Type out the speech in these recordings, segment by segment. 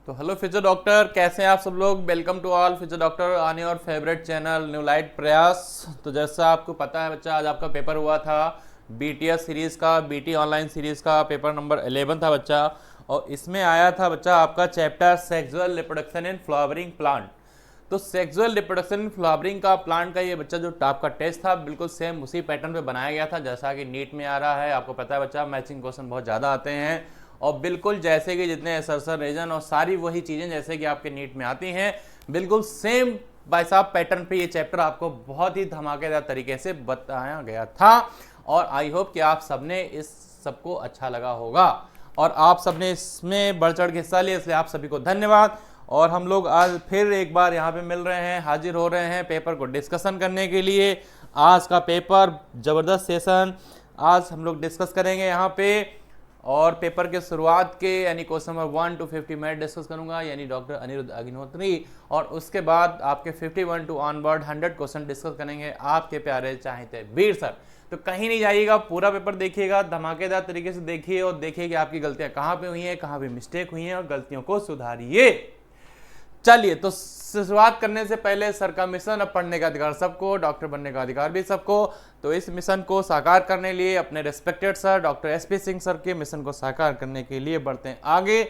तो hello future doctor, कैसे हैं आप सब लोग। Welcome to all future doctor on your favourite channel new light Prayas. तो जैसा आपको पता है बच्चा, आज आपका पेपर हुआ था BTS सीरीज़ का, BT ऑनलाइन सीरीज़ का पेपर नंबर 11 था बच्चा। और इसमें आया था बच्चा आपका chapter sexual reproduction in flowering plant. तो सेक्सुअल रिप्रोडक्शन इन फ्लावरिंग का प्लांट का ये बच्चा जो आपका टेस्ट था, बिल्कुल सेम उसी पैटर्न पे बनाया गया था जैसा कि नीट में आ रहा है। आपको पता है बच्चा, मैचिंग क्वेश्चन बहुत ज़्यादा आते हैं और बिल्कुल जैसे कि जितने असरसर रीजन और सारी वही चीज़ें जैसे कि आपके नीट में आती हैं, बिल्कुल सेम भाई साहब पैटर्न पे ये चैप्टर आपको बहुत ही धमाकेदार तरीके से बताया गया था। और आई होप कि आप सबने इस सबको अच्छा लगा होगा और आप सबने इसमें बढ़ चढ़ के हिस्सा लिया, इसलिए आप सभी को धन्यवाद। और हम लोग आज फिर एक बार यहाँ पे मिल रहे हैं, हाजिर हो रहे हैं पेपर को डिस्कशन करने के लिए। आज का पेपर ज़बरदस्त सेशन आज हम लोग डिस्कस करेंगे यहाँ पे। और पेपर के शुरुआत के यानी क्वेश्चन नंबर 1 to 50 मैं डिस्कस करूंगा, यानी डॉक्टर अनिरुद्ध अग्निहोत्री। और उसके बाद आपके 51 टू ऑनवर्ड 100 क्वेश्चन डिस्कस करेंगे आपके प्यारे चाहते वीर सर। तो कहीं नहीं जाइएगा, पूरा पेपर देखिएगा, धमाकेदार तरीके से देखिए और देखिए कि आपकी गलतियां कहाँ पे हुई हैं, कहाँ पे मिस्टेक हुई हैं और गलतियों को सुधारिए। चलिए, तो शुरुआत करने से पहले सर का मिशन, अब पढ़ने का अधिकार सबको, डॉक्टर बनने का अधिकार भी सबको। तो इस मिशन को साकार करने लिए अपने respected sir doctor SP Singh sir के मिशन को साकार करने के लिए बढ़ते हैं आगे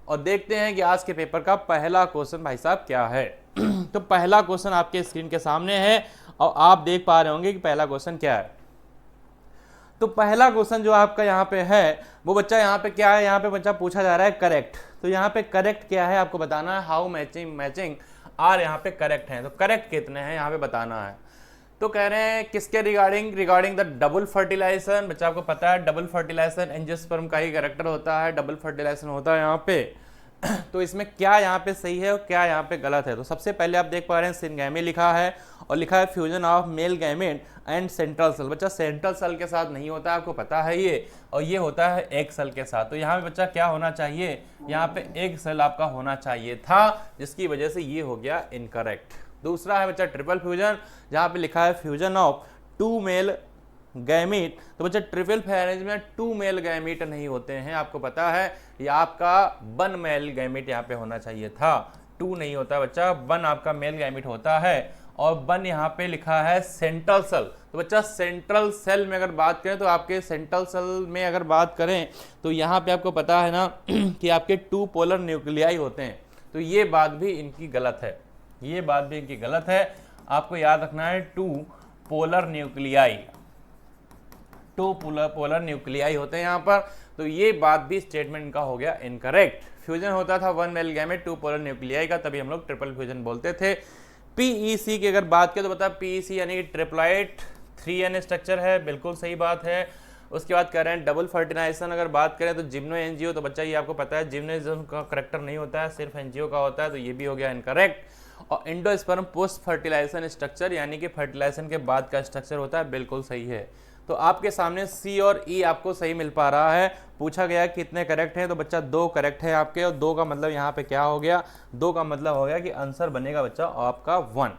और देखते हैं कि आज के पेपर का पहला क्वेश्चन भाई साहब क्या है। तो पहला क्वेश्चन आपके स्क्रीन के सामने है और आप देख पा रहे होंगे कि पहला क्वेश्चन क्या है। तो पहला क्वेश्चन जो आपका यहाँ पे है वो बच्चा यहाँ पे क्या है, यहाँ पे बच्चा पूछा जा रहा है करेक्ट। तो यहाँ पे करेक्ट क्या है आपको बताना है। हाउ मैचिंग आर यहाँ पे करेक्ट है, तो करेक्ट कितने हैं यहाँ पे बताना है। तो कह रहे हैं किसके रिगार्डिंग द डबल फर्टिलाइजेशन। बच्चा आपको पता है डबल फर्टिलाइजेशन एंजियोस्पर्म का ही कैरेक्टर होता है, डबल फर्टिलाइजेशन होता है यहाँ पे। तो इसमें क्या यहाँ पे सही है और क्या यहाँ पे गलत है। तो सबसे पहले आप देख पा रहे हैं सिनगैमी लिखा है और लिखा है fusion of male gamete and central cell. बच्चा सेंट्रल सेल के साथ नहीं होता, आपको पता है ये, और ये होता है एग सेल के साथ। तो यहाँ पे बच्चा क्या होना चाहिए, यहाँ पे एग सेल आपका होना चाहिए था, जिसकी वजह से ये हो गया इनकरेक्ट। दूसरा है बच्चा ट्रिपल फ्यूजन, जहाँ पे लिखा है फ्यूजन ऑफ 2 मेल गैमीट। तो बच्चा ट्रिपल मैरिज में 2 मेल गैमीट नहीं होते हैं, आपको पता है। ये आपका 1 मेल गैमीट यहाँ पे होना चाहिए था, 2 नहीं होता बच्चा, 1 आपका मेल गैमीट होता है। और 1 यहाँ पे लिखा है सेंट्रल सेल। तो बच्चा सेंट्रल सेल में अगर बात करें तो आपके सेंट्रल सेल में अगर बात करें तो यहाँ पे आपको पता है ना कि आपके 2 पोलर न्यूक्लियाई होते हैं। तो ये बात भी इनकी गलत है, ये बात भी इनकी गलत है। आपको याद रखना है 2 पोलर न्यूक्लियाई, 2 पोलर न्यूक्लियाई होते हैं यहाँ पर। तो ये बात भी स्टेटमेंट इनका हो गया इनकरेक्ट। फ्यूजन होता था 1 मेल गैमेट 2 पोलर न्यूक्लियाई का, तभी हम लोग ट्रिपल फ्यूजन बोलते थे। PEC की अगर बात करें तो बता PEC यानी कि ट्रिप्लाइट 3N स्ट्रक्चर है, बिल्कुल सही बात है। उसके बाद कह रहे हैं डबल फर्टिलाइजेशन अगर बात करें तो जिम्नो एनजीओ। तो बच्चा ये आपको पता है जिम्नोइज्म का करेक्टर नहीं होता है, सिर्फ एनजीओ का होता है, तो ये भी हो गया इनकरेक्ट। और इंडोस्पर्म पोस्ट फर्टिलाइजेशन स्ट्रक्चर यानी कि फर्टिलाइजेशन के बाद का स्ट्रक्चर होता है, बिल्कुल सही है। तो आपके सामने C और E आपको सही मिल पा रहा है। पूछा गया कितने करेक्ट हैं, तो बच्चा 2 करेक्ट है आपके, और 2 का मतलब यहाँ पे क्या हो गया, 2 का मतलब हो गया कि आंसर बनेगा बच्चा आपका 1।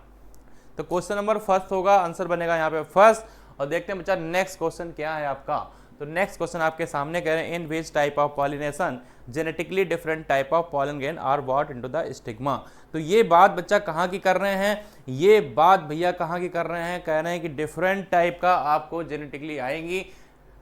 तो क्वेश्चन नंबर फर्स्ट होगा, आंसर बनेगा यहाँ पे फर्स्ट। और देखते हैं बच्चा नेक्स्ट क्वेश्चन क्या है आपका। तो नेक्स्ट क्वेश्चन आपके सामने कह रहे हैं in which type of pollination genetically different type of pollen grain are brought into the stigma. तो ये बात बच्चा कहाँ की कर रहे हैं, ये बात भैया कहाँ की कर रहे हैं, कह रहे हैं कि डिफरेंट टाइप का आपको जेनेटिकली आएंगी,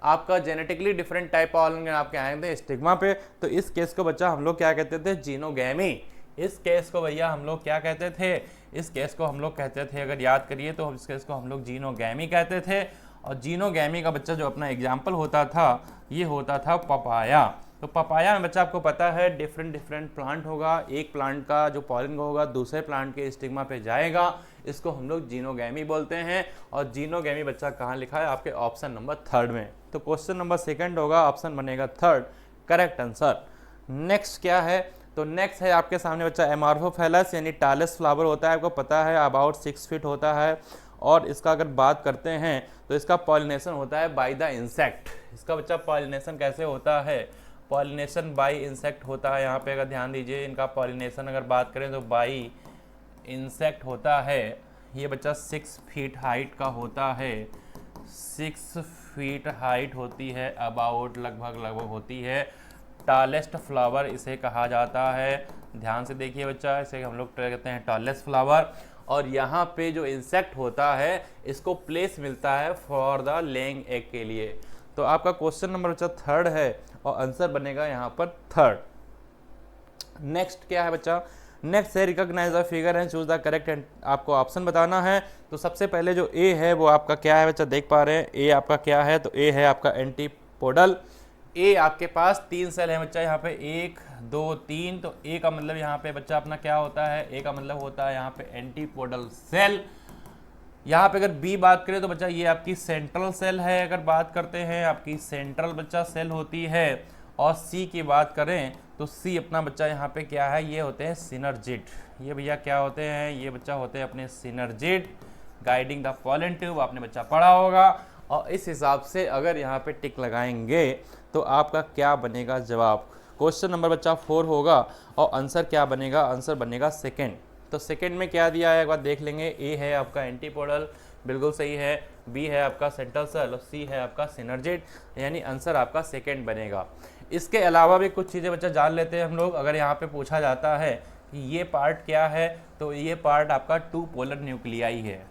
आपका genetically different type of pollen grain आपके आएंगे स्टिग्मा पे। तो इस केस को बच्चा हम लोग क्या कहते थे, जीनोगैमी। इस केस को भैया हम लोग क्या कहते थे, इस केस को हम लोग कहते थे, अगर याद करिए तो इस केस को हम लोग जीनोगैमी कहते थे। और जीनोगैमी का बच्चा जो अपना एग्जाम्पल होता था, ये होता था पपाया। तो पपाया में बच्चा आपको पता है डिफरेंट प्लांट होगा, एक प्लांट का जो पॉलन होगा दूसरे प्लांट के स्टिग्मा पे जाएगा, इसको हम लोग जीनोगैमी बोलते हैं। और जीनोगैमी बच्चा कहाँ लिखा है, आपके ऑप्शन नंबर 3 में। तो क्वेश्चन नंबर 2 होगा, ऑप्शन बनेगा 3 करेक्ट आंसर। नेक्स्ट क्या है, तो नेक्स्ट है आपके सामने बच्चा एमार्फोफेलस यानी टालस फ्लावर होता है, आपको पता है अबाउट 6 फीट होता है। और इसका अगर बात करते हैं तो इसका पॉलिनेशन होता है बाय द इंसेक्ट। इसका बच्चा पॉलिनेशन कैसे होता है, पॉलिनेशन बाय इंसेक्ट होता है। यहाँ पे अगर ध्यान दीजिए, इनका पॉलिनेशन अगर बात करें तो बाय इंसेक्ट होता है। ये बच्चा 6 फीट हाइट का होता है, 6 फीट हाइट होती है, अबाउट लगभग होती है। टालेस्ट फ्लावर इसे कहा जाता है। ध्यान से देखिए बच्चा, इसे हम लोग कहते हैं टॉलेस्ट फ्लावर। और यहाँ पे जो इंसेक्ट होता है इसको प्लेस मिलता है फॉर द लेइंग एग के लिए। तो आपका क्वेश्चन नंबर बच्चा थर्ड है और आंसर बनेगा यहाँ पर थर्ड। नेक्स्ट क्या है बच्चा, नेक्स्ट है recognise the figure and choose the correct, आपको ऑप्शन बताना है। तो सबसे पहले जो ए है वो आपका क्या है बच्चा, देख पा रहे हैं ए आपका क्या है, तो ए है आपका एंटीपोडल। ए आपके पास 3 सेल है बच्चा, यहाँ पे 1 2 3, तो ए का मतलब यहाँ पे बच्चा अपना क्या होता है, ए का मतलब होता है यहाँ पे एंटीपोडल सेल। यहाँ पे अगर बी बात करें तो बच्चा ये आपकी सेंट्रल सेल है, अगर बात करते हैं आपकी सेंट्रल बच्चा सेल होती है। और सी की बात करें तो सी अपना बच्चा यहाँ पे क्या है, ये होते हैं सिनर्जिड। ये भैया क्या होते हैं, ये बच्चा होते हैं अपने synergid guiding the pollen tube, आपने बच्चा पढ़ा होगा। और इस हिसाब से अगर यहाँ पे टिक लगाएंगे तो आपका क्या बनेगा जवाब, क्वेश्चन नंबर बच्चा 4 होगा और आंसर क्या बनेगा, आंसर बनेगा सेकेंड। तो सेकेंड में क्या दिया है एक बार देख लेंगे, ए है आपका एंटीपोडल, बिल्कुल सही है, बी है आपका सेंट्रल सेल और सी है आपका सिनर्जिड, यानी आंसर आपका सेकेंड बनेगा। इसके अलावा भी कुछ चीज़ें बच्चा जान लेते हैं हम लोग। अगर यहाँ पे पूछा जाता है कि ये पार्ट क्या है, तो ये पार्ट आपका 2 पोलर न्यूक्लियाई है।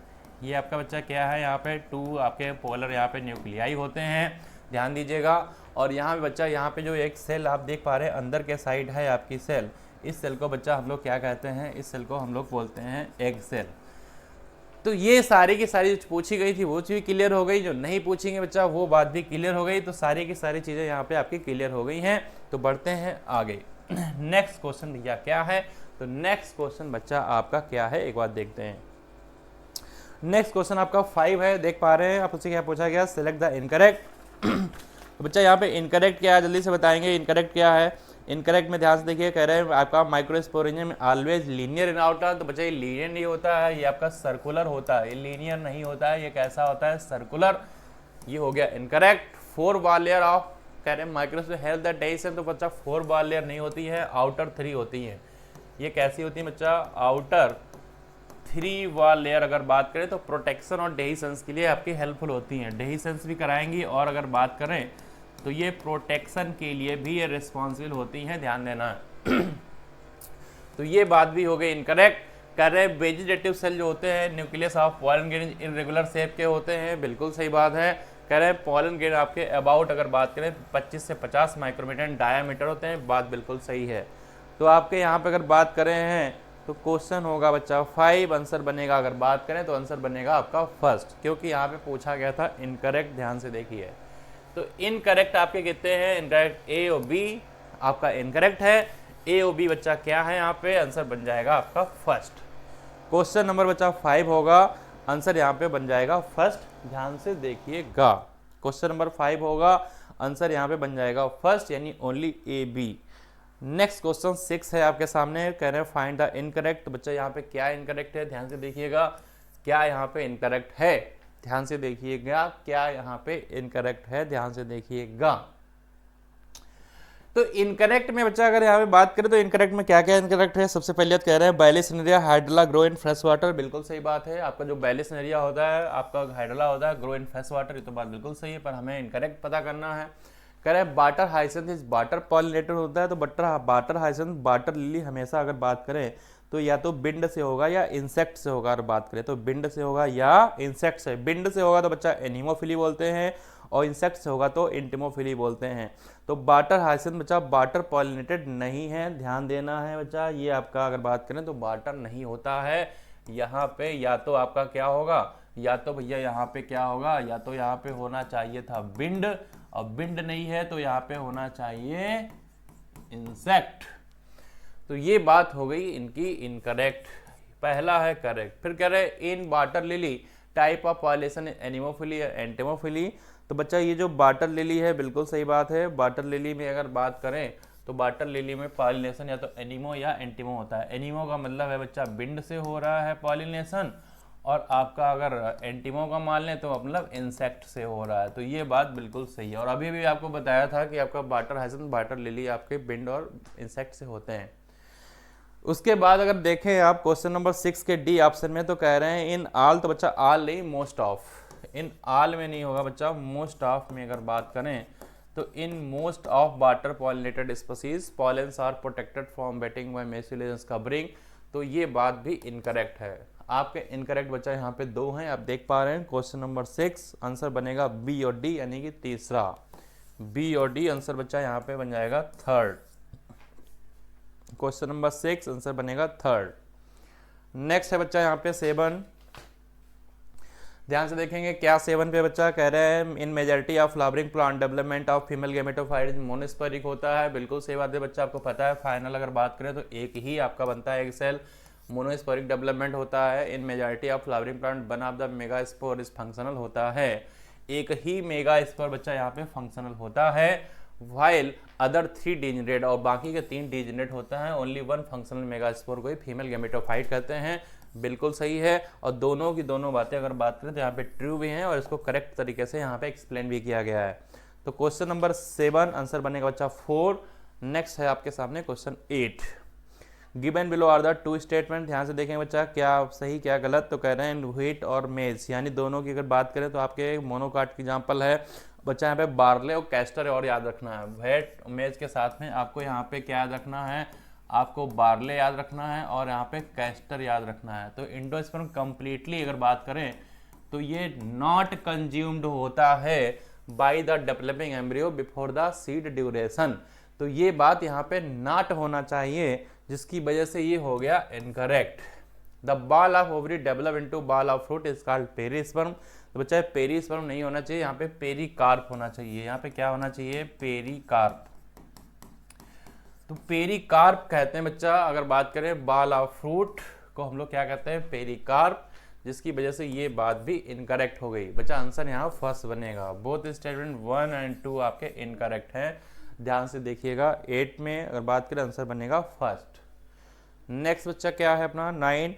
ये आपका बच्चा क्या है, यहाँ पे 2 आपके पोलर यहाँ पे न्यूक्लियाई होते हैं, ध्यान दीजिएगा। और यहाँ पे बच्चा यहाँ पे जो एक सेल आप देख पा रहे हैं अंदर के साइड है आपकी सेल, इस सेल को बच्चा हम लोग क्या कहते हैं, इस सेल को हम लोग बोलते हैं एग सेल। तो ये सारी की सारी जो पूछी गई थी वो चीज़ क्लियर हो गई, जो नहीं पूछेंगे बच्चा वो बात भी क्लियर हो गई। तो सारी की सारी चीज़ें यहाँ पे आपकी क्लियर हो गई हैं। तो बढ़ते हैं आगे। नेक्स्ट क्वेश्चन भैया क्या है, तो नेक्स्ट क्वेश्चन बच्चा आपका क्या है एक बार देखते हैं। नेक्स्ट क्वेश्चन आपका 5 है, देख पा रहे हैं आप, उससे क्या पूछा गया, सिलेक्ट द इनकरेक्ट। तो बच्चा यहाँ पे इनकरेक्ट क्या है जल्दी से बताएंगे, इनकरेक्ट क्या है। इनकरेक्ट में ध्यान से देखिए, कह रहे हैं आपका माइक्रोस्पोरेंजियम ऑलवेज लीनियर इन आउटर, तो बच्चा ये लीनियर नहीं होता है, ये आपका सर्कुलर होता है, ये लीनियर नहीं होता है, ये कैसा होता है, सर्कुलर। ये हो गया इनकरेक्ट। 4 बार लेयर ऑफ, कह रहे हैं माइक्रोस्पोर हेल्थ द डेहिसन, तो बच्चा 4 बार लेयर नहीं होती है, आउटर 3 होती है। ये कैसी होती है बच्चा, आउटर 3 बार लेयर अगर बात करें तो प्रोटेक्शन और डेहिसंस के लिए आपकी हेल्पफुल होती हैं, डेहिसंस भी कराएंगी। और अगर बात करें तो ये प्रोटेक्शन के लिए भी ये रिस्पॉन्सिबल होती हैं, ध्यान देना। तो ये बात भी हो गई इनकरेक्ट। कह रहे हैं वेजिटेटिव सेल जो होते हैं nucleus of pollen grain irregular shape के होते हैं, बिल्कुल सही बात है। कह रहे हैं पॉलन ग्रेन आपके अबाउट अगर बात करें 25 से 50 माइक्रोमीटर डायामीटर होते हैं, बात बिल्कुल सही है। तो आपके यहाँ पे अगर बात करें हैं तो क्वेश्चन होगा बच्चा 5, आंसर बनेगा अगर बात करें तो आंसर बनेगा आपका फर्स्ट, क्योंकि यहाँ पे पूछा गया था इनकरेक्ट, ध्यान से देखिए। तो इनकरेक्ट आपके कितने हैं, इनकरेक्ट ए और बी आपका इनकरेक्ट है। ए और बी बच्चा क्या है, यहाँ पे आंसर बन जाएगा आपका फर्स्ट। क्वेश्चन नंबर बच्चा 5 होगा, आंसर यहाँ पे बन जाएगा फर्स्ट, ध्यान से देखिएगा। क्वेश्चन नंबर 5 होगा, आंसर यहाँ पे बन जाएगा फर्स्ट, यानी only A B. Next question 6 है आपके सामने, कह रहे हैं फाइंड द इनकरेक्ट। तो बच्चा यहाँ पे क्या इनकरेक्ट है, ध्यान से देखिएगा, क्या यहाँ पे इनकरेक्ट है, ध्यान से देखिएगा, क्या यहाँ पे इनकरेक्ट है, ध्यान से देखिएगा। तो इनकरेक्ट में बच्चा अगर यहाँ पे बात करें तो इनकरेक्ट में क्या क्या इनकरेक्ट है। सबसे पहले कह रहे हैं बैलिसनेरिया हाइड्रोला ग्रो इन फ्रेश वाटर, बिल्कुल सही बात है। आपका जो बैलिसनेरिया होता है आपका हाइड्रोला होता है, ग्रो इन फ्रेश वाटर, ये तो बात बिल्कुल सही है, पर हमें इनकरेक्ट पता करना है। कह रहे हैं बाटर हाइसिंथ इस बाटर पॉलिनेटर होता है, तो बाटर हाइसिंथ बाटर लिली हमेशा अगर बात करें तो या तो बिंड से होगा या इंसेक्ट से होगा। अगर बात करें तो बिंड से होगा या इंसेक्ट से। बिंड से होगा तो बच्चा एनिमोफिली बोलते हैं और इंसेक्ट से होगा तो इंटिमोफिली बोलते हैं। तो बाटर हाइसिंथ बच्चा बाटर पॉलिनेटेड नहीं है, ध्यान देना है बच्चा। ये आपका अगर बात करें तो बाटर नहीं होता है यहाँ पे, या तो आपका क्या होगा, या तो भैया यहाँ पे क्या होगा, या तो यहाँ पे होना चाहिए था बिंड, और बिंड नहीं है तो यहाँ पे होना चाहिए इंसेक्ट। तो ये बात हो गई इनकी इनकरेक्ट, पहला है करेक्ट। फिर कह रहे in water lily type of pollination anemophily या एंटिमोफिली। तो बच्चा ये जो वाटर लिली है बिल्कुल सही बात है। वाटर लिली में अगर बात करें तो वाटर लिली में पॉलिनेशन या तो एनिमो या एंटिमो होता है। एनिमो का मतलब है बच्चा बिंड से हो रहा है पॉलिनेशन, और आपका अगर एंटिमो का मान लें तो मतलब इंसेक्ट से हो रहा है। तो ये बात बिल्कुल सही है। और अभी भी आपको बताया था कि आपका वाटर हाइसिंथ वाटर लिली आपके बिंड और इंसेक्ट से होते हैं। उसके बाद अगर देखें आप क्वेश्चन नंबर 6 के डी ऑप्शन में, तो कह रहे हैं इन आल, तो बच्चा आल नहीं मोस्ट ऑफ, इन आल में नहीं होगा बच्चा, मोस्ट ऑफ में अगर बात करें तो in most of water pollinated species pollens are protected from wetting by mucilaginous covering. तो ये बात भी इनकरेक्ट है। आपके इनकरेक्ट बच्चा यहाँ पे 2 हैं, आप देख पा रहे हैं। क्वेश्चन नंबर 6 आंसर बनेगा बी और डी, यानी कि तीसरा। बी और डी आंसर बच्चा यहाँ पे बन जाएगा थर्ड। क्वेश्चन नंबर 6 आंसर बनेगा थर्ड। नेक्स्ट है बच्चा यहाँ पे 7। ध्यान से देखेंगे क्या 7 पे बच्चा कह रहे हैं इन majority of flowering plant development of female gametophyte monosporic होता है। बिल्कुल सही बात है बच्चा, आपको पता है। फाइनल अगर बात करें तो एक ही आपका बनता है, एक सेल। मोनोस्पोरिक डेवलपमेंट होता है इन majority of flowering plant. One of the megaspore is functional होता है, एक ही मेगा स्पोर बच्चा यहाँ पे फंक्शनल होता है। वाइल अदर 3 डिजेनरेट, और बाकी के 3 डिजेनरेट होता है। ओनली 1 फंक्शनल मेगा स्पोर को ही फीमेल गेमेटोफाइट कहते हैं। बिल्कुल सही है। और दोनों की दोनों बातें अगर बात करें तो यहाँ पे ट्रू भी हैं और इसको करेक्ट तरीके से यहाँ पे एक्सप्लेन भी किया गया है। तो क्वेश्चन नंबर 7 आंसर बनेगा बच्चा 4। नेक्स्ट है आपके सामने question 8। Given below are the 2 statement. ध्यान से देखें बच्चा क्या सही क्या गलत। तो कह रहे हैं व्हीट और मेज, यानी दोनों की अगर बात करें तो आपके मोनोकाट की एग्जाम्पल है बच्चा यहाँ पे बार्ले और कैस्टर और याद रखना है। व्हीट मेज के साथ में आपको यहाँ पे क्या याद रखना है, आपको बार्ले याद रखना है और यहाँ पे कैस्टर याद रखना है। तो एंडोस्पर्म कंप्लीटली अगर बात करें तो ये नॉट कंज्यूम्ड होता है by the developing embryo before the seed duration. तो ये बात यहाँ पे नॉट होना चाहिए, जिसकी वजह से ये हो गया incorrect. The ball of ovary develop into ball of fruit is called perisperm. तो बच्चा पेरिस्पर्म नहीं होना चाहिए, यहाँ पे पेरिकार्प होना चाहिए। यहाँ पे क्या होना चाहिए, पेरिकार्प। तो पेरिकार्प कहते हैं बच्चा, अगर बात करें बॉल ऑफ फ्रूट को हम लोग क्या कहते हैं, पेरिकार्प, जिसकी वजह से ये बात भी इनकरेक्ट हो गई। बच्चा आंसर यहाँ फर्स्ट बनेगा। बोथ स्टेटमेंट 1 और 2 आपके इनकरेक्ट हैं। ध्यान से देखिएगा। 8 में अगर बात करें आंसर बनेगा फर्स्ट। नेक्स्ट बच्चा क्या है अपना 9।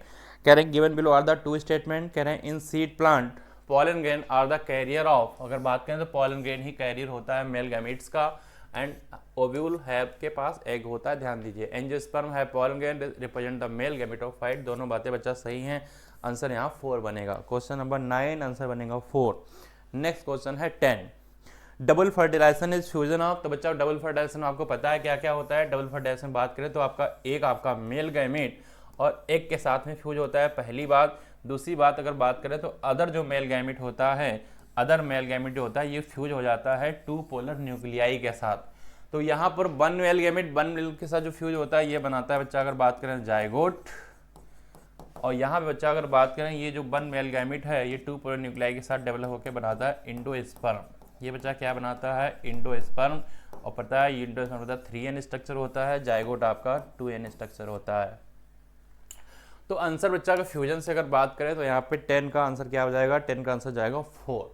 कह रहे हैं given below are the 2 statement. कह रहे हैं in seed plant pollen grain are the carrier of. अगर बात करें तो पॉलन ग्रेन ही कैरियर होता है मेल गैमीट्स का। एंड ओव्यूल हैव के पास एग होता है। ध्यान दीजिए। एंजियोस्पर्म है pollen grain represent the male gametophyte. दोनों बातें बच्चा सही हैं। आंसर यहाँ 4 बनेगा। क्वेश्चन नंबर 9 आंसर बनेगा 4। नेक्स्ट क्वेश्चन है 10। Double fertilisation is fusion of. तो बच्चा डबल फर्टिलाइजेशन आपको पता है क्या क्या होता है। डबल फर्टिलाइजेशन बात करें तो आपका मेल गैमेट और एग के साथ में फ्यूज होता है, पहली बात। दूसरी बात अगर बात करें तो अदर जो मेल गैमेट होता है, अदर मेल गैमेट जो होता है ये फ्यूज हो जाता है 2 पोलर न्यूक्लियाई के साथ। तो यहाँ पर 1 मेल गैमेट 1 मेल के साथ जो फ्यूज होता है ये बनाता है बच्चा अगर बात करें जायगोट। और यहाँ पे बच्चा अगर बात करें ये जो 1 मेल गैमेट है ये 2 पोलर न्यूक्लियाई के साथ डेवलप होकर बनाता है इंडोस्पर्म। ये बच्चा क्या बनाता है, इंडोस्पर्म। और पता है इंडोस्पर्म होता है 3n स्ट्रक्चर होता है, जायगोट आपका 2n स्ट्रक्चर होता है। तो आंसर बच्चा का फ्यूजन से अगर बात करें तो यहाँ पे 10 का आंसर क्या हो जाएगा, 10 का आंसर जाएगा 4।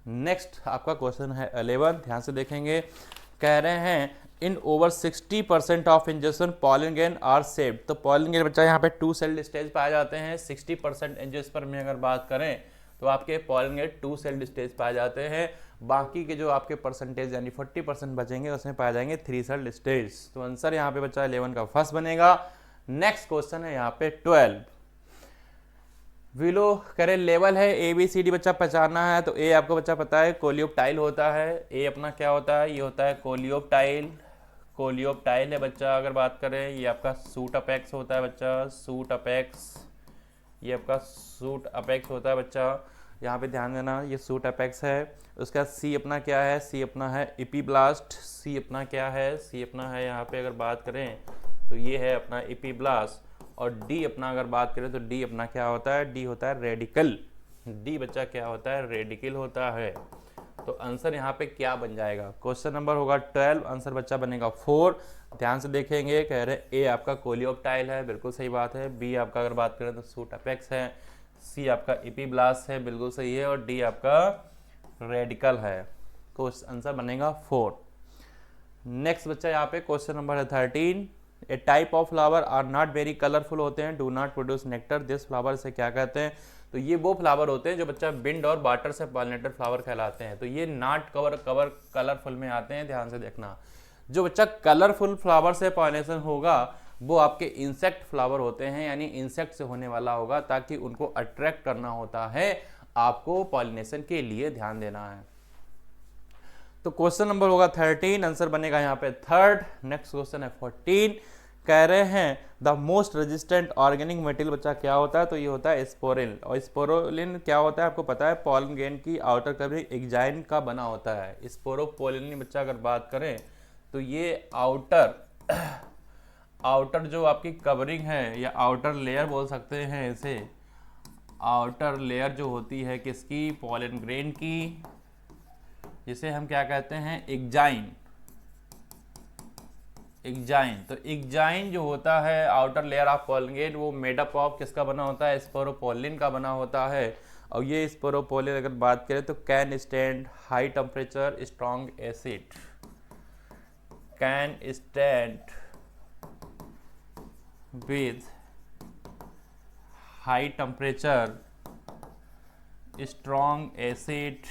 नेक्स्ट आपका क्वेश्चन है 11। ध्यान से देखेंगे। कह रहे हैं in over 60% of injection pollen grain are saved. तो पॉलन ग्रेन बच्चा यहाँ पे 2 सेल्ड स्टेज पाए जाते हैं। 60% एंजियोस्पर्म में अगर बात करें तो आपके पॉलन ग्रेन 2 सेल्ड स्टेज पाए जाते हैं। बाकी के जो आपके परसेंटेज यानी 40% बचेंगे उसमें पाए जाएंगे 3 सेल्ड स्टेज। तो आंसर यहाँ पे बच्चा 11 का फर्स्ट बनेगा। नेक्स्ट क्वेश्चन है यहाँ पे 12। विलो करे लेवल है ABCD बच्चा पहचानना है। तो ए आपको बच्चा पता है कोलियोप्टाइल होता है। ए अपना क्या होता है, ये होता है कोलियोप्टाइल। कोलियोप्टाइल है बच्चा। अगर बात करें ये आपका सूट अपेक्स होता है बच्चा, सूट अपेक्स। ये आपका सूट अपेक्स होता है बच्चा। यहाँ पे ध्यान देना ये सूट अपेक्स है। उसका सी अपना क्या है, सी अपना है एपीब्लास्ट। सी अपना क्या है, सी अपना है यहाँ पे अगर बात करें तो ये है अपना एपीब्लास्ट। और डी अपना अगर बात करें तो डी अपना क्या होता है, डी होता है रेडिकल। डी बच्चा क्या होता है, रेडिकल होता है। तो आंसर यहाँ पे क्या बन जाएगा, क्वेश्चन नंबर होगा 12, आंसर बच्चा बनेगा 4। ध्यान से देखेंगे। कह रहे ए आपका कोलियोप्टाइल है, बिल्कुल सही बात है। बी आपका अगर बात करें तो सूट अपेक्स है। सी आपका एपीब्लास्ट है, बिल्कुल सही है। और डी आपका रेडिकल है। तो आंसर बनेगा 4। नेक्स्ट बच्चा यहाँ पे क्वेश्चन नंबर है 13। A type of flower are not very colourful होते हैं, do not produce nectar. This flower से क्या कहते हैं, तो ये वो फ्लावर होते हैं जो बच्चा विंड और वाटर से पॉलिनेटेड फ्लावर कहलाते हैं। तो ये नॉट कलरफुल में आते हैं। ध्यान से देखना। जो बच्चा कलरफुल फ्लावर से पॉलिनेशन होगा वो आपके इंसेक्ट फ्लावर होते हैं, यानी इंसेक्ट से होने वाला होगा, ताकि उनको अट्रैक्ट करना होता है आपको पॉलिनेशन के लिए। ध्यान देना है। तो क्वेश्चन नंबर होगा 13, आंसर बनेगा यहाँ पे थर्ड। नेक्स्ट क्वेश्चन है 14, कह रहे हैं the most resistant organic material बच्चा क्या होता है, तो ये होता है स्पोरिन। और स्पोरोलिन क्या होता है आपको पता है, पॉलन ग्रेन की आउटर कवरिंग एग्जाइन का बना होता है। स्पोरोपोलिन बच्चा अगर बात करें तो ये आउटर जो आपकी कवरिंग है या आउटर लेयर बोल सकते हैं इसे, आउटर लेयर जो होती है किसकी, पॉलन ग्रेन की, जिसे हम क्या कहते हैं, एग्जाइन। तो एग्जाइन जो होता है outer layer of pollen grain, वो मेडअप ऑफ किसका बना होता है, स्पोरोपोलिन का बना होता है। और ये स्पोरोपोलिन अगर बात करें तो can stand high temperature strong acid, can stand with high temperature strong acid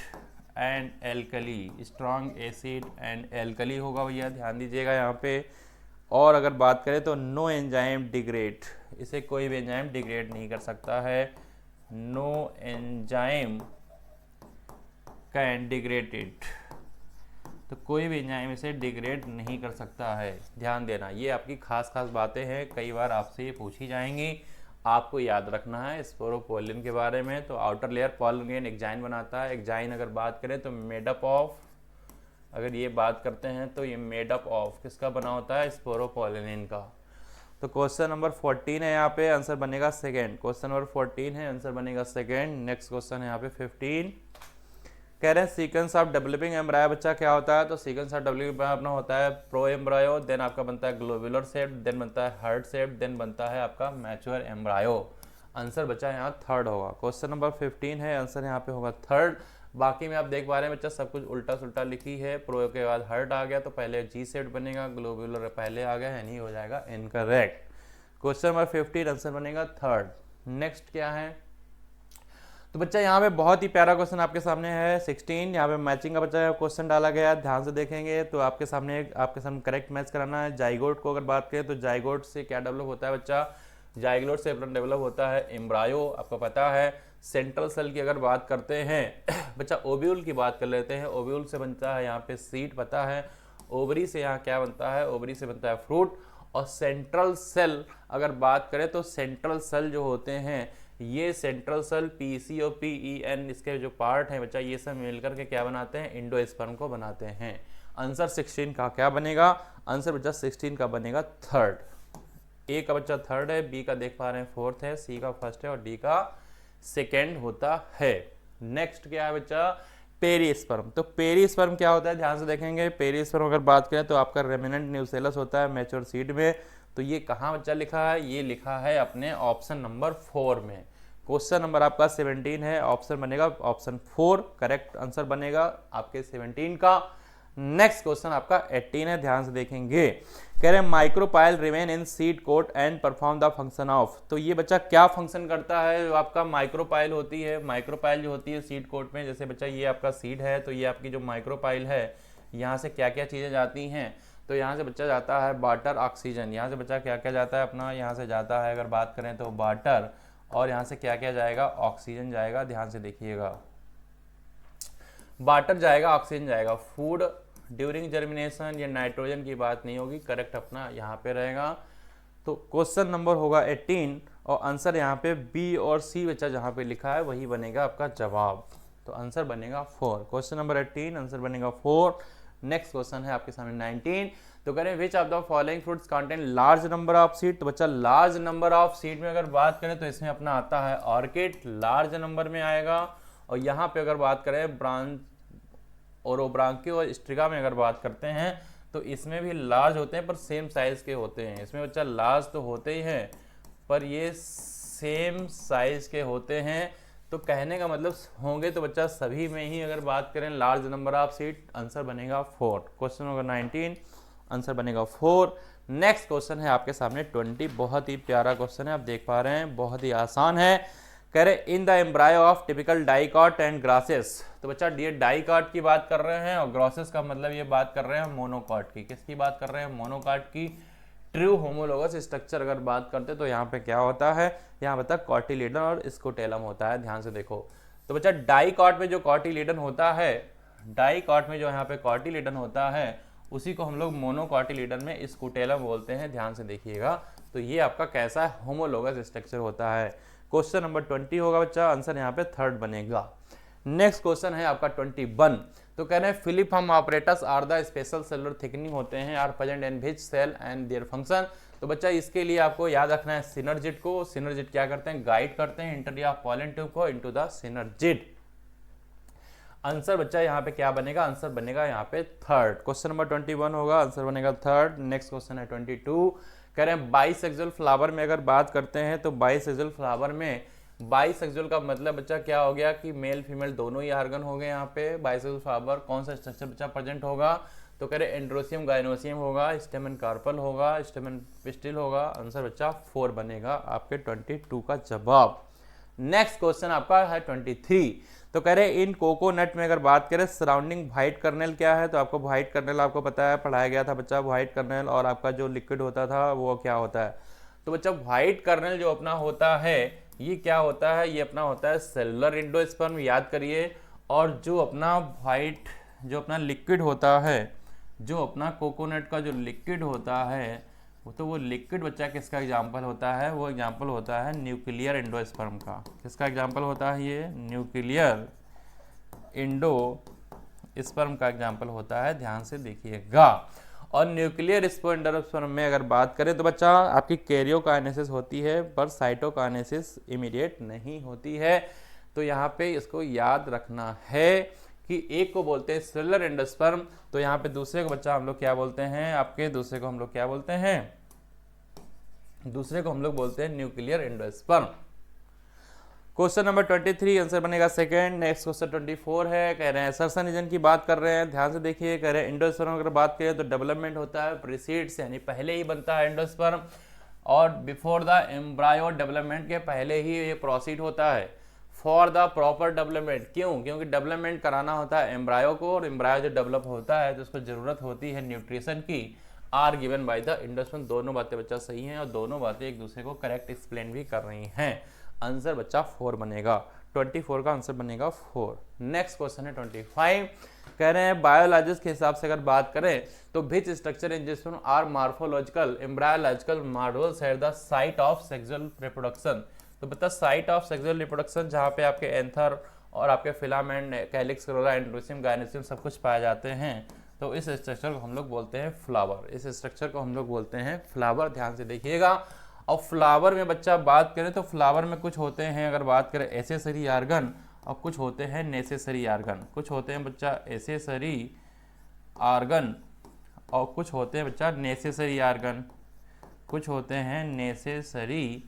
and alkali, strong acid and alkali होगा भैया, ध्यान दीजिएगा यहाँ पे। और अगर बात करें तो नो एंजाइम डिग्रेड, इसे कोई भी एंजाइम डिग्रेड नहीं कर सकता है, no enzyme can degrade it, तो कोई भी एंजाइम इसे डिग्रेड नहीं कर सकता है, ध्यान देना। ये आपकी खास बातें हैं, कई बार आपसे ये पूछी जाएंगी, आपको याद रखना है स्पोरोपोलिन के बारे में। तो outer layer pollen grain exine बनाता है, एग्जाइन अगर बात करें तो मेडअप ऑफ, अगर ये बात करते हैं तो ये मेडअप ऑफ किसका बना होता है, स्पोरोपोलिन का। तो क्वेश्चन नंबर 14 है यहाँ पे, आंसर बनेगा सेकेंड। क्वेश्चन नंबर 14 है, आंसर बनेगा सेकेंड। नेक्स्ट क्वेश्चन है यहाँ पे 15, कह रहे हैं सीक्वेंस ऑफ डेवलपिंग एम्ब्रायो बच्चा क्या होता है, तो सीक्वेंस ऑफ डेवलपिंग एम्ब्रायो अपना होता है प्रो एम्ब्रायो, देन आपका बनता है ग्लोबुलर शेप, देन बनता है हार्ट शेप, देन बनता है आपका मैच्योर एम्ब्रायो। आंसर बच्चा यहाँ थर्ड होगा। क्वेश्चन नंबर 15 है, आंसर यहाँ पे होगा थर्ड। बाकी में आप देख पा रहे हैं बच्चा सब कुछ उल्टा सुल्टा लिखी है, प्रो के बाद हार्ट आ गया तो पहले जी शेप बनेगा, ग्लोबुलर पहले आ गया, यानी हो जाएगा इनकरेक्ट। क्वेश्चन नंबर 15 आंसर बनेगा थर्ड। नेक्स्ट क्या है, तो बच्चा यहाँ पे बहुत ही प्यारा क्वेश्चन आपके सामने है 16, यहाँ पे मैचिंग का बच्चा क्वेश्चन डाला गया है, ध्यान से देखेंगे तो आपके सामने करेक्ट मैच कराना है। जाइगोट को अगर बात करें तो जाइगोट से क्या डेवलप होता है बच्चा, जाइगोट से अपना डेवलप होता है एम्ब्रायो, आपको पता है। सेंट्रल सेल की अगर बात करते हैं बच्चा, ओव्यूल की बात कर लेते हैं, ओव्यूल से बनता है यहाँ पे सीड, पता है। ओवरी से यहाँ क्या बनता है, ओवरी से बनता है फ्रूट। और सेंट्रल सेल अगर बात करें तो सेंट्रल सेल जो होते हैं, ये सेंट्रल सेल पीसी और पीईएन इसके जो पार्ट हैं बच्चा, ये सब मिलकर के क्या बनाते हैं, इंडोस्पर्म को बनाते हैं। आंसर 16 का क्या बनेगा, आंसर बच्चा 16 का बनेगा थर्ड। ए का बच्चा थर्ड है, बी का देख पा रहे हैं फोर्थ है, सी का फर्स्ट है और डी का सेकेंड होता है। नेक्स्ट क्या है बच्चा, पेरिस्पर्म। तो पेरिस्पर्म क्या होता है, ध्यान से देखेंगे। पेरिस्पर्म अगर बात करें तो आपका रेमिनेंट न्यूसेलस होता है मैच्योर सीड में। तो ये कहाँ बच्चा लिखा है, ये लिखा है अपने ऑप्शन नंबर 4 में। क्वेश्चन नंबर आपका 17 है, ऑप्शन बनेगा ऑप्शन 4, करेक्ट आंसर बनेगा आपके 17 का। नेक्स्ट क्वेश्चन आपका 18 है, ध्यान से देखेंगे। कह रहे हैं micropyle remain in seed coat and perform the function of. तो ये बच्चा क्या फंक्शन करता है, जो आपका माइक्रोपाइल होती है, माइक्रोपाइल जो होती है सीड कोट में, जैसे बच्चा ये आपका सीड है तो ये आपकी जो माइक्रोपाइल है, यहाँ से क्या क्या चीज़ें जाती हैं, तो यहाँ से बच्चा जाता है वाटर, ऑक्सीजन। यहाँ से बच्चा क्या क्या जाता है अपना, यहाँ से जाता है अगर बात करें तो वाटर, और यहाँ से क्या क्या जाएगा, ऑक्सीजन जाएगा। ध्यान से देखिएगा, वाटर जाएगा, ऑक्सीजन जाएगा। फूड ड्यूरिंग जर्मिनेशन, ये नाइट्रोजन की बात नहीं होगी, करेक्ट अपना यहाँ पे रहेगा। तो क्वेश्चन नंबर होगा 18 और आंसर यहाँ पे बी और सी बच्चा जहाँ पे लिखा है वही बनेगा आपका जवाब। तो आंसर बनेगा 4। क्वेश्चन नंबर 18 आंसर बनेगा 4। नेक्स्ट क्वेश्चन है आपके सामने 19। तो करें विच of the following fruits contain large number of seed. तो बच्चा लार्ज नंबर ऑफ सीड में अगर बात करें तो इसमें अपना आता है ऑर्किड, लार्ज नंबर में आएगा। और यहाँ पे अगर बात करें ब्रांच और ओब्रांकियो और स्ट्रिगा में अगर बात करते हैं तो इसमें भी लार्ज होते हैं पर सेम साइज के होते हैं। इसमें बच्चा लार्ज तो होते ही हैं पर ये सेम साइज के होते हैं। तो कहने का मतलब होंगे तो बच्चा सभी में ही अगर बात करें large number of seed, answer बनेगा 4। क्वेश्चन नंबर 19 आंसर बनेगा 4। नेक्स्ट क्वेश्चन है आपके सामने 20। बहुत ही प्यारा क्वेश्चन है, आप देख पा रहे हैं, बहुत ही आसान है। कह रहे इन the embryo of typical dicot and grasses. तो बच्चा ये डाइकॉट की बात कर रहे हैं और ग्रासेस का मतलब ये बात कर रहे हैं मोनोकॉट की। किसकी बात कर रहे हैं, मोनोकॉट की। ट्रू होमोलोगस स्ट्रक्चर अगर बात करते तो यहाँ पे क्या होता है, यहाँ बता कॉटिलीडन और स्कोटेलम होता है। ध्यान से देखो, तो बच्चा डाइकॉट में जो कॉटिलीडन होता है, डाइकॉट में जो यहाँ पे कॉटिलीडन होता है उसी को हम लोग मोनोकॉटिलीडन में स्कूटेलम बोलते हैं, ध्यान से देखिएगा। तो ये आपका कैसा है, होमोलोगस स्ट्रक्चर होता है। क्वेश्चन नंबर 20 होगा बच्चा, आंसर यहाँ पे थर्ड बनेगा। नेक्स्ट क्वेश्चन है आपका 21। तो कह रहे हैं filiform apparatus are the special cellular thickening होते हैं are present in which cell and their function. तो बच्चा इसके लिए आपको याद रखना है सिनर्जिड को। सिनर्जिड क्या करते हैं, गाइड करते हैं एंट्री ऑफ पॉलन ट्यूब को इनटू द सिनर्जिड। आंसर बच्चा यहाँ पे क्या बनेगा, आंसर बनेगा यहाँ पे थर्ड। क्वेश्चन नंबर 21 होगा, आंसर बनेगा थर्ड। नेक्स्ट क्वेश्चन है 22। कह रहे हैं बाइसेक्सुअल फ्लावर में अगर बात करते हैं तो बाइसेक्सुअल फ्लावर में, बाइसेक्सुअल का मतलब बच्चा क्या हो गया कि मेल फीमेल दोनों ही ऑर्गन हो गए यहाँ पे। बाइसेक्सुअल फ्लावर कौन सा स्ट्रक्चर बच्चा प्रेजेंट होगा, तो कह रहे एंड्रोसियम गाइनोसियम होगा, स्टेमन कार्पल होगा, स्टेमन पिस्टिल होगा। आंसर बच्चा 4 बनेगा आपके 22 का जवाब। नेक्स्ट क्वेश्चन आपका है 23। तो कह रहे इन कोकोनट में अगर बात करें सराउंडिंग व्हाइट कर्नेल क्या है, तो आपको व्हाइट कर्नेल आपको पता है, पढ़ाया गया था बच्चा व्हाइट कर्नेल, और आपका जो लिक्विड होता था वो क्या होता है। तो बच्चा व्हाइट कर्नेल जो अपना होता है ये क्या होता है, ये अपना होता है सेलुलर एंडोस्पर्म, याद करिए। और जो अपना व्हाइट जो अपना लिक्विड होता है, जो अपना कोकोनट का जो लिक्विड होता है तो वो लिक्विड बच्चा किसका एग्जाम्पल होता है, वो एग्जाम्पल होता है न्यूक्लियर एंडोस्पर्म का। किसका एग्जाम्पल होता है, ये न्यूक्लियर एंडोस्पर्म का एग्जाम्पल होता है, ध्यान से देखिएगा। और न्यूक्लियर एंडोस्पर्म में अगर बात करें तो बच्चा आपकी कैरियोकाइनेसिस होती है पर साइटोकाइनेसिस इमीडिएट नहीं होती है। तो यहाँ पे इसको याद रखना है कि एक को बोलते हैं सेलुलर एंडोस्पर्म, तो यहाँ पे दूसरे को बच्चा हम लोग क्या बोलते हैं, आपके दूसरे को हम लोग क्या बोलते हैं, दूसरे को हम लोग बोलते हैं nuclear endosperm. Question number 23 answer बनेगा सेकंड। नेक्स्ट क्वेश्चन 24 है, कह रहे हैं सर्सन रीजन की बात कर रहे हैं, ध्यान से देखिए। कह रहे हैं एंडोस्पर्म अगर बात करें तो डेवलपमेंट होता है प्रीसीड्स, यानी पहले ही बनता है एंडोस्पर्म, और बिफोर द एम्ब्रायो, डेवलपमेंट के पहले ही ये प्रोसीड होता है। फॉर द प्रॉपर डेवलपमेंट, क्यों, क्योंकि डेवलपमेंट कराना होता है एम्ब्रायो को, और एम्ब्रायो जो डेवलप होता है तो उसको जरूरत होती है न्यूट्रिशन की, are given by the endosperm. दोनों बातें बच्चा सही हैं और दोनों बातें एक दूसरे को करेक्ट एक्सप्लेन भी कर रही हैं। आंसर बच्चा 4 बनेगा, 24 का आंसर बनेगा 4। नेक्स्ट क्वेश्चन है 25। कह रहे हैं बायोलॉजिस्ट के हिसाब से अगर बात करें तो विच स्ट्रक्चर इन जिसमें are morphological embryological modules at the site of sexual reproduction. तो बता साइट ऑफ सेक्सुअल रिप्रोडक्शन जहाँ पे आपके एंथर और आपके फिलामेंट, कैलिक्स, करोला, एंड्रोसियम, गायनेसियम सब कुछ पाए जाते हैं, तो इस स्ट्रक्चर को हम लोग बोलते हैं फ्लावर। इस स्ट्रक्चर को हम लोग बोलते हैं फ्लावर, ध्यान से देखिएगा। और फ्लावर में बच्चा बात करें तो फ्लावर में कुछ होते हैं, अगर बात करें एसेसरी आर्गन और कुछ होते हैं नेसेसरी आर्गन। कुछ होते हैं बच्चा एसेसरी आर्गन और कुछ होते हैं बच्चा नेसेसरी आर्गन, कुछ होते हैं नेसेसरी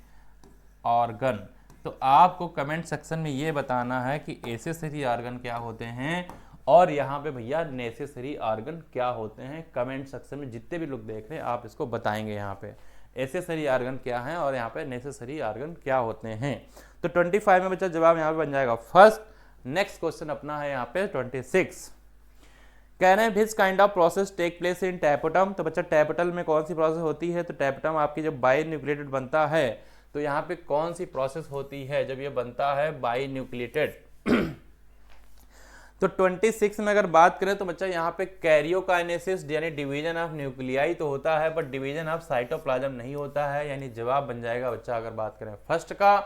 ऑर्गन। तो आपको कमेंट सेक्शन में ये बताना है कि एसेसरी ऑर्गन क्या होते हैं और यहाँ पे भैया नेसेसरी ऑर्गन क्या होते हैं। कमेंट सेक्शन में जितने भी लोग देख रहे हैं आप इसको बताएंगे, यहाँ पे एसेसरी ऑर्गन क्या है और यहाँ पे नेसेसरी ऑर्गन क्या होते हैं। तो 25 में बच्चा जवाब यहाँ पे बन जाएगा फर्स्ट। नेक्स्ट क्वेश्चन अपना है यहाँ पे 26। कह रहे हैं which kind of process take place in tapetum. तो बच्चा टैपोटल में कौन सी प्रोसेस होती है, तो टैपोटम आपकी जब बाई न्यूक्लिएटेड बनता है तो यहाँ पे कौन सी प्रोसेस होती है जब ये बनता है बाई न्यूक्लिएटेड। तो 26 में अगर बात करें तो बच्चा यहाँ पे कैरियोकाइनेसिस यानी डिवीजन ऑफ न्यूक्लियाई तो होता है बट डिवीजन ऑफ साइटोप्लाज्म नहीं होता है, यानी जवाब बन जाएगा बच्चा अगर बात करें फर्स्ट का।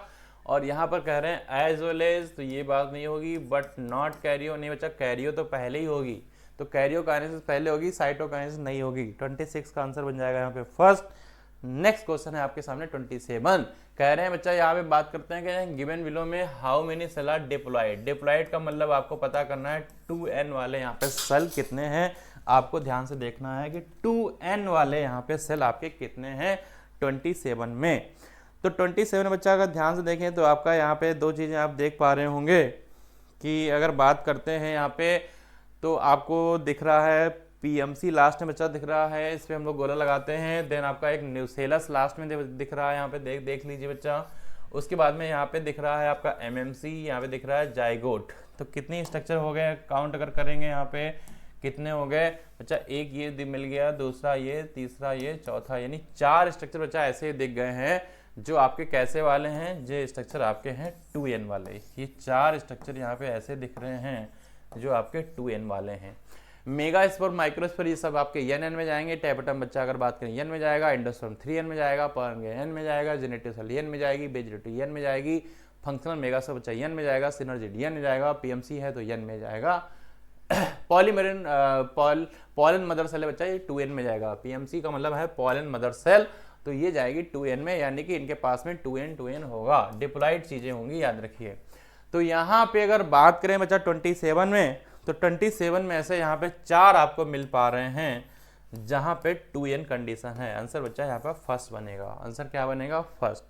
और यहाँ पर कह रहे हैं एज वेल एज, तो ये बात नहीं होगी, बट नॉट कैरियो नहीं बच्चा, कैरियो तो पहले ही होगी, तो कैरियोकाइनेसिस पहले होगी, साइटोकाइनेसिस नहीं होगी। 26 का आंसर बन जाएगा यहाँ पे फर्स्ट। नेक्स्ट क्वेश्चन है आपके सामने 27। कह रहे हैं बच्चा यहाँ पे बात करते हैं कि गिवन बिलो में how many cell are diploid. Diploid का मतलब आपको पता करना है 2n वाले यहाँ पे सेल कितने हैं, आपको ध्यान से देखना है कि 2n वाले यहाँ पे सेल आपके कितने हैं 27 में। तो 27 बच्चा अगर ध्यान से देखें तो आपका यहाँ पे दो चीज़ें आप देख पा रहे होंगे कि अगर बात करते हैं यहाँ पे तो आपको दिख रहा है पीएमसी लास्ट में बच्चा दिख रहा है, इस पे हम लोग गोला लगाते हैं। देन आपका एक न्यूसेलस लास्ट में दिख रहा है, यहाँ पे देख लीजिए बच्चा। उसके बाद में यहाँ पे दिख रहा है आपका एमएमसी, यहाँ पे दिख रहा है जाइगोट। तो कितनी स्ट्रक्चर हो गए काउंट अगर करेंगे यहाँ पे कितने हो गए बच्चा, एक ये मिल गया, दूसरा ये, तीसरा ये, चौथा, यानी 4 स्ट्रक्चर बच्चा ऐसे दिख गए हैं जो आपके कैसे वाले हैं, जो स्ट्रक्चर आपके हैं 2n वाले। ये 4 स्ट्रक्चर यहाँ पे ऐसे दिख रहे हैं जो आपके 2n वाले हैं। मेगा स्पर्म, माइक्रोस्पर्म ये सब आपके n में जाएंगे। टैपेटम बच्चा अगर बात करें n में जाएगा, एंडोस्पर्म 3n में जाएगा, पर्म n में जाएगा, जेनेटिव सेल n में जाएगी, वेजिटेटिव n में जाएगी, फंक्शनल मेगा सब बच्चा n में जाएगा, सिनर्जी n में जाएगा, पीएमसी है तो n में जाएगा। पॉलीमेरिन पॉलन मदर सेल है बच्चा, ये 2n में जाएगा। पीएमसी का मतलब है पॉलन मदर सेल, तो ये जाएगी 2n में, यानी कि इनके पास में 2n होगा। डिप्लॉइड चीजें होंगी, याद रखिए। तो यहाँ पे अगर बात करें बच्चा 27 में, तो 27 में ऐसे यहाँ पे 4 आपको मिल पा रहे हैं जहाँ पे 2n कंडीशन है। आंसर बच्चा यहाँ पे फर्स्ट बनेगा। आंसर क्या बनेगा? फर्स्ट।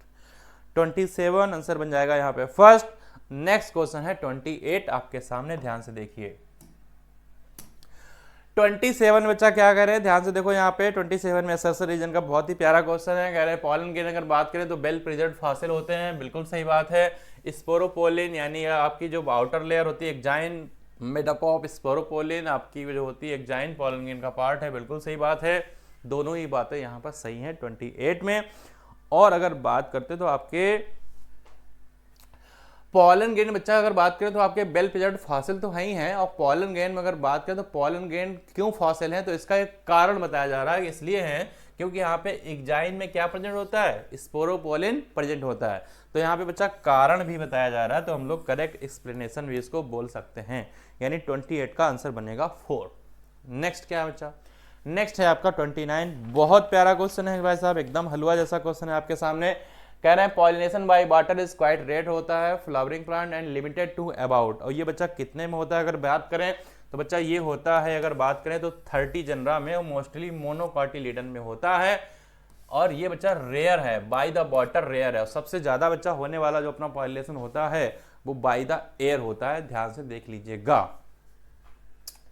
27 आंसर बन जाएगा यहाँ पे फर्स्ट। नेक्स्ट क्वेश्चन है 28 आपके सामने, ध्यान से देखिए। 27 बच्चा क्या कह रहे हैं, ध्यान से देखो। यहाँ पे 27 में एसएस रीजन का बहुत ही प्यारा क्वेश्चन है। कह रहे हैं पॉलन ग्रेन अगर बात करें तो वेल प्रिजर्व्ड फॉसिल होते हैं, बिल्कुल सही बात है। स्पोरोपोलिन यानी आपकी जो आउटर लेयर होती है, exine made up of sporopollenin, आपकी जो होती है एक्जाइन पॉलन ग्रेन का पार्ट है, बिल्कुल सही बात है। दोनों ही बातें यहाँ पर सही हैं 28 में। और अगर बात करते तो आपके पॉलन ग्रेन बच्चा अगर बात करें तो आपके वेल प्रिजर्व्ड फॉसिल तो है ही हैं, और पॉलन ग्रेन में अगर बात करें तो पॉलन ग्रेन क्यों फॉसिल है, तो इसका एक कारण बताया जा रहा है। इसलिए है क्योंकि यहाँ पे एक्जाइन में क्या प्रेजेंट होता है, स्पोरोपोलिन प्रेजेंट होता है। तो यहाँ पे बच्चा कारण भी बताया जा रहा है, तो हम लोग करेक्ट एक्सप्लेनेशन भी इसको बोल सकते हैं, यानी 28 का आंसर बनेगा 4। नेक्स्ट क्या है बच्चा? नेक्स्ट है आपका 29। बहुत प्यारा क्वेश्चन है भाई साहब, एकदम हलवा जैसा क्वेश्चन है आपके सामने। कह रहे हैं pollination by water is quite rare होता है flowering plant and limited to about. और ये बच्चा कितने में होता है अगर बात करें तो बच्चा ये होता है, अगर बात करें तो 30 जनरा में, और मोस्टली मोनोकॉटिलीडन में होता है। और ये बच्चा रेयर है, बाय द वाटर रेयर है। और सबसे ज्यादा बच्चा होने वाला जो अपना पॉलिनेशन होता है वो बाय द एयर होता है, ध्यान से देख लीजिएगा।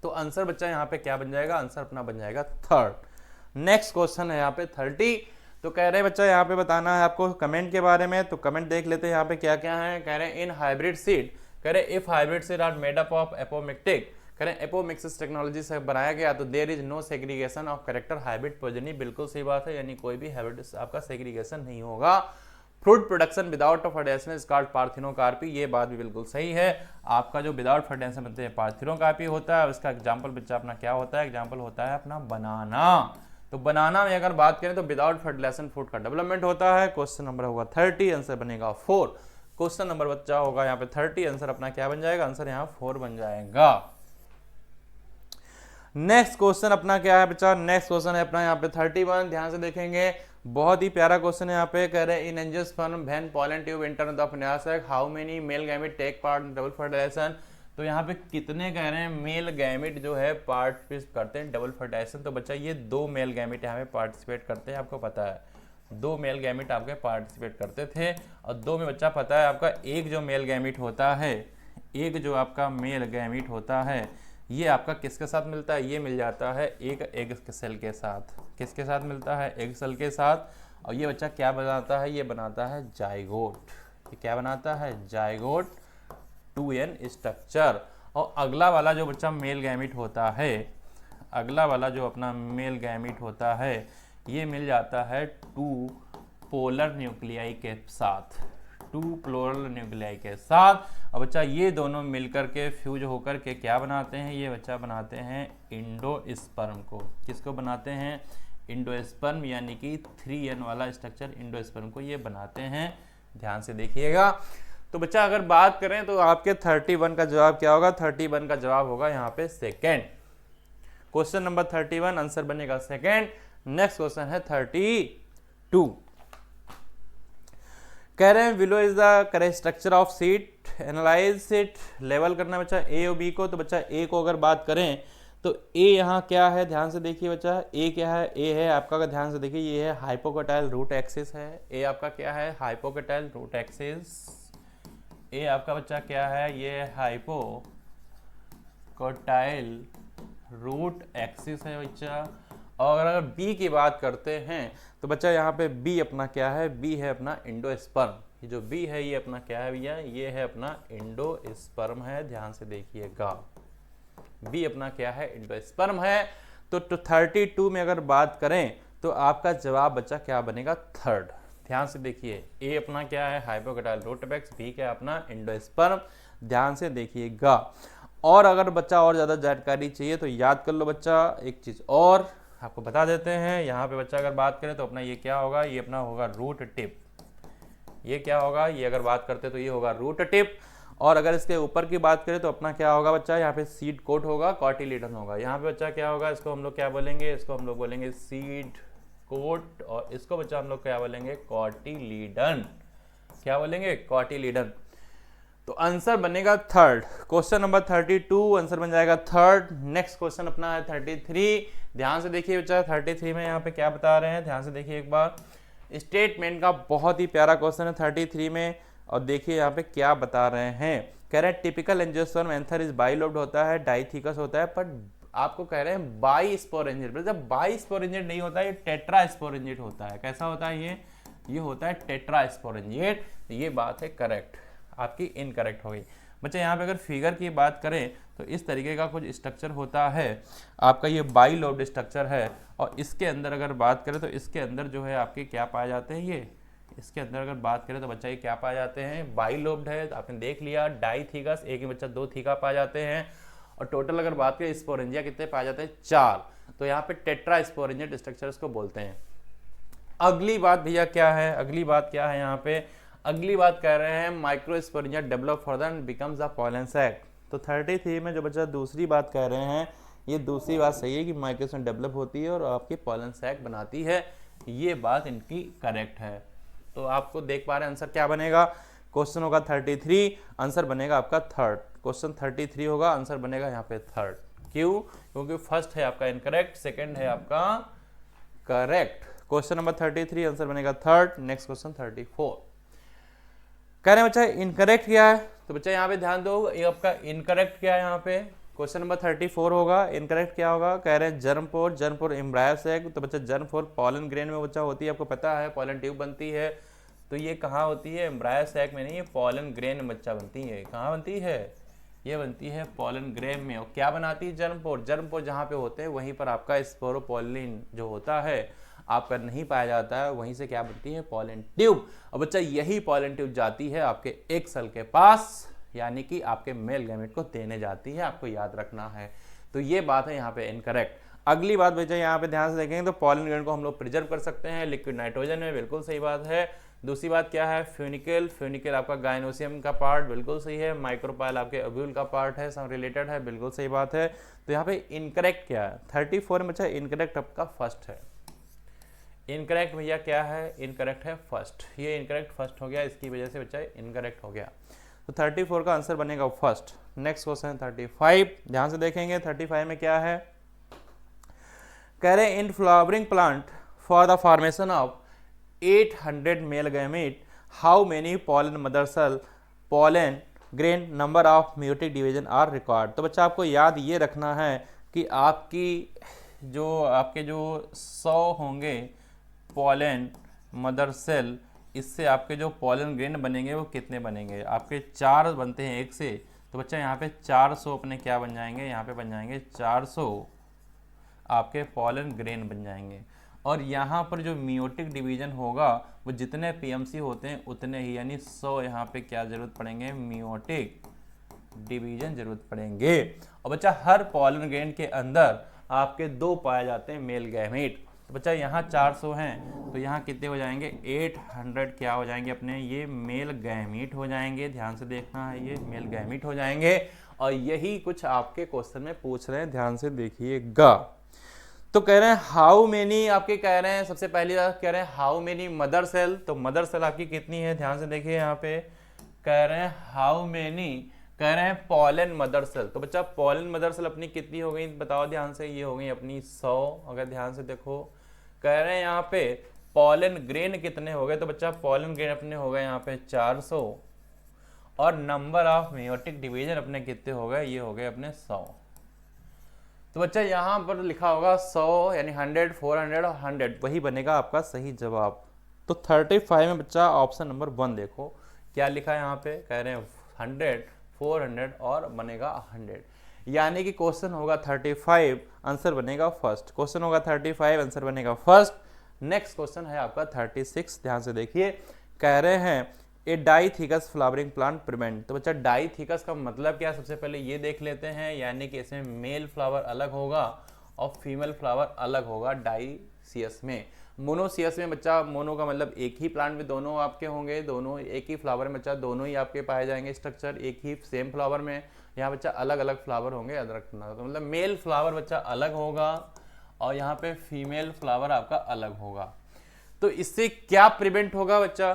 तो आंसर बच्चा यहाँ पे क्या बन जाएगा? आंसर अपना बन जाएगा 3rd। नेक्स्ट क्वेश्चन है यहाँ पे 30। तो कह रहे हैं बच्चा यहाँ पे बताना है आपको कमेंट के बारे में, तो कमेंट देख लेते हैं यहाँ पे क्या क्या है। कह रहे हैं इन हाइब्रिड सीड, कह रहे हैं if hybrid seed are made up of apomictic, कह रहे हैं एपोमिक्सिस टेक्नोलॉजी से बनाया गया तो there is no segregation of character hybrid progeny. बिल्कुल सही बात है, यानी कोई भी हाइब्रिड आपका सेग्रीगेशन नहीं होगा। Fruit production without fertilisation is called parthenocarpy, ये बात भी बिल्कुल सही है। आपका जो विदाउट फर्टिलाइजेशन बनते हैं पार्थिनोकार्पी होता है। उसका एग्जाम्पल बच्चा अपना क्या होता है? एग्जाम्पल होता है अपना बनाना। तो बनाना में अगर बात करें तो विदाउट फर्टिलाइजेशन फूड का डेवलपमेंट होता है। क्वेश्चन नंबर होगा 30, आंसर बनेगा 4। क्वेश्चन नंबर बच्चा होगा यहाँ पे 30, आंसर अपना क्या बन जाएगा? आंसर यहाँ 4 बन जाएगा। नेक्स्ट क्वेश्चन अपना क्या है बच्चा? नेक्स्ट क्वेश्चन है अपना यहाँ पे 31, ध्यान से देखेंगे। बहुत ही प्यारा क्वेश्चन है यहाँ पे। कह रहे हैं in angiosperm when pollen tube enter the फिनास egg how many male gamete take part in double fertilisation. तो यहाँ पे कितने कह रहे हैं मेल गैमेट जो है पार्टिसिपेट करते हैं डबल फर्टिलाइजेशन। तो बच्चा ये 2 मेल गैमेट यहाँ पे पार्टिसिपेट करते हैं, आपको पता है 2 मेल गैमेट आपके पार्टिसिपेट करते थे। और 2 में बच्चा पता है आपका एक जो मेल गैमेट होता है, एक जो आपका मेल गैमेट होता है ये आपका किसके साथ मिलता है? ये मिल जाता है एक एग सेल के साथ। किसके साथ मिलता है? एग सेल के साथ। और ये बच्चा क्या बनाता है? ये बनाता है जाइगोट। ये क्या बनाता है? Zygote 2n structure. और अगला वाला जो बच्चा मेल गैमेट होता है, अगला वाला जो अपना मेल गैमेट होता है ये मिल जाता है 2 पोलर न्यूक्लियाई के साथ, 2 पोलर न्यूक्लियाई के साथ। और बच्चा ये दोनों मिलकर के फ्यूज होकर के क्या बनाते हैं? ये बच्चा बनाते हैं इंडोस्पर्म को। किसको बनाते हैं? इंडोस्पर्म, यानी कि 3n वाला स्ट्रक्चर इंडोस्पर्म को ये बनाते हैं, ध्यान से देखिएगा। तो बच्चा अगर बात करें तो आपके 31 का जवाब क्या होगा? 31 का जवाब होगा यहाँ पे 2nd। क्वेश्चन नंबर 31 आंसर बनेगा 2nd। नेक्स्ट क्वेश्चन है 32। कह रहे हैं below is the correct structure of seat, analyse it. Level करना बच्चा ए और बी को। तो बच्चा ए को अगर बात करें तो ए यहाँ क्या है? ध्यान से देखिए बच्चा, ए क्या है? ए है आपका, अगर ध्यान से देखिए ये है हाइपोकोटाइल रूट एक्सिस है। ए आपका क्या है? Hypocotyl root axis. ए आपका बच्चा क्या है? ये हाइपोकोटाइल रूट एक्सिस है बच्चा। और अगर बी की बात करते हैं तो बच्चा यहाँ पे बी अपना क्या है? बी है अपना इंडोस्पर्म। ये जो बी है ये अपना क्या है भैया? ये है अपना इंडोस्पर्म है, ध्यान से देखिएगा। बी अपना क्या है? इंडोस्पर्म है। तो 32 में अगर बात करें तो आपका जवाब बच्चा क्या बनेगा? 3rd। ध्यान से देखिए, ए अपना क्या है? हाइपोकोटाइल रूट एक्सिस, बी क्या अपना? इंडोस्पर्म, ध्यान से देखिएगा। और अगर बच्चा और ज़्यादा जानकारी चाहिए तो याद कर लो बच्चा, एक चीज़ और आपको बता देते हैं। यहाँ पे बच्चा अगर बात करें तो अपना ये क्या होगा, ये अपना होगा रूट टिप। ये क्या होगा, ये अगर बात करते तो ये होगा रूट टिप। और अगर इसके ऊपर की बात करें तो अपना क्या होगा बच्चा, यहाँ पे सीड कोट होगा, कॉटिलीडन होगा। यहाँ पे बच्चा क्या होगा, इसको हम लोग क्या बोलेंगे, इसको हम लोग बोलेंगे सीड कोट, और इसको बच्चा हम लोग क्या बोलेंगे, कॉटिलीडन। क्या बोलेंगे, कॉटिलीडन। तो आंसर बनेगा थर्ड। क्वेश्चन नंबर 32 आंसर बन जाएगा थर्ड। नेक्स्ट क्वेश्चन अपना है 33। ध्यान से देखिए बच्चा, 33 में यहाँ पे क्या बता रहे हैं, ध्यान से देखिए एक बार। स्टेटमेंट का बहुत ही प्यारा क्वेश्चन है 33 में, और देखिए यहाँ पे क्या बता रहे हैं। कह रहे हैं typical angiosperm anther is bilobed होता है, डाइथिकस होता है, पर आपको कह रहे हैं बाई स्पोरेंजिड। जब बाई स्पोरेंजिड नहीं होता, ये टेट्रा स्पोरेंजिड होता है। कैसा होता है ये होता है टेट्रा स्पोरेंजिड। ये बात है करेक्ट, आपकी इनकरेक्ट हो गई बच्चा। यहाँ पे अगर फिगर की बात करें तो इस तरीके का कुछ स्ट्रक्चर होता है आपका, ये बाइलोब्ड स्ट्रक्चर है। और इसके अंदर अगर बात करें तो इसके अंदर जो है आपके क्या पाए जाते हैं, ये इसके अंदर अगर बात करें तो बच्चा ये क्या पाए जाते हैं, बाइलोब्ड है। आपने देख लिया, डाइथिकस एक ही बच्चा 2 थीका पाए जाते हैं। और टोटल अगर बात करें स्पोरेंजिया कितने पाए जाते हैं, 4। तो यहाँ पे टेट्रा स्पोरेंजिड स्ट्रक्चर्स को बोलते हैं। अगली बात भैया क्या है, अगली बात क्या है यहाँ पे, अगली बात कह रहे हैं microsporangia develop further and becomes a pollen sac. तो 33 में जो बच्चा दूसरी बात कह रहे हैं, ये दूसरी बात सही है कि माइक्रोस्पोरेंजिया डेवलप होती है और आपकी पॉलन सैक बनाती है। ये बात इनकी करेक्ट है। तो आपको देख पा रहे हैं आंसर क्या बनेगा, क्वेश्चन होगा 33, आंसर बनेगा आपका थर्ड। क्वेश्चन 33 होगा, आंसर बनेगा यहाँ पे थर्ड। क्यों, क्योंकि फर्स्ट है आपका इनकरेक्ट, सेकेंड है आपका करेक्ट। क्वेश्चन नंबर 33 आंसर बनेगा थर्ड। नेक्स्ट क्वेश्चन 34 कह रहे हैं बच्चा इनकरेक्ट क्या है। तो बच्चा यहाँ पे ध्यान दो, ये आपका इनकरेक्ट क्या है, यहाँ पे क्वेश्चन नंबर 34 होगा। इनकरेक्ट क्या होगा, कह रहे हैं जर्मपोर एम्ब्रायो सैक। तो बच्चा जर्मपोर पॉलन ग्रेन में बच्चा होती है, आपको पता है पॉलन ट्यूब बनती है। तो ये कहाँ होती है, एम्ब्रायो सैक में नहीं, ये पॉलन ग्रेन में बच्चा बनती है। कहाँ बनती है, ये बनती है पॉलन ग्रेन में। और क्या बनाती है, जर्मपोर जहाँ पे होते हैं वहीं पर आपका स्पोरोपोलिन जो होता है आपका नहीं पाया जाता है, वहीं से क्या बनती है, पॉलन ट्यूब। और बच्चा यही पॉलन ट्यूब जाती है आपके एक सेल के पास, यानी कि आपके मेल गैमेट को देने जाती है, आपको याद रखना है। तो ये बात है यहाँ पे इनकरेक्ट। अगली बात बच्चा यहाँ पे ध्यान से देखेंगे तो पॉलन ग्रेन को हम लोग प्रिजर्व कर सकते हैं लिक्विड नाइट्रोजन में, बिल्कुल सही बात है। दूसरी बात क्या है, फ्यूनिकल आपका गायनोसियम का पार्ट, बिल्कुल सही है। माइक्रोपाइल आपके ओव्यूल का पार्ट है, सब रिलेटेड है, बिल्कुल सही बात है। तो यहाँ पे इनकरेक्ट क्या है, 34 में बच्चा इनकरेक्ट आपका फर्स्ट है। इनकरेक्ट भैया क्या है, इनकरेक्ट है फर्स्ट। ये इनकरेक्ट फर्स्ट हो गया, इसकी वजह से बच्चा इनकरेक्ट हो गया। तो 34 का आंसर बनेगा फर्स्ट। नेक्स्ट क्वेश्चन 35, ध्यान से देखेंगे 35 में क्या है, कह रहे हैं in flowering plant for the formation of 800 male gamete how many pollen mother cell pollen grain number of meiotic division are record. तो बच्चा आपको याद ये रखना है कि आपके जो 100 होंगे पॉलन मदर सेल, इससे आपके जो पॉलन ग्रेन बनेंगे वो कितने बनेंगे, आपके 4 बनते हैं एक से। तो बच्चा यहाँ पे 400 अपने क्या बन जाएंगे, यहाँ पे बन जाएंगे 400 आपके पॉलन ग्रेन बन जाएंगे। और यहाँ पर जो मियोटिक डिवीजन होगा वो जितने पीएमसी होते हैं उतने ही, यानी 100 यहाँ पे क्या जरूरत पड़ेंगे, मियोटिक डिवीजन जरूरत पड़ेंगे। और बच्चा हर पॉलन ग्रेन के अंदर आपके 2 पाए जाते हैं मेल गैमेट। तो बच्चा यहाँ 400 हैं तो यहाँ कितने हो जाएंगे, 800 क्या हो जाएंगे अपने, ये मेल गैमीट हो जाएंगे। ध्यान से देखना है, ये मेल गैमीट हो जाएंगे। और यही कुछ आपके क्वेश्चन में पूछ रहे हैं, ध्यान से देखिएगा। तो कह रहे हैं हाउ मेनी, आपके कह रहे हैं सबसे पहली बात कह रहे हैं हाउ मेनी मदर सेल। तो मदर सेल आपकी कितनी है, ध्यान से देखिए यहाँ पे कह रहे हैं हाउ मेनी, कह रहे हैं पॉलन मदर सेल। तो बच्चा पॉलन मदर सेल अपनी कितनी हो गई, बताओ ध्यान से, ये हो गई अपनी 100। अगर ध्यान से देखो कह रहे हैं यहाँ पे पॉलन ग्रेन कितने हो गए, तो बच्चा पॉलन ग्रेन अपने हो गए यहाँ पे 400। और नंबर ऑफ मेयोटिक डिवीजन अपने कितने हो गए, ये हो गए अपने 100। तो बच्चा यहाँ पर लिखा होगा 100 यानी 100, 400 और 100, वही बनेगा आपका सही जवाब। तो 35 में बच्चा ऑप्शन नंबर 1 देखो क्या लिखा है यहाँ पे, कह रहे हैं 100, 400 और बनेगा 100, यानी कि क्वेश्चन होगा 35, आंसर बनेगा फर्स्ट। क्वेश्चन होगा 35, आंसर बनेगा फर्स्ट। नेक्स्ट क्वेश्चन है आपका 36, ध्यान से देखिए, कह रहे हैं ए डाइथिकस फ्लावरिंग प्लांट प्रिवेंट। तो बच्चा डाइथिकस का मतलब क्या है सबसे पहले ये देख लेते हैं, यानी कि इसमें मेल फ्लावर अलग होगा और फीमेल फ्लावर अलग होगा डाइसियस में। मोनोसियस में बच्चा मोनो का मतलब एक ही प्लांट में दोनों आपके होंगे, दोनों एक ही फ्लावर में बच्चा दोनों ही आपके पाए जाएंगे स्ट्रक्चर एक ही सेम फ्लावर में। यहाँ बच्चा अलग अलग फ्लावर होंगे, याद रखना। तो मतलब मेल फ्लावर बच्चा अलग होगा और यहाँ पे फीमेल फ्लावर आपका अलग होगा। तो इससे क्या प्रिवेंट होगा बच्चा?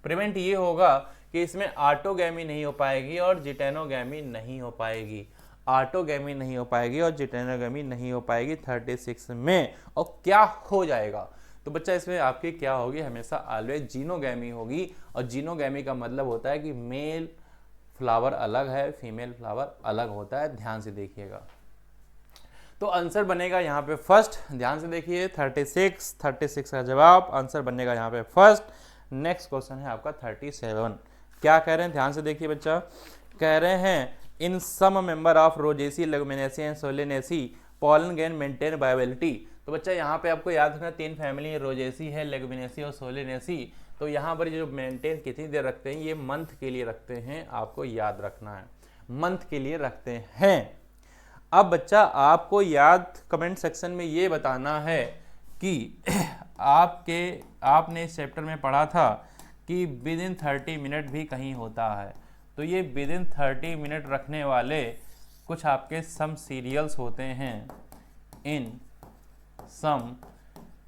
प्रिवेंट ये होगा कि इसमें ऑटोगैमी नहीं हो पाएगी और जिटेनोगैमी नहीं हो पाएगी, ऑटोगैमी नहीं हो पाएगी और जिटेनोगैमी नहीं हो पाएगी 36 में। और क्या हो जाएगा? तो बच्चा इसमें आपकी क्या होगी, हमेशा ऑलवेज जीनोगैमी होगी। और जीनोगैमी का मतलब होता है कि मेल फ्लावर अलग है, फीमेल फ्लावर अलग होता है। ध्यान से देखिएगा। तो आंसर बनेगा यहाँ पे फर्स्ट, ध्यान से देखिए 36 का जवाब आंसर बनेगा यहाँ पे फर्स्ट। नेक्स्ट क्वेश्चन है आपका 37। क्या कह रहे हैं, ध्यान से देखिए बच्चा। कह रहे हैं in some member of Rosaceae, Leguminosae and Solanaceae pollen grain maintain viability. तो बच्चा यहाँ पे आपको याद रखना 3 फैमिली है, रोजेसी है, लेगुमिनेसी और सोलेनेसी। तो यहाँ पर जो मेंटेन कितनी देर रखते हैं, ये मंथ के लिए रखते हैं, आपको याद रखना है, मंथ के लिए रखते हैं। अब बच्चा आपको याद कमेंट सेक्शन में ये बताना है कि आपने इस चैप्टर में पढ़ा था कि विद इन 30 मिनट भी कहीं होता है। तो ये विद इन 30 मिनट रखने वाले कुछ आपके सम सीरियल्स होते हैं, इन सम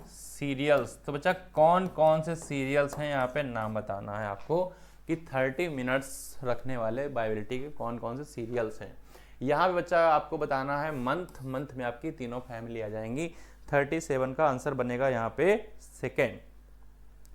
सीरियल्स। तो बच्चा कौन कौन से सीरियल्स हैं यहाँ पे नाम बताना है आपको कि 30 मिनट्स रखने वाले बायोबिलिटी के कौन कौन से सीरियल्स हैं। यहाँ पे बच्चा आपको बताना है मंथ, मंथ में आपकी तीनों फैमिली आ जाएंगी। 37 का आंसर बनेगा यहाँ पे सेकेंड।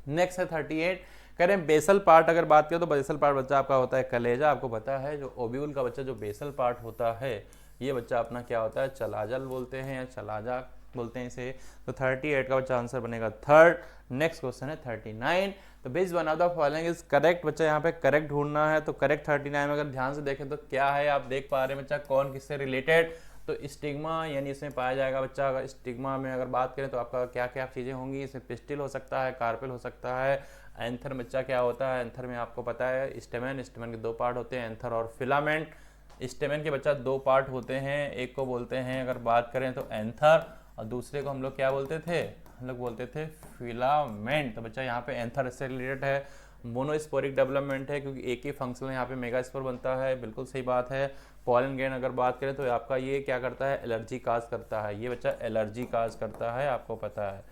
नेक्स्ट है 38। कह रहे हैं बेसल पार्ट अगर बात करें तो बेसल पार्ट बच्चा आपका होता है कलेजा। आपको पता है जो ओव्यूल का बच्चा जो बेसल पार्ट होता है ये बच्चा अपना क्या होता है, चलाजल बोलते हैं या चलाजा बोलते हैं इसे। तो 38 का बच्चा आंसर बनेगा थर्ड। नेक्स्ट क्वेश्चन है 39। तो base one of the following is correct. बच्चा यहाँ पे करेक्ट ढूंढना है। तो करेक्ट 39 में अगर ध्यान से देखें तो क्या है, आप देख पा रहे हैं बच्चा कौन किससे रिलेटेड। तो स्टिग्मा यानी इसमें पाया जाएगा बच्चा। अगर स्टिग्मा में अगर बात करें तो आपका क्या क्या चीज़ें होंगी, इसमें पिस्टिल हो सकता है, कार्पेल हो सकता है। एंथर बच्चा क्या होता है, एंथर में आपको पता है स्टेमन, स्टेमन के 2 पार्ट होते हैं, एंथर और फिलामेंट। स्टेमन के बच्चा 2 पार्ट होते हैं, एक को बोलते हैं अगर बात करें तो एंथर और दूसरे को हम लोग क्या बोलते थे, हम लोग बोलते थे फिलामेंट। तो बच्चा यहाँ पे एंथर इससे रिलेटेड है। मोनोस्पोरिक डेवलपमेंट है क्योंकि एक ही फंक्शन यहाँ पे मेगास्पोर बनता है, बिल्कुल सही बात है। पॉलन ग्रेन अगर बात करें तो आपका ये क्या करता है, एलर्जी काज करता है, ये बच्चा एलर्जी काज करता है, आपको पता है।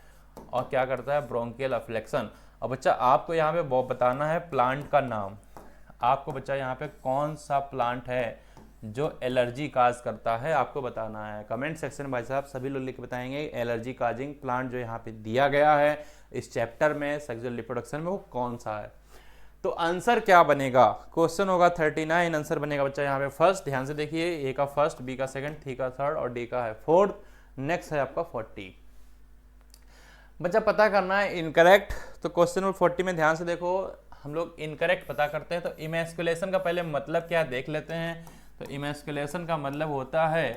और क्या करता है, ब्रोंकियल अफ्लेक्शन। और बच्चा आपको यहाँ पे बताना है प्लांट का नाम। आपको बच्चा यहाँ पे कौन सा प्लांट है जो एलर्जी काज करता है आपको बताना है। कमेंट सेक्शन में भाई साहब सभी लोग लिख के बताएंगे एलर्जी काजिंग प्लांट जो यहाँ पे दिया गया है इस चैप्टर में सेक्सुअल रिप्रोडक्शन में वो कौन सा है। तो आंसर क्या बनेगा, क्वेश्चन होगा 39, आंसर बनेगा बच्चा यहाँ पे फर्स्ट। ध्यान से देखिए, ए का फर्स्ट, बी का सेकंड, सी का थर्ड और डी का है फोर्थ। नेक्स्ट है आपका 40। बच्चा पता करना है इनकरेक्ट। तो क्वेश्चन नंबर 40 में ध्यान से देखो, हम लोग इनकरेक्ट पता करते हैं। तो इमैस्कुलेशन का पहले मतलब क्या देख लेते हैं। तो इमैस्कुलेशन का मतलब होता है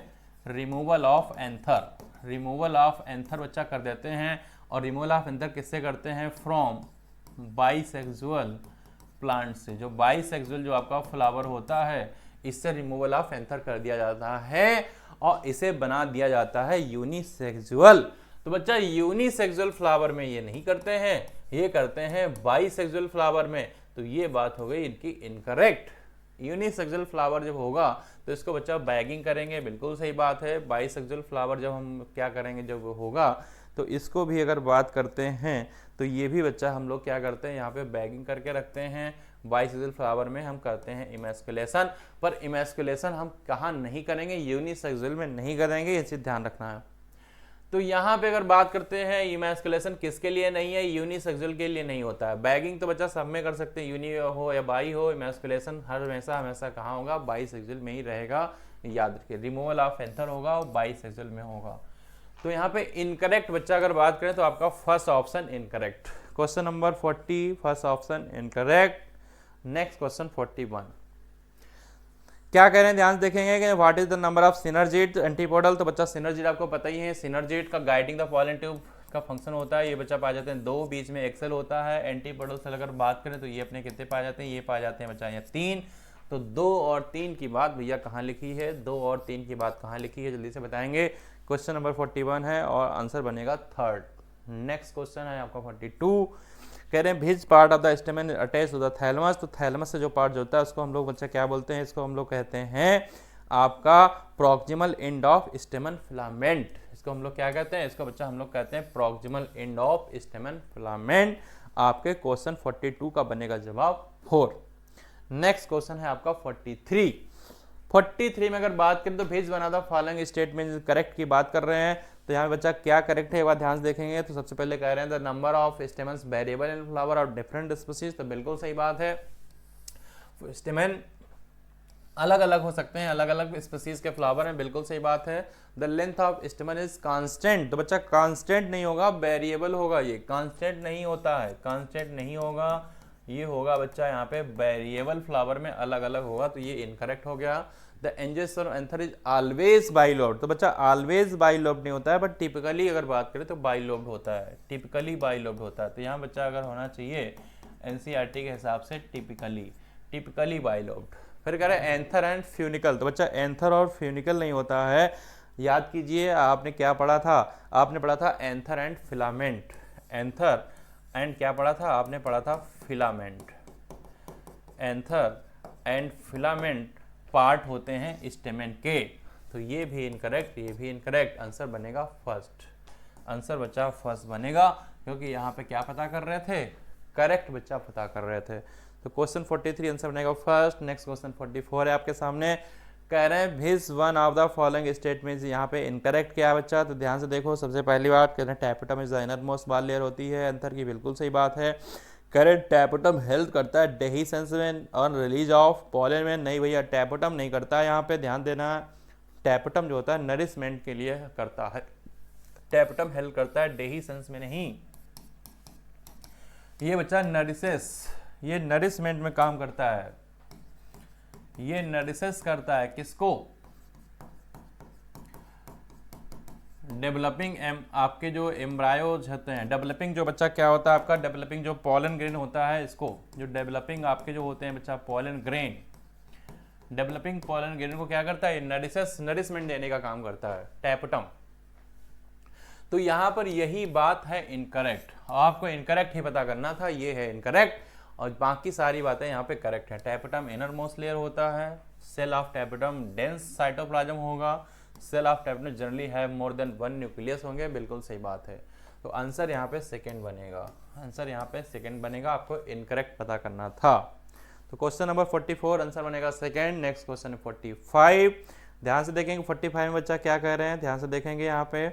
removal of anther. Removal of anther बच्चा कर देते हैं। और रिमूवल ऑफ एंथर किससे करते हैं, फ्रॉम बाइसेक्सुअल प्लांट से। जो बाइसेक्सुअल जो आपका फ्लावर होता है इससे रिमूवल ऑफ एंथर कर दिया जाता है और इसे बना दिया जाता है यूनिसेक्सुअल। तो बच्चा यूनिसेक्सुअल फ्लावर में ये नहीं करते हैं, ये करते हैं बाइसेक्सुअल फ्लावर में। तो ये बात हो गई इनकी इनकरेक्ट। यूनिसेक्सुअल फ्लावर जब होगा तो इसको बच्चा बैगिंग करेंगे, बिल्कुल सही बात है। बाइसेक्सुअल फ्लावर जब हम क्या करेंगे, जब होगा तो इसको भी अगर बात करते हैं तो ये भी बच्चा हम लोग क्या करते हैं यहाँ पे बैगिंग करके रखते हैं। बाइसेक्सुअल फ्लावर में हम करते हैं इमैस्कुलेशन। पर इमैस्कुलेशन हम कहाँ नहीं करेंगे, यूनिसेक्सुअल में नहीं करेंगे, ये चीज ध्यान रखना है। तो यहाँ पे अगर बात करते हैं इमैस्कुलेशन किसके लिए नहीं है, यूनिसेक्सुअल के लिए नहीं होता है। बैगिंग तो बच्चा सब में कर सकते हैं, यूनि हो या बाई हो। इमैस्कुलेशन हमेशा हमेशा कहाँ होगा, बाइसेक्सुअल में ही रहेगा, याद रखिए। रिमूवल ऑफ एंथर होगा और बाइसेक्सुअल में होगा। तो यहाँ पे इनकरेक्ट बच्चा अगर बात करें तो आपका first option incorrect. Question number 40 first option incorrect. Next question 41 क्या कह रहे हैं, ध्यान से देखेंगे कि what is the number of synergid antipodal. तो बच्चा सिनर्जिड आपको पता ही है, सिनर्जिड का गाइडिंग द पॉलन ट्यूब इसका फंक्शन होता है, ये बच्चा पाए जाते हैं 2, बीच में एक्सेल होता है। एंटी प्रोटोसल अगर बात करें तो ये अपने कितने पाए जाते हैं, ये पाए जाते हैं बच्चा यहाँ 3। तो 2 और 3 की बात भैया कहाँ लिखी है, 2 और 3 की बात कहाँ लिखी है, जल्दी से बताएंगे। क्वेश्चन नंबर 41 है और आंसर बनेगा 3rd। नेक्स्ट क्वेश्चन है आपका 42, कह रहे हैं which part of the stamen attach to the thalamus. तो थैलमस से जो पार्ट जुड़ता है उसको हम लोग बच्चा क्या बोलते हैं, इसको हम लोग कहते हैं आपका प्रॉक्सिमल एंड ऑफ स्टेमन फिलामेंट। इसको हम लोग क्या कहते हैं, इसको बच्चा हम लोग कहते हैं प्रॉक्सिमल एंड ऑफ स्टेमन फिलामेंट। आपके क्वेश्चन 42 का बनेगा जवाब 4। नेक्स्ट क्वेश्चन है आपका 43 में अगर बात करें तो भेज बना था फॉलोइंग स्टेटमेंट करेक्ट की बात कर रहे हैं। तो यहाँ बच्चा क्या करेक्ट है एक बार ध्यान से देखेंगे। तो सबसे पहले कह रहे हैं the number of stamens variable in flower of different species, तो बिल्कुल सही बात है। स्टेमन अलग अलग हो सकते हैं, अलग अलग स्पीशीज के फ्लावर हैं, बिल्कुल सही बात है। The length of स्टेमन is constant, तो बच्चा कांस्टेंट नहीं होगा, वेरिएबल होगा। ये कांस्टेंट नहीं होता है, कांस्टेंट नहीं होगा, ये होगा बच्चा यहाँ पे वेरिएबल फ्लावर में अलग अलग होगा, तो ये इनकरेक्ट हो गया। The angiosperm is always bilobed, तो बच्चा ऑलवेज बाइलोब्ड नहीं होता है, बट टिपिकली अगर बात करें तो बाइलोब्ड होता है, टिपिकली बाइलोब्ड होता है। तो यहाँ बच्चा अगर होना चाहिए एनसीईआरटी के हिसाब से टिपिकली बाइलोब्ड। फिर कह रहे हैं एंथर एंड फ्यूनिकल, तो बच्चा एंथर और फ्यूनिकल नहीं होता है। याद कीजिए आपने क्या पढ़ा था, आपने पढ़ा था anther and filament. Anther and क्या पढ़ा था, आपने पढ़ा था filament. Anther and filament part होते हैं स्टेमन के। तो ये भी इनकरेक्ट, ये भी इनकरेक्ट। आंसर बनेगा फर्स्ट, आंसर बच्चा फर्स्ट बनेगा, क्योंकि यहाँ पे क्या पता कर रहे थे, करेक्ट बच्चा पता कर रहे थे। तो क्वेश्चन 43 आंसर बनेगा फर्स्ट। नेक्स्ट क्वेश्चन 44 है आपके सामने, कह रहे हैं which one of the following statements, यहाँ पे इनकरेक्ट क्या है बच्चा। तो ध्यान से देखो, सबसे पहली बात कह रहे हैं tapetum is the inner most बाल लेयर होती है एंथर की, बिल्कुल सही बात है। करेक्ट, टैपेटम हेल्प करता है डेहिसेंस में और रिलीज ऑफ पॉलन में, नहीं भैया टैपेटम नहीं करता है, यहाँ पे ध्यान देना। टैपेटम जो होता है नरिशमेंट के लिए करता है, टैपेटम हेल्प करता है डेहिसेंस में नहीं। ये बच्चा नरिसेस, ये नरिशमेंट में काम करता है, ये नरिसेस करता है किसको, डेवलपिंग आपके जो एम्ब्रायोज होते हैं, डेवलपिंग जो बच्चा क्या होता है आपका, डेवलपिंग जो पॉलन ग्रेन होता है, इसको जो डेवलपिंग आपके जो होते हैं बच्चा pollen grain, developing pollen grain को क्या करता है, नरिशमेंट देने का काम करता है टैपेटम। तो यहां पर यही बात है इनकरेक्ट, आपको इनकरेक्ट ही पता करना था, ये है इनकरेक्ट और बाकी सारी बातें यहाँ पे करेक्ट है। टैपेटम इनर मोस्ट लेयर होता है, cell of tapetum dense cytoplasm होगा, सेल ऑफ टैपेटम जनरली है मोर देन 1 न्यूक्लियस होंगे, बिल्कुल सही बात है। तो आंसर यहाँ पे सेकंड बनेगा, आंसर यहाँ पे सेकंड बनेगा, आपको इनकरेक्ट पता करना था। तो क्वेश्चन नंबर 44 आंसर बनेगा सेकंड। नेक्स्ट क्वेश्चन 45, ध्यान से देखेंगे 45 में बच्चा क्या कह रहे हैं, ध्यान से देखेंगे यहाँ पे।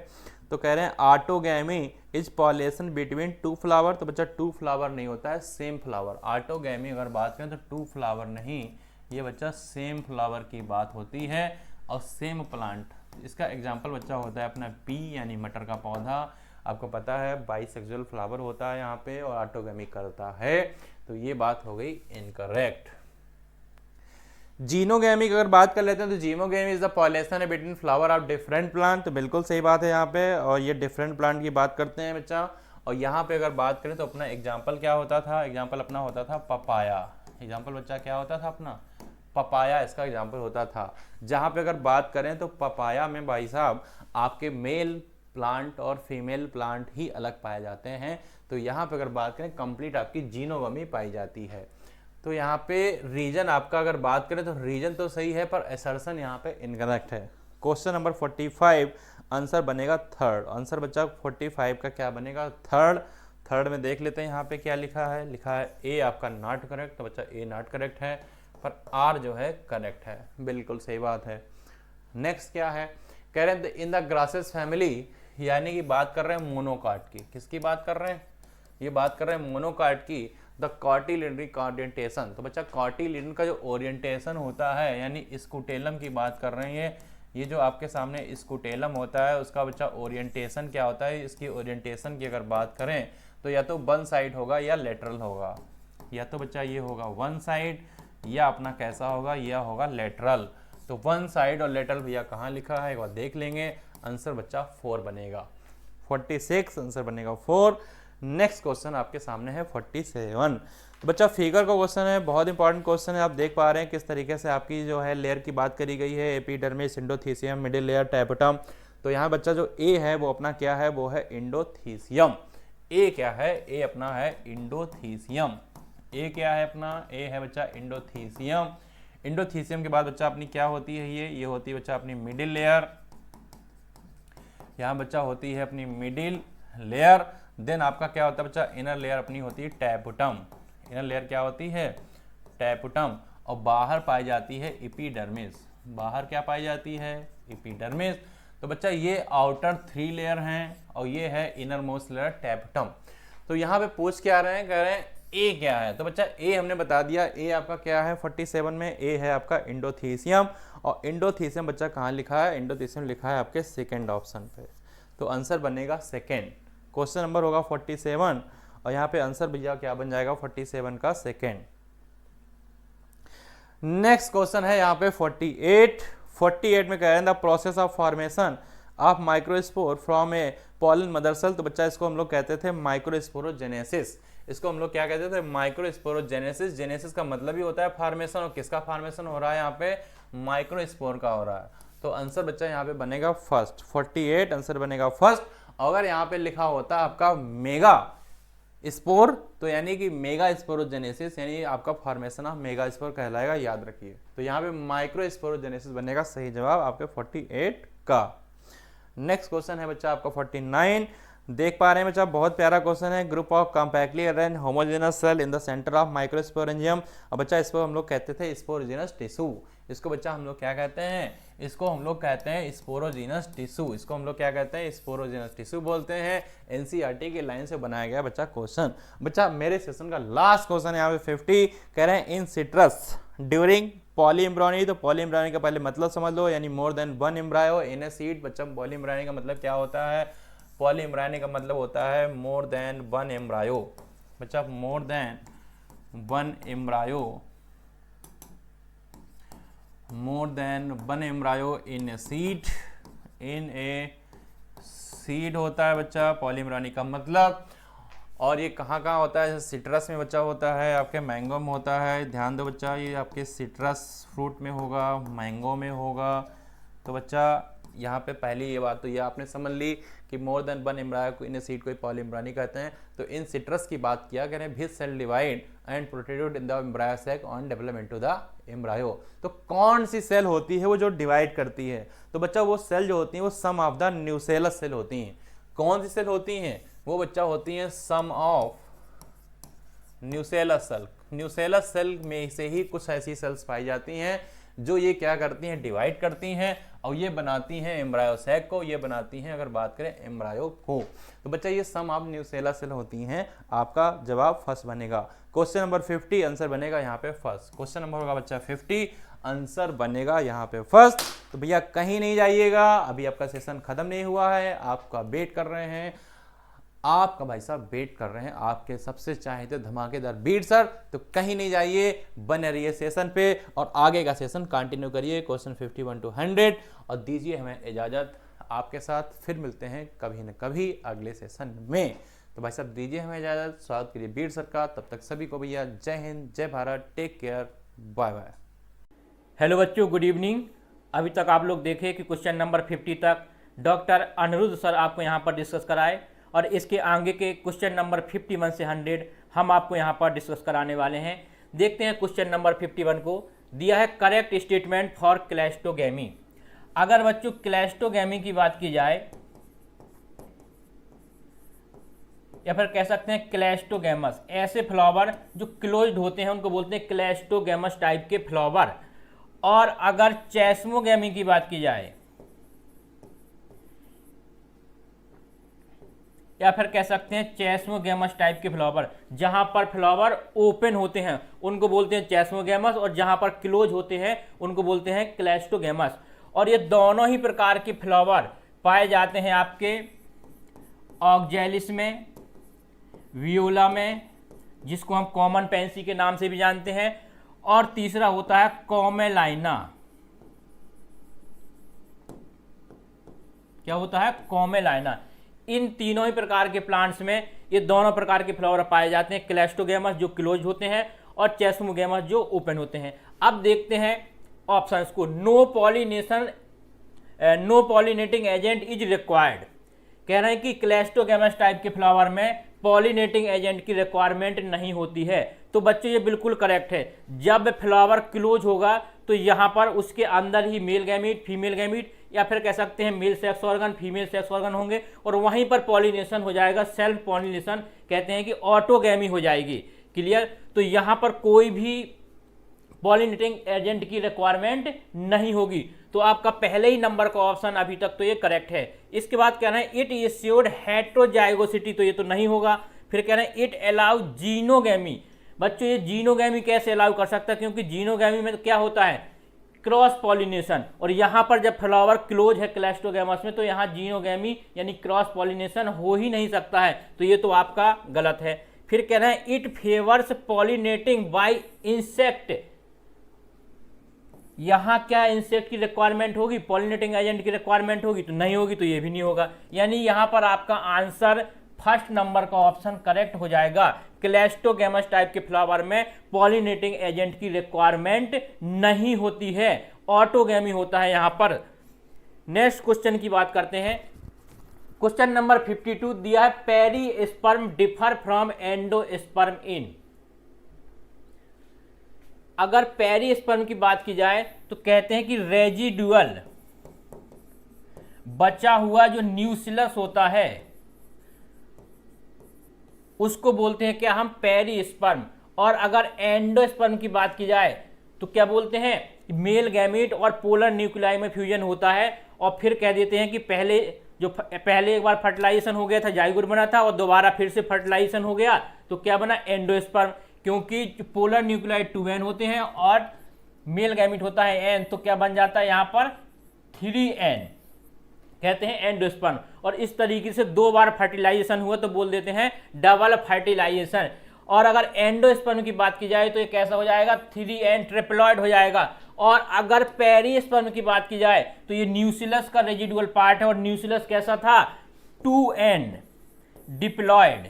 तो कह रहे हैं autogamy is pollination between 2 flower, तो बच्चा 2 फ्लावर नहीं होता है, सेम फ्लावर। ऑटोगैमी अगर बात करें तो 2 फ्लावर नहीं, ये बच्चा सेम फ्लावर की बात होती है और सेम प्लांट। इसका एग्जांपल बच्चा होता है अपना पी यानी मटर का पौधा, आपको पता है बाइसेक्सुअल फ्लावर होता है यहाँ पे और ऑटोगैमी करता है, तो ये बात हो गई इनकरेक्ट। जीनोगैमी की अगर बात कर लेते हैं तो xenogamy is the pollination between flower of different plant, तो बिल्कुल सही बात है यहाँ पे, और ये डिफरेंट प्लांट की बात करते हैं बच्चा। और यहाँ पे अगर बात करें तो अपना एग्जांपल क्या होता था, एग्जांपल अपना होता था पपाया, एग्जांपल बच्चा क्या होता था अपना पपाया, इसका एग्जांपल होता था। जहाँ पे अगर बात करें तो पपाया में भाई साहब आपके मेल प्लांट और फीमेल प्लांट ही अलग पाए जाते हैं, तो यहाँ पे अगर बात करें कंप्लीट आपकी जीनोगमी पाई जाती है। तो यहाँ पे रीजन आपका अगर बात करें तो रीजन तो सही है पर असर्शन यहाँ पे इनकरेक्ट है। क्वेश्चन नंबर 45 आंसर बनेगा थर्ड, आंसर बच्चा 45 का क्या बनेगा थर्ड में देख लेते हैं यहाँ पे क्या लिखा है, लिखा है ए आपका नॉट करेक्ट, तो बच्चा ए नॉट करेक्ट है पर आर जो है करेक्ट है, बिल्कुल सही बात है। नेक्स्ट क्या है, कह रहे हैं इन द ग्रासेस फैमिली, यानी कि बात कर रहे हैं मोनोकाट की, किसकी बात कर रहे हैं, ये बात कर रहे हैं मोनोकाट की। द कॉटिलिडरी ओरिएंटेशन, तो बच्चा कॉटिलिडन का जो ओरिएंटेशन होता है यानी स्कूटेलम की बात कर रहे हैं, ये जो आपके सामने स्कूटेलम होता है उसका बच्चा ओरिएंटेशन क्या होता है, इसकी ओरिएंटेशन की अगर बात करें तो या तो वन साइड होगा या लेटरल होगा, या तो बच्चा ये होगा वन साइड या अपना कैसा होगा, यह होगा लेटरल। तो वन साइड और लेटरल भैया कहाँ लिखा है एक बार देख लेंगे, आंसर बच्चा 4 बनेगा, 46, आंसर बनेगा 4। नेक्स्ट क्वेश्चन आपके सामने है 47। तो बच्चा फिगर का क्वेश्चन है, बहुत इंपॉर्टेंट क्वेश्चन है। आप देख पा रहे हैं किस तरीके से आपकी जो है लेयर की बात करी गई है, epidermis, endothecium, middle layer, tapetum. तो यहाँ बच्चा जो ए है वो अपना क्या है, वो है एंडोथीसियम। ए क्या है, ए अपना है एंडोथीसियम। ए क्या है अपना, ए है बच्चा एंडोथीसियम। एंडोथीसियम के बाद बच्चा अपनी क्या होती है, ये होती है बच्चा अपनी मिडिल लेयर। यहाँ बच्चा होती है अपनी मिडिल लेयर। देन आपका क्या होता है बच्चा, इनर लेयर अपनी होती है टैपेटम। इनर लेयर क्या होती है, टैपेटम। और बाहर पाई जाती है एपिडर्मिस। बाहर क्या पाई जाती है, एपिडर्मिस। तो बच्चा ये आउटर 3 लेयर हैं और ये है इनर मोस्ट लेयर टैपेटम। तो यहाँ पे पूछ क्या रहे हैं, कह रहे हैं ए क्या है। तो बच्चा ए हमने बता दिया, ए आपका क्या है 47 में, ए है आपका एंडोथीसियम। और एंडोथीसियम बच्चा कहाँ लिखा है, एंडोथीसियम लिखा है आपके सेकेंड ऑप्शन पे। तो आंसर बनेगा सेकेंड। क्वेश्चन नंबर होगा 47 और यहाँ पे आंसर भैया क्या बन जाएगा 47 का सेकेंड। नेक्स्ट क्वेश्चन है यहाँ पे 48 में कह रहे हैं the process of formation of microspore from a pollen mother cell. तो बच्चा इसको हम लोग कहते थे माइक्रोस्पोरोजेनेसिस। इसको हम लोग क्या कहते थे, माइक्रोस्पोरोजेनेसिस। जेनेसिस का मतलब ही होता है फॉर्मेशन, और किसका फॉर्मेशन हो रहा है यहाँ पे, माइक्रोस्पोर का हो रहा है। तो आंसर बच्चा यहाँ पे बनेगा फर्स्ट। 48 आंसर बनेगा फर्स्ट। अगर यहाँ पे लिखा होता आपका मेगा स्पोर, तो यानी कि मेगा स्पोरोजेनेसिस, यानी आपका फॉर्मेशन ऑफ मेगा स्पोर कहलाएगा, याद रखिए। तो यहाँ पे माइक्रो स्पोरोजेनेसिस बनेगा सही जवाब आपके 48 का। नेक्स्ट क्वेश्चन है बच्चा आपका 49। देख पा रहे हैं बच्चा, बहुत प्यारा क्वेश्चन है। Group of compactly arranged homogenous cell in the centre of microsporangium. और बच्चा इसको हम लोग कहते थे स्पोरोजेनस टिश्यू। इसको बच्चा हम लोग क्या कहते हैं, इसको हम लोग कहते हैं स्पोरोजेनस टिश्यू। इसको हम लोग क्या कहते हैं, स्पोरोजेनस टिश्यू बोलते हैं। एनसीईआरटी की लाइन से बनाया गया बच्चा क्वेश्चन। बच्चा मेरे सेशन का लास्ट क्वेश्चन है यहाँ पे 50, कह रहे हैं इन सिट्रस ड्यूरिंग पॉलीएम्ब्रियोनी। तो पॉलीएम्ब्रियोनी का पहले मतलब समझ लो, यानी मोर than 1 embryo in a seed. बच्चा पॉलीएम्ब्रियोनी का मतलब क्या होता है, पॉलीएम्ब्रियोनी का मतलब होता है मोर देन 1 एम्ब्रायो। बच्चा more than 1 embryo, more than 1 embryo in a seed. In a seed होता है बच्चा पॉलीएम्ब्रियोनी का मतलब। और ये कहाँ कहाँ होता है, सिट्रस में बच्चा होता है, आपके मैंगो में होता है। ध्यान दो बच्चा, ये आपके सिट्रस फ्रूट में होगा, मैंगो में होगा। तो बच्चा यहाँ पे पहली ये बात तो ये आपने समझ ली कि मोर देन 1 एम्ब्रायो को इन सीड को पॉलीएम्ब्रियोनी कहते हैं। तो इन सिट्रस की बात किया, कह रहे हैं which cell divide and protrude in the embryo sac on development to the embryo. तो कौन सी सेल होती है वो जो डिवाइड करती है, तो बच्चा वो सेल जो होती है वो सम ऑफ द न्यूसेलस सेल होती हैं। कौन सी सेल होती हैं वो बच्चा होती हैं, some of nucellus cell. Nucellus cell में से ही कुछ ऐसी सेल्स पाई जाती हैं जो ये क्या करती हैं, डिवाइड करती हैं और ये बनाती हैं एम्ब्रायो सैक को, ये बनाती हैं अगर बात करें एम्ब्रायो को। तो बच्चा ये सम ऑफ न्यूसेलस सेल होती हैं। आपका जवाब फर्स्ट बनेगा। क्वेश्चन नंबर 50 आंसर बनेगा यहाँ पे फर्स्ट। क्वेश्चन नंबर होगा बच्चा 50, आंसर बनेगा यहाँ पे फर्स्ट। तो भैया कहीं नहीं जाइएगा, अभी आपका सेशन खत्म नहीं हुआ है, आपका वेट कर रहे हैं, आपका भाई साहब वेट कर रहे हैं आपके सबसे चाहते धमाकेदार बीट सर। तो कहीं नहीं जाइए, बने रहिए सेशन पे और आगे का सेशन कंटिन्यू करिए, क्वेश्चन 51 to 100। और दीजिए हमें इजाजत, आपके साथ फिर मिलते हैं कभी न कभी अगले सेशन में। तो भाई साहब दीजिए हमें इजाजत, स्वागत करिए बीट सर का। तब तक सभी को भैया जय हिंद, जय Bharat, take care, bye bye. Hello बच्चों, गुड इवनिंग। अभी तक आप लोग देखे कि क्वेश्चन नंबर 50 तक डॉक्टर अनिरुद्ध सर आपको यहाँ पर डिस्कस कराए और इसके आगे के क्वेश्चन नंबर 51 से 100 हम आपको यहाँ पर डिस्कस कराने वाले हैं। देखते हैं क्वेश्चन नंबर 51 को। दिया है करेक्ट स्टेटमेंट फॉर क्लैस्टोगैमी। अगर बच्चों क्लैस्टोगैमी की बात की जाए या फिर कह सकते हैं क्लैस्टोगैमस, ऐसे फ्लावर जो क्लोज्ड होते हैं उनको बोलते हैं क्लैस्टोगैमस टाइप के फ्लावर। और अगर चेस्मोगैमी की बात की जाए या फिर कह सकते हैं चेस्मोगैमस टाइप के फ्लावर, जहां पर फ्लावर ओपन होते हैं उनको बोलते हैं चेस्मोगैमस और जहां पर क्लोज होते हैं उनको बोलते हैं क्लैस्टोगैमस। और ये दोनों ही प्रकार के फ्लावर पाए जाते हैं आपके ऑक्जेलिस में, वियोला में, जिसको हम कॉमन पेंसी के नाम से भी जानते हैं, और तीसरा होता है कॉमेलाइना। क्या होता है? कॉमेलाइना। इन तीनों ही प्रकार के प्लांट्स में ये दोनों प्रकार के फ्लावर पाए जाते हैं, क्लेस्टोगेमस जो क्लोज होते हैं और चेस्मोगेमस जो ओपन होते हैं। अब देखते हैं ऑप्शंस को। No pollinating agent is required, कह रहे हैं कि क्लेस्टोगेमस टाइप के फ्लावर में पॉलिनेटिंग एजेंट की रिक्वायरमेंट नहीं होती है। तो बच्चों ये बिल्कुल करेक्ट है। जब फ्लावर क्लोज होगा तो यहाँ पर उसके अंदर ही मेल गैमीट, फीमेल गैमीट, या फिर कह सकते हैं male sex organ, female sex organ होंगे और वहीं पर पॉलिनेशन हो जाएगा। सेल्फ पॉलिनेशन कहते हैं कि ऑटोगैमी हो जाएगी। क्लियर? तो यहाँ पर कोई भी पॉलिनेटिंग एजेंट की रिक्वायरमेंट नहीं होगी। तो आपका पहले ही नंबर का ऑप्शन अभी तक तो ये करेक्ट है। इसके बाद कहना है इट एश्योर्ड हेटेरोजाइगोसिटी, तो ये तो नहीं होगा। फिर कहना है इट अलाउ जीनोगैमी। बच्चों ये जीनोगैमी कैसे अलाउ कर सकता है, क्योंकि जीनोगैमी में तो क्या होता है, क्रॉस पॉलिनेशन, और यहाँ पर जब फ्लावर क्लोज है क्लेस्टोगैमस में तो यहाँ जीनोगैमी यानी क्रॉस पॉलिनेशन हो ही नहीं सकता है। तो ये तो आपका गलत है। फिर कह रहे हैं it favours pollinating bye insect, यहां क्या इंसेक्ट की रिक्वायरमेंट होगी, पॉलिनेटिंग एजेंट की रिक्वायरमेंट होगी, तो नहीं होगी, तो ये भी नहीं होगा। यानी यहां पर आपका आंसर फर्स्ट नंबर का ऑप्शन करेक्ट हो जाएगा। क्लेस्टोगैमस टाइप के फ्लावर में पॉलिनेटिंग एजेंट की रिक्वायरमेंट नहीं होती है, ऑटोगैमी होता है यहां पर। नेक्स्ट क्वेश्चन की बात करते हैं। क्वेश्चन नंबर 52 दिया है पेरिस्पर्म डिफर फ्रॉम एंडोस्पर्म इन। अगर पेरिस्पर्म की बात की जाए तो कहते हैं कि रेजिडुअल बचा हुआ जो न्यूक्लियस होता है उसको बोलते हैं क्या हम, पेरिस्पर्म। और अगर एंडोस्पर्म की बात की जाए तो क्या बोलते हैं, मेल गैमीट और पोलर न्यूक्लियाई में फ्यूजन होता है। और फिर कह देते हैं कि पहले एक बार फर्टिलाइजेशन हो गया था, जाइगोट बना था, और दोबारा फिर से फर्टिलाइजेशन हो गया तो क्या बना, एंडोस्पर्म। क्योंकि पोलर न्यूक्लियाई 2n होते हैं और मेल गैमीट होता है n, तो क्या बन जाता है यहाँ पर 3n, कहते हैं एंडोस्पर्म। और इस तरीके से 2 बार फर्टिलाइजेशन हुआ तो बोल देते हैं डबल फर्टिलाइजेशन। और अगर एंडोस्पर्म की बात की जाए तो ये कैसा हो जाएगा, 3n ट्रिप्लॉइड हो जाएगा। और अगर पेरिस्पर्म की बात की जाए तो ये न्यूक्लियस का रेजिडुअल पार्ट है और न्यूक्लियस कैसा था, 2n डिप्लॉइड।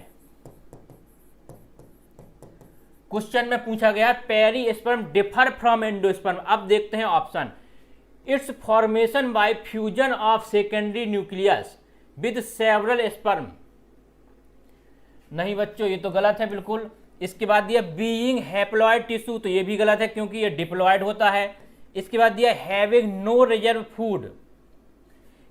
क्वेश्चन में पूछा गया पेरिस्पर्म डिफर फ्रॉम एंडोस्पर्म। अब देखते हैं option. It's formation by fusion of secondary nucleus with several sperm, नहीं बच्चों ये तो गलत है बिल्कुल। इसके बाद दिया बीइंग हैप्लॉइड टिश्यू, तो ये भी गलत है क्योंकि ये डिप्लॉइड होता है। इसके बाद दिया हैविंग नो रिजर्व फूड,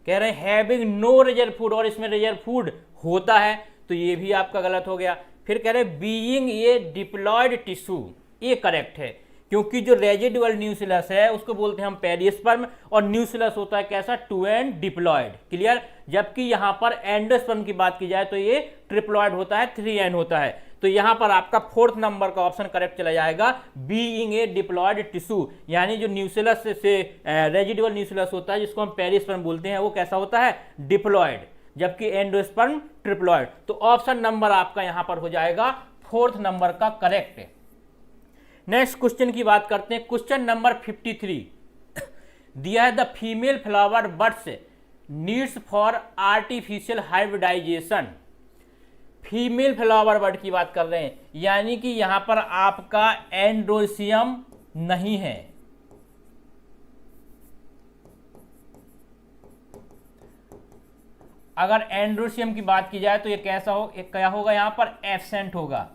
कह रहे हैं हैविंग नो रिजर्व फूड और इसमें रिजर्व फूड होता है, तो ये भी आपका गलत हो गया। फिर कह रहे बीइंग ये डिप्लॉइड टिश्यू, ये करेक्ट है क्योंकि जो रेजिडुअल न्यूक्लियस है उसको बोलते हैं हम पेरिस्पर्म और न्यूक्लियस होता है कैसा, 2n डिप्लॉइड। क्लियर? जबकि यहां पर एंडोस्पर्म की बात की जाए तो ये ट्रिप्लॉइड होता है, 3n होता है। तो यहां पर आपका 4th नंबर का ऑप्शन करेक्ट चला जाएगा, बीइंग ए डिप्लॉइड टिश्यू। यानी जो न्यूक्लियस से रेजिडुअल न्यूक्लियस होता है जिसको हम पेरिस्पर्म बोलते हैं वो कैसा होता है, डिप्लॉइड, जबकि एंडोस्पर्म ट्रिप्लॉइड। तो ऑप्शन नंबर आपका यहां पर हो जाएगा 4th नंबर का करेक्ट। नेक्स्ट क्वेश्चन की बात करते हैं। क्वेश्चन नंबर 53 दिया है the female flower buds needs for artificial hybridisation. Female flower bud की बात कर रहे हैं, यानी कि यहां पर आपका एंड्रोसियम नहीं है। अगर एंड्रोसियम की बात की जाए तो ये कैसा हो, क्या होगा, यहां पर एब्सेंट होगा।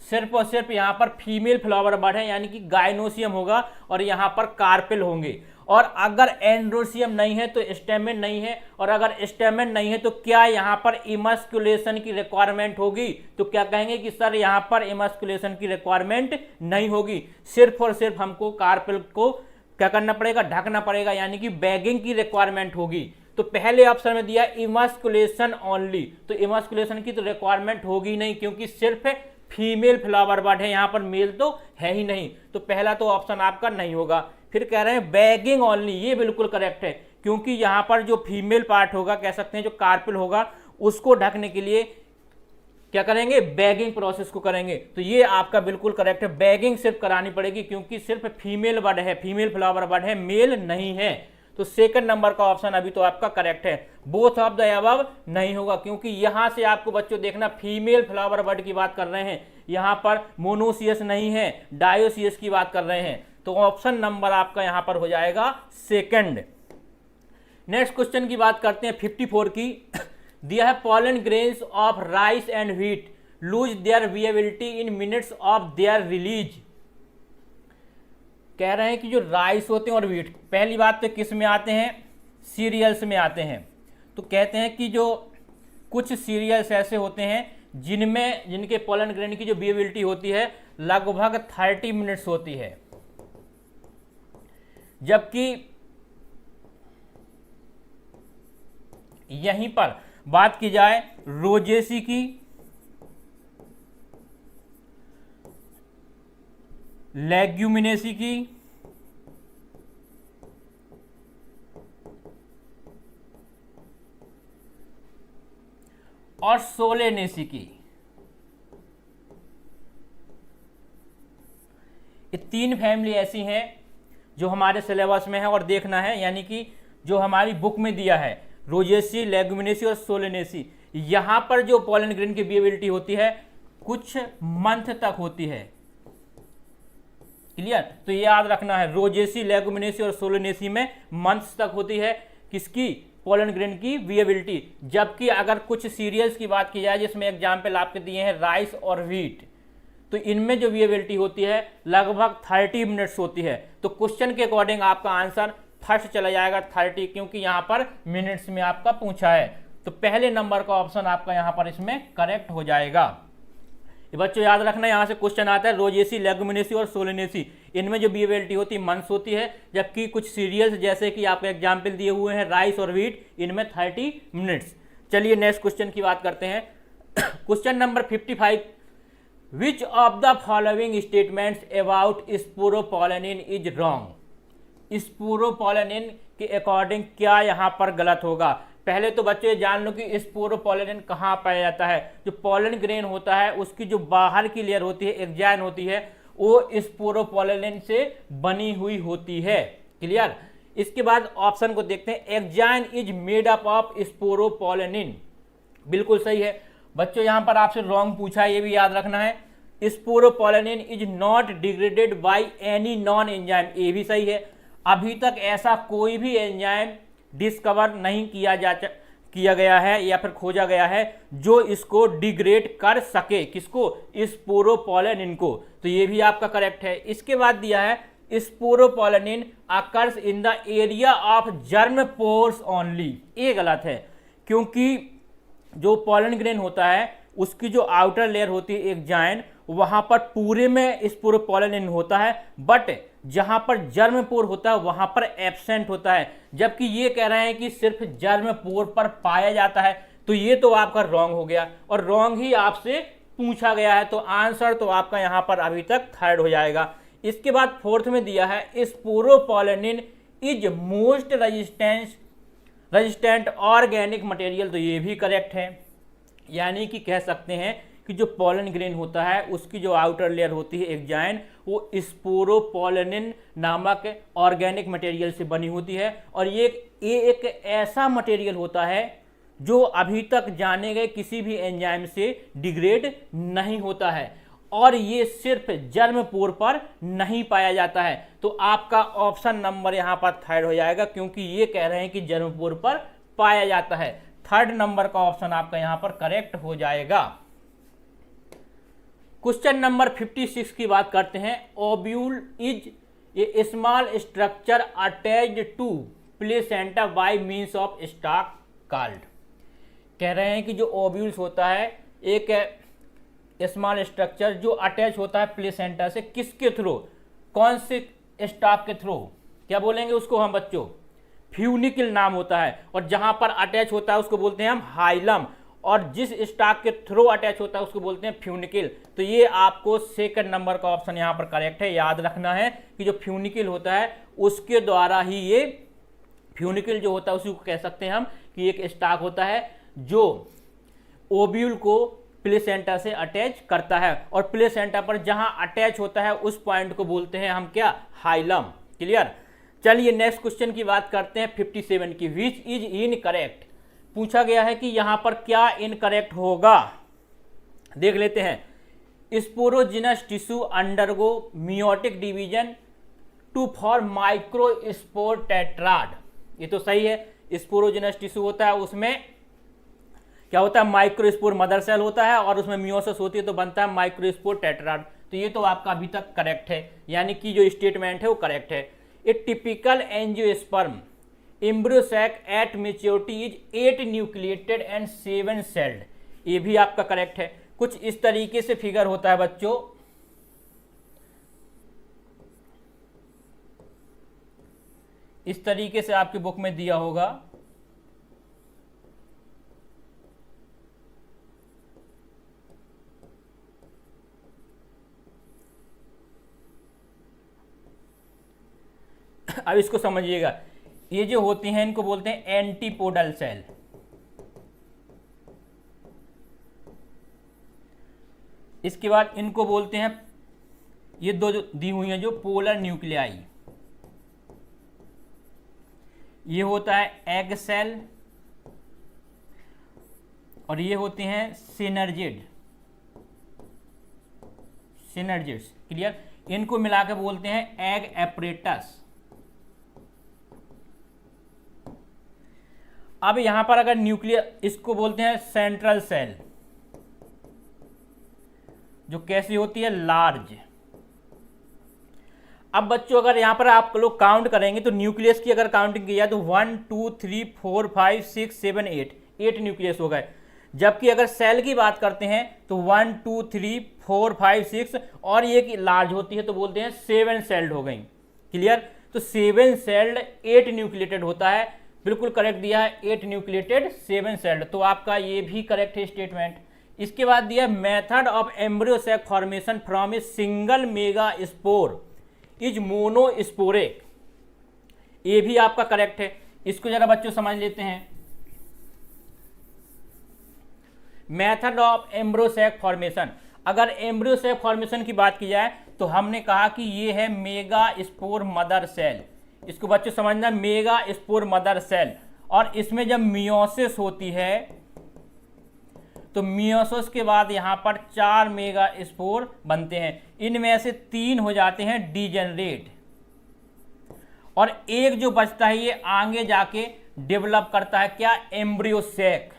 सिर्फ और सिर्फ यहाँ पर फीमेल फ्लावर बड है यानी कि गाइनोसियम होगा और यहाँ पर कार्पेल होंगे। और अगर एंड्रोसियम नहीं है तो स्टेमेन नहीं है, और अगर स्टेमेन नहीं है तो क्या यहाँ पर इमस्कुलेशन की रिक्वायरमेंट होगी, तो क्या कहेंगे कि सर यहाँ पर इमस्कुलेशन की रिक्वायरमेंट नहीं होगी। सिर्फ और सिर्फ हमको कार्पेल को क्या करना पड़ेगा, ढकना पड़ेगा, यानी कि बैगिंग की रिक्वायरमेंट होगी। तो पहले ऑप्शन में दिया इमस्कुलेशन ओनली, तो इमस्कुलेशन की तो रिक्वायरमेंट होगी नहीं क्योंकि सिर्फ फीमेल फ्लावर बड है, यहां पर मेल तो है ही नहीं, तो पहला तो ऑप्शन आपका नहीं होगा। फिर कह रहे हैं बैगिंग ओनली, ये बिल्कुल करेक्ट है क्योंकि यहां पर जो फीमेल पार्ट होगा, कह सकते हैं जो कार्पेल होगा, उसको ढकने के लिए क्या करेंगे, बैगिंग प्रोसेस को करेंगे। तो ये आपका बिल्कुल करेक्ट है, बैगिंग सिर्फ करानी पड़ेगी क्योंकि सिर्फ फीमेल बड है, फीमेल फ्लावर बड है, मेल नहीं है। तो सेकंड नंबर का ऑप्शन अभी तो आपका करेक्ट है। बोथ ऑफ द अबव नहीं होगा, क्योंकि यहां से आपको बच्चों देखना फीमेल फ्लावर बर्ड की बात कर रहे हैं, यहां पर मोनोसियस नहीं है, डायोसियस की बात कर रहे हैं। तो ऑप्शन नंबर आपका यहां पर हो जाएगा सेकंड। नेक्स्ट क्वेश्चन की बात करते हैं 54 की। दिया है pollen grains of rice and wheat lose their viability in minutes of their release. कह रहे हैं कि जो राइस होते हैं और व्हीट, पहली बात तो किस में आते हैं, सीरियल्स में आते हैं। तो कहते हैं कि जो कुछ सीरियल्स ऐसे होते हैं जिनके पॉलन ग्रेन की जो विएबिलिटी होती है लगभग 30 मिनट्स होती है, जबकि यहीं पर बात की जाए रोजेसी की, लेग्यूमिनेसी की और सोलेनेसी की, ये तीन फैमिली ऐसी हैं जो हमारे सिलेबस में है और देखना है, यानी कि जो हमारी बुक में दिया है रोजेसी, लेग्यूमिनेसी और सोलेनेसी। यहां पर जो पॉलन ग्रेन की विएबिलिटी होती है कुछ मंथ तक होती है, क्लियर। तो ये याद रखना है, रोजेसी, लेग्यूमिनेसी और सोलेनेसी में मंथ्स तक होती है किसकी, पॉलन ग्रेन की विएबिलिटी। जबकि अगर कुछ सीरियल्स की बात की जाए जिसमें एग्जाम्पल आपके दिए हैं राइस और व्हीट, तो इनमें जो विएबिलिटी होती है लगभग 30 मिनट्स होती है। तो क्वेश्चन के अकॉर्डिंग आपका आंसर फर्स्ट चला जाएगा 30, क्योंकि यहां पर मिनट्स में आपका पूछा है। तो पहले नंबर का ऑप्शन आपका यहां पर इसमें करेक्ट हो जाएगा। ये बच्चों याद रखना, यहां से क्वेश्चन आता है रोजेसी, लेग्यूमिनेसी और सोलेनेसी, इनमें जो विएबिलिटी होती है मंथ्स होती है, जबकि कुछ सीरियल्स जैसे कि आपको एग्जाम्पल दिए हुए हैं राइस और व्हीट, इनमें 30 मिनट्स। चलिए नेक्स्ट क्वेश्चन की बात करते हैं। Question number 55, which of the following statements about sporopollenin is wrong. Sporopollenin के अकॉर्डिंग क्या यहां पर गलत होगा। पहले तो बच्चों ये जान लो कि स्पोरोपोलेनिन कहाँ पाया जाता है। जो पॉलन ग्रेन होता है उसकी जो बाहर की लेयर होती है, एक्जाइन होती है, वो स्पोरोपोलेनिन से बनी हुई होती है, क्लियर। इसके बाद ऑप्शन को देखते हैं, exine is made up of sporopollenin, बिल्कुल सही है। बच्चों यहां पर आपसे रॉन्ग पूछा है, ये भी याद रखना है। Sporopollenin is not degraded by any non enzyme, ये भी सही है। अभी तक ऐसा कोई भी एंजाइम डिस्कवर नहीं किया गया है या फिर खोजा गया है जो इसको डिग्रेड कर सके, किसको, स्पोरोपोलेनिन को। तो ये भी आपका करेक्ट है। इसके बाद दिया है sporopollenin occurs in the area of germ pores only, ये गलत है, क्योंकि जो पॉलन ग्रेन होता है उसकी जो आउटर लेयर होती है एक्जाइन, वहां पर पूरे में स्पोरोपोलेनिन होता है, बट जहां पर जर्म पोर होता है वहां पर एब्सेंट होता है। जबकि ये कह रहे हैं कि सिर्फ जर्म पोर पर पाया जाता है, तो ये तो आपका रॉन्ग हो गया और रॉन्ग ही आपसे पूछा गया है। तो आंसर तो आपका यहां पर अभी तक थर्ड हो जाएगा। इसके बाद फोर्थ में दिया है sporopollenin is most resistant organic material, तो ये भी करेक्ट है। यानी कि कह सकते हैं कि जो पॉलन ग्रेन होता है उसकी जो आउटर लेयर होती है एक्जाइन, वो स्पोरोपोलेनिन नामक ऑर्गेनिक मटेरियल से बनी होती है। और ये एक ऐसा मटेरियल होता है जो अभी तक जाने गए किसी भी एंजाइम से डिग्रेड नहीं होता है, और ये सिर्फ जर्म पोर पर नहीं पाया जाता है। तो आपका ऑप्शन नंबर यहाँ पर थर्ड हो जाएगा, क्योंकि ये कह रहे हैं कि जर्म पोर पर पाया जाता है। थर्ड नंबर का ऑप्शन आपका यहाँ पर करेक्ट हो जाएगा। क्वेश्चन नंबर 56 की बात करते हैं। Ovule is a small structure attached to placenta by means of stalk called. कह रहे हैं कि जो ओव्यूल्स होता है एक स्मॉल स्ट्रक्चर जो अटैच होता है प्लेसेंटा से, किसके थ्रू, कौन से स्टॉक के थ्रू, क्या बोलेंगे उसको हम बच्चों, फ्यूनिकल नाम होता है। और जहां पर अटैच होता है उसको बोलते हैं हम हाइलम, और जिस स्टॉक के थ्रू अटैच होता है उसको बोलते हैं फ्यूनिकल। तो ये आपको सेकंड नंबर का ऑप्शन यहाँ पर करेक्ट है। याद रखना है कि जो फ्यूनिकल होता है उसके द्वारा ही ये फ्यूनिकल जो होता है उसी को कह सकते हैं हम कि एक स्टॉक होता है जो ओव्यूल को प्लेसेंटा से अटैच करता है, और प्लेसेंटा पर जहां अटैच होता है उस पॉइंट को बोलते हैं हम क्या, हाइलम, क्लियर। चलिए नेक्स्ट क्वेश्चन की बात करते हैं 57 की। विच इज इनकरेक्ट, पूछा गया है कि यहां पर क्या इनकरेक्ट होगा, देख लेते हैं। Sporogenous tissue undergo meiotic division to form microspore tetrad, ये तो सही है। स्पोरोजिनस टिश्यू होता है, उसमें क्या होता है, माइक्रोस्पोर मदर सेल होता है और उसमें मियोसिस होती है तो बनता है माइक्रोस्पोर टेट्राड। तो ये तो आपका अभी तक करेक्ट है, यानी कि जो स्टेटमेंट है वो करेक्ट है। A typical angiosperm embryo sac at maturity is 8 nucleated and 7 celled, ये भी आपका करेक्ट है। कुछ इस तरीके से फिगर होता है बच्चों, इस तरीके से आपकी बुक में दिया होगा। अब इसको समझिएगा, ये जो होती हैं इनको बोलते हैं एंटीपोडल सेल। इसके बाद इनको बोलते हैं, ये दो जो दी हुई हैं जो पोलर न्यूक्लियाई, ये होता है एग सेल और ये होते हैं सिनर्जिड, सिनर्जिड्स, क्लियर। इनको मिलाकर बोलते हैं एग एपरेटस। अब यहां पर अगर न्यूक्लियर, इसको बोलते हैं सेंट्रल सेल, जो कैसी होती है, लार्ज। अब बच्चों अगर यहां पर आप लोग काउंट करेंगे तो न्यूक्लियस की अगर काउंटिंग की जाए तो 1 2 3 4 5 6 7 8 न्यूक्लियस हो गए। जबकि अगर सेल की बात करते हैं तो 1 2 3 4 5 6 और ये लार्ज होती है तो बोलते हैं 7 सेल्ड हो गई, क्लियर। तो 7 सेल्ड 8 न्यूक्लिएटेड होता है, बिल्कुल करेक्ट दिया है, 8 न्यूक्लिएटेड 7 सेल्ड, तो आपका ये भी करेक्ट है स्टेटमेंट। इसके बाद दिया method of embryo sac formation from a single megaspore is monosporic, ये भी आपका करेक्ट है। इसको जरा बच्चों समझ लेते हैं। Method of embryo sac formation, अगर एम्ब्रियो सैक फॉर्मेशन की बात की जाए तो हमने कहा कि ये है मेगा स्पोर मदर सेल, इसको बच्चों समझना, मेगा स्पोर मदर सेल। और इसमें जब मियोसिस होती है तो मियोसिस के बाद यहां पर 4 मेगा स्पोर बनते हैं, इनमें से 3 हो जाते हैं डीजेनरेट और एक जो बचता है ये आगे जाके डेवलप करता है क्या, एम्ब्रियो सैक।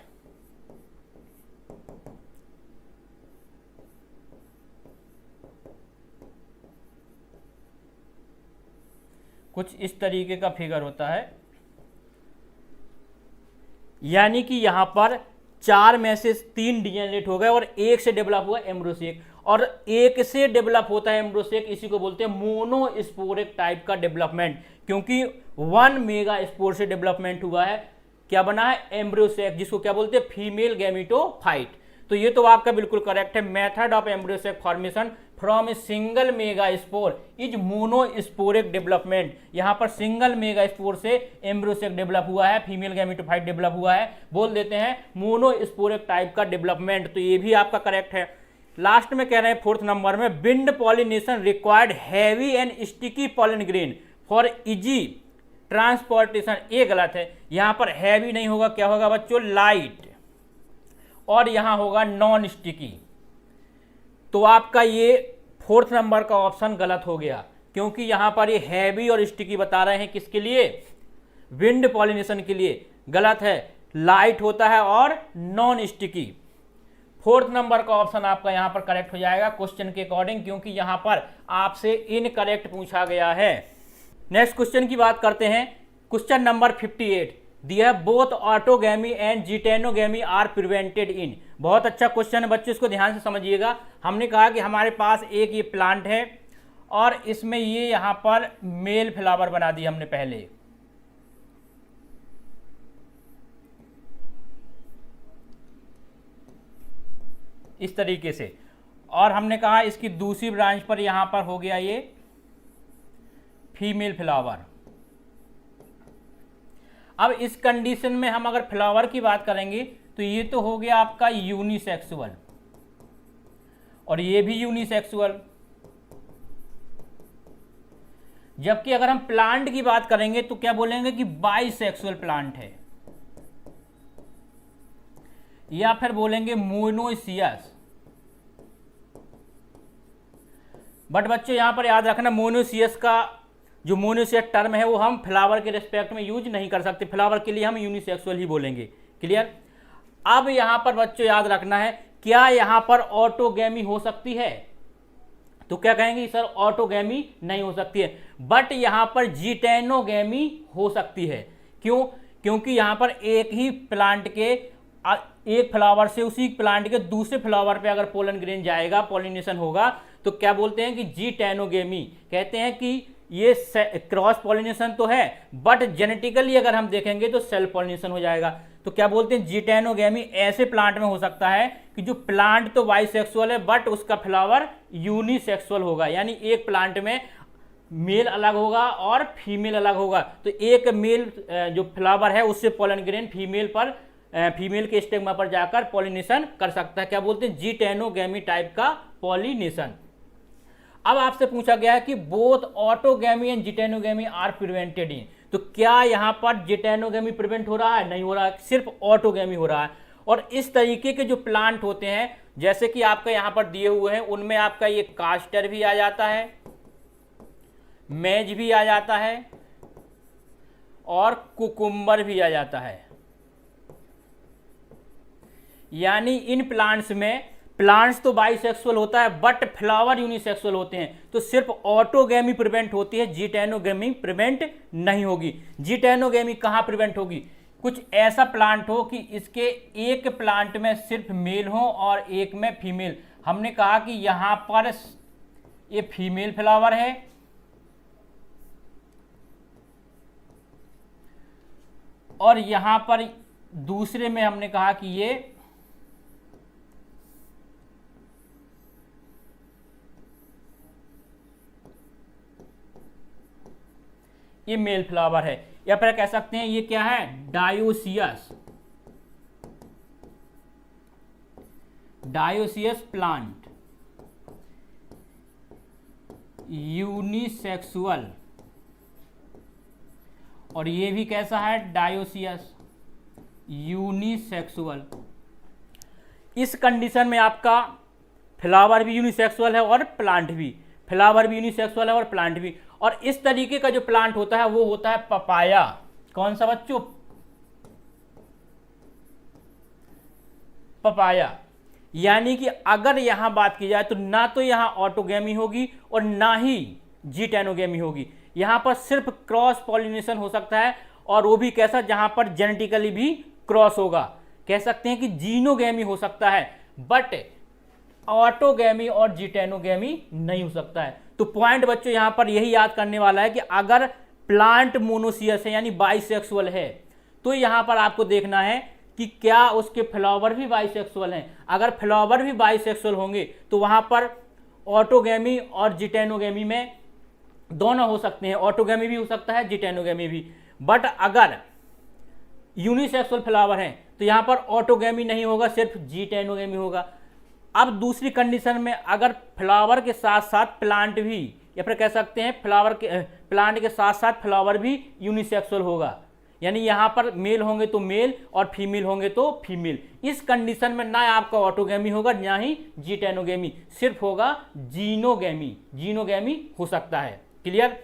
कुछ इस तरीके का फिगर होता है, यानी कि यहां पर 4 में से 3 डीजेनरेट हो गए और एक से डेवलप हुआ एम्ब्रोसेक, और एक से डेवलप होता है एम्ब्रोसेक, इसी को बोलते हैं मोनोस्पोरिक टाइप का डेवलपमेंट, क्योंकि 1 मेगा स्पोर से डेवलपमेंट हुआ है, क्या बना है, एम्ब्रोसेक, जिसको क्या बोलते हैं, फीमेल गैमेटोफाइट। तो ये तो आपका बिल्कुल करेक्ट है। Method of embryo sac formation from a single megaspore is monosporic development, यहां पर सिंगल मेगा स्पोर से एम्ब्रोसेक डेवलप हुआ है, फीमेल गैमेटोफाइट डेवलप हुआ है, बोल देते हैं मोनोस्पोरिक टाइप का डेवलपमेंट, तो ये भी आपका करेक्ट है। लास्ट में कह रहे हैं 4th नंबर में, wind pollination required heavy and sticky pollen grain for easy transportation, ये गलत है। यहां पर हैवी नहीं होगा, क्या होगा बच्चों, लाइट, और यहां होगा नॉन स्टिकी। तो आपका ये 4th नंबर का ऑप्शन गलत हो गया, क्योंकि यहां पर ये हैवी और स्टिकी बता रहे हैं, किसके लिए, विंड पॉलिनेशन के लिए, गलत है, लाइट होता है और नॉन स्टिकी। 4th नंबर का ऑप्शन आपका यहां पर करेक्ट हो जाएगा क्वेश्चन के अकॉर्डिंग, क्योंकि यहां पर आपसे इनकरेक्ट पूछा गया है। नेक्स्ट क्वेश्चन की बात करते हैं, क्वेश्चन नंबर 58 दिया है, both autogamy and geitonogamy are prevented in. बहुत अच्छा क्वेश्चन है बच्चों, इसको ध्यान से समझिएगा। हमने कहा कि हमारे पास एक ये प्लांट है और इसमें ये यहां पर मेल फ्लावर बना दिया हमने पहले, इस तरीके से, और हमने कहा इसकी दूसरी ब्रांच पर यहां पर हो गया ये फीमेल फ्लावर। अब इस कंडीशन में हम अगर फ्लावर की बात करेंगे तो ये तो हो गया आपका यूनिसेक्सुअल और ये भी यूनिसेक्सुअल। जबकि अगर हम प्लांट की बात करेंगे तो क्या बोलेंगे कि बाइसेक्सुअल प्लांट है, या फिर बोलेंगे मोनोसियस। बट बच्चों यहां पर याद रखना, मोनोसियस का जो मोनोसियस टर्म है वो हम फ्लावर के रिस्पेक्ट में यूज नहीं कर सकते, फ्लावर के लिए हम यूनिसेक्सुअल ही बोलेंगे। क्लियर। अब यहां पर बच्चों याद रखना है, क्या यहां पर ऑटोगैमी हो सकती है? तो क्या कहेंगे सर, ऑटोगैमी नहीं हो सकती है, बट यहां पर जिटेनोगैमी हो सकती है। क्यों? क्योंकि यहां पर एक ही प्लांट के एक फ्लावर से उसी प्लांट के दूसरे फ्लावर पे अगर पोलन ग्रेन जाएगा, पॉलिनेशन होगा, तो क्या बोलते हैं कि जिटेनोगेमी। कहते हैं कि ये क्रॉस पॉलिनेशन तो है, बट जेनेटिकली अगर हम देखेंगे तो सेल्फ पॉलिनेशन हो जाएगा। तो क्या बोलते हैं, जिटेनोगेमी ऐसे प्लांट में हो सकता है कि जो प्लांट तो बाइसेक्सुअल है बट उसका फ्लावर यूनिसेक्सुअल होगा, यानी एक प्लांट में मेल अलग होगा और फीमेल अलग होगा। तो एक मेल जो फ्लावर है उससे पोलन ग्रेन फीमेल के स्टेगमा पर जाकर पॉलिनेशन कर सकता है। क्या बोलते हैं, जिटेनोगेमी टाइप का पॉलिनेशन। अब आपसे पूछा गया है कि both autogamy and geitonogamy are prevented in, तो क्या यहां पर जिटेनोगैमी प्रिवेंट हो रहा है? नहीं हो रहा है, सिर्फ ऑटोगैमी हो रहा है। और इस तरीके के जो प्लांट होते हैं, जैसे कि आपका यहां पर दिए हुए हैं, उनमें आपका ये कास्टर भी आ जाता है, मेज भी आ जाता है और कुकुम्बर भी आ जाता है। यानी इन प्लांट्स में, प्लांट्स तो बाइसेक्सुअल होता है बट फ्लावर यूनिसेक्सुअल होते हैं, तो सिर्फ ऑटोगैमी प्रिवेंट होती है, जिटेनोगैमी प्रिवेंट नहीं होगी। जिटेनोगैमी कहां प्रिवेंट होगी? कुछ ऐसा प्लांट हो कि इसके एक प्लांट में सिर्फ मेल हो और एक में फीमेल। हमने कहा कि यहां पर ये फीमेल फ्लावर है और यहां पर दूसरे में हमने कहा कि ये मेल फ्लावर है, या फिर कह सकते हैं ये क्या है, डायोसियस प्लांट, यूनिसेक्सुअल। और ये भी कैसा है, डायोसियस, यूनिसेक्सुअल। इस कंडीशन में आपका फ्लावर भी यूनिसेक्सुअल है और प्लांट भी, फ्लावर भी यूनिसेक्सुअल है और प्लांट भी। और इस तरीके का जो प्लांट होता है वो होता है पपाया। कौन सा बच्चों? पपाया। यानी कि अगर यहां बात की जाए तो ना तो यहां ऑटोगैमी होगी और ना ही जिटेनोगैमी होगी, यहां पर सिर्फ क्रॉस पॉलिनेशन हो सकता है, और वो भी कैसा, जहां पर जेनेटिकली भी क्रॉस होगा। कह सकते हैं कि जीनोगैमी हो सकता है बट ऑटोगैमी और जिटेनोगैमी नहीं हो सकता है। तो पॉइंट बच्चों यहां पर यही याद करने वाला है कि अगर प्लांट मोनोसियस है यानी बाइसेक्सुअल है, तो यहां पर आपको देखना है कि क्या उसके फ्लावर भी बाइसेक्सुअल हैं। अगर फ्लावर भी बाइसेक्सुअल होंगे तो वहां पर ऑटोगैमी और जिटेनोगैमी में दोनों हो सकते हैं, ऑटोगैमी भी हो सकता है, जिटेनोगैमी भी। बट अगर यूनिसेक्सुअल फ्लावर हैं तो यहां पर ऑटोगैमी नहीं होगा, सिर्फ जिटेनोगैमी होगा। अब दूसरी कंडीशन में अगर फ्लावर के साथ साथ प्लांट भी, या फिर कह सकते हैं प्लांट के साथ साथ फ्लावर भी यूनिसेक्सुअल होगा, यानी यहां पर मेल होंगे तो मेल और फीमेल होंगे तो फीमेल। इस कंडीशन में ना आपका ऑटोगैमी होगा ना ही जिटेनोगैमी, सिर्फ होगा जीनोगैमी, जीनोगैमी हो सकता है। क्लियर।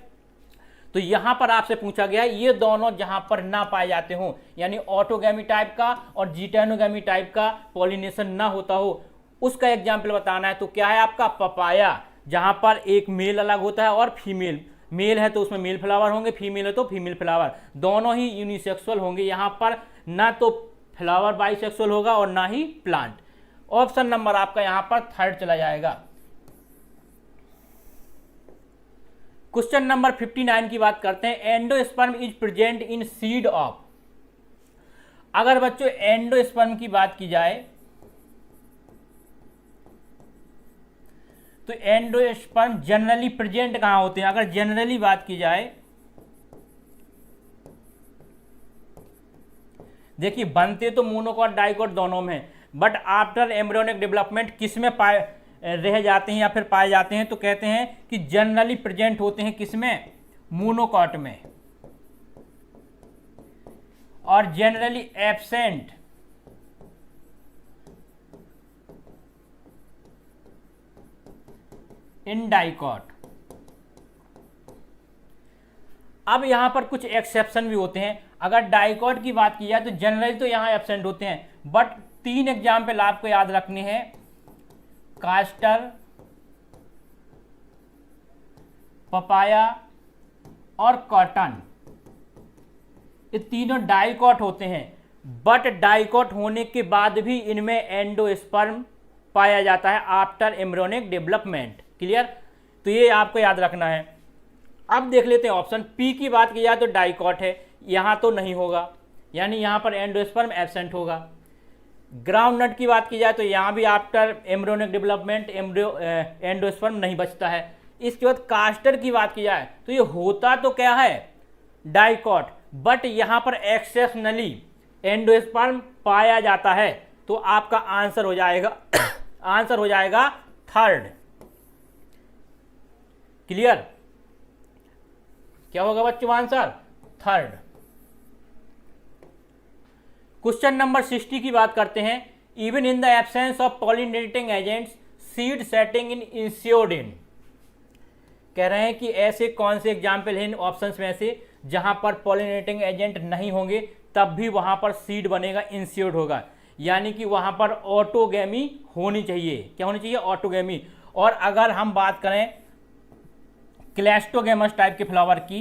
तो यहां पर आपसे पूछा गया ये दोनों जहां पर ना पाए जाते हो, यानी ऑटोगैमी टाइप का और जिटेनोगैमी टाइप का पॉलिनेशन ना होता हो, उसका एग्जाम्पल बताना है। तो क्या है आपका पपाया, जहां पर एक मेल अलग होता है और फीमेल, मेल है तो उसमें मेल फ्लावर होंगे, फीमेल है तो फीमेल फ्लावर, दोनों ही यूनिसेक्सुअल होंगे। यहां पर ना तो फ्लावर बाइसेक्सुअल होगा और ना ही प्लांट। ऑप्शन नंबर आपका यहां पर थर्ड चला जाएगा। क्वेश्चन नंबर 59 की बात करते हैं। Endosperm is present in seed of. अगर बच्चों एंडोस्पर्म की बात की जाए तो एंडोस्पर्म जनरली प्रेजेंट कहां होते हैं? अगर जनरली बात की जाए, देखिए बनते तो मोनोकॉट डाइकॉट दोनों में, बट आफ्टर एम्ब्रियोनिक डेवलपमेंट किस में रह जाते हैं या फिर पाए जाते हैं? तो कहते हैं कि जनरली प्रेजेंट होते हैं किस में? मोनोकॉट में, और जनरली एब्सेंट इन डाइकॉट। अब यहां पर कुछ एक्सेप्शन भी होते हैं। अगर डाइकॉट की बात की जाए तो जनरली तो यहां एब्सेंट होते हैं, बट 3 एग्जाम्पल आपको याद रखने हैं, कास्टर, पपाया और कॉटन। ये तीनों डाइकॉट होते हैं, बट डाइकॉट होने के बाद भी इनमें एंडोस्पर्म पाया जाता है आफ्टर एम्ब्रियोनिक डेवलपमेंट। क्लियर? तो ये आपको याद रखना है। अब देख लेते हैं ऑप्शन पी की बात की जाए तो डाइकॉट है, यहां तो नहीं होगा, यानी यहां पर एंडोस्पर्म एब्सेंट होगा। ग्राउंड नट की बात की जाए तो यहां भी आफ्टर एम्ब्रियोनिक डेवलपमेंट एंडोस्पर्म नहीं बचता है। इसके बाद कास्टर की बात की जाए तो ये होता तो क्या है, डाइकॉट, बट यहां पर एक्सेप्शनली एंडोस्पर्म पाया जाता है। तो आपका आंसर हो जाएगा आंसर हो जाएगा थर्ड। क्लियर? क्या होगा बच्चों आंसर? थर्ड। क्वेश्चन नंबर 60 की बात करते हैं। Even in the absence of pollinating agents seed setting in ensured in. कह रहे हैं कि ऐसे कौन से एग्जाम्पल हैं इन ऑप्शंस में से जहां पर पॉलिनेटिंग एजेंट नहीं होंगे तब भी वहां पर सीड बनेगा, इंश्योर्ड होगा, यानी कि वहां पर ऑटोगैमी होनी चाहिए। क्या होनी चाहिए? ऑटोगैमी। और अगर हम बात करें क्लैस्टोगैमस टाइप के फ्लावर की,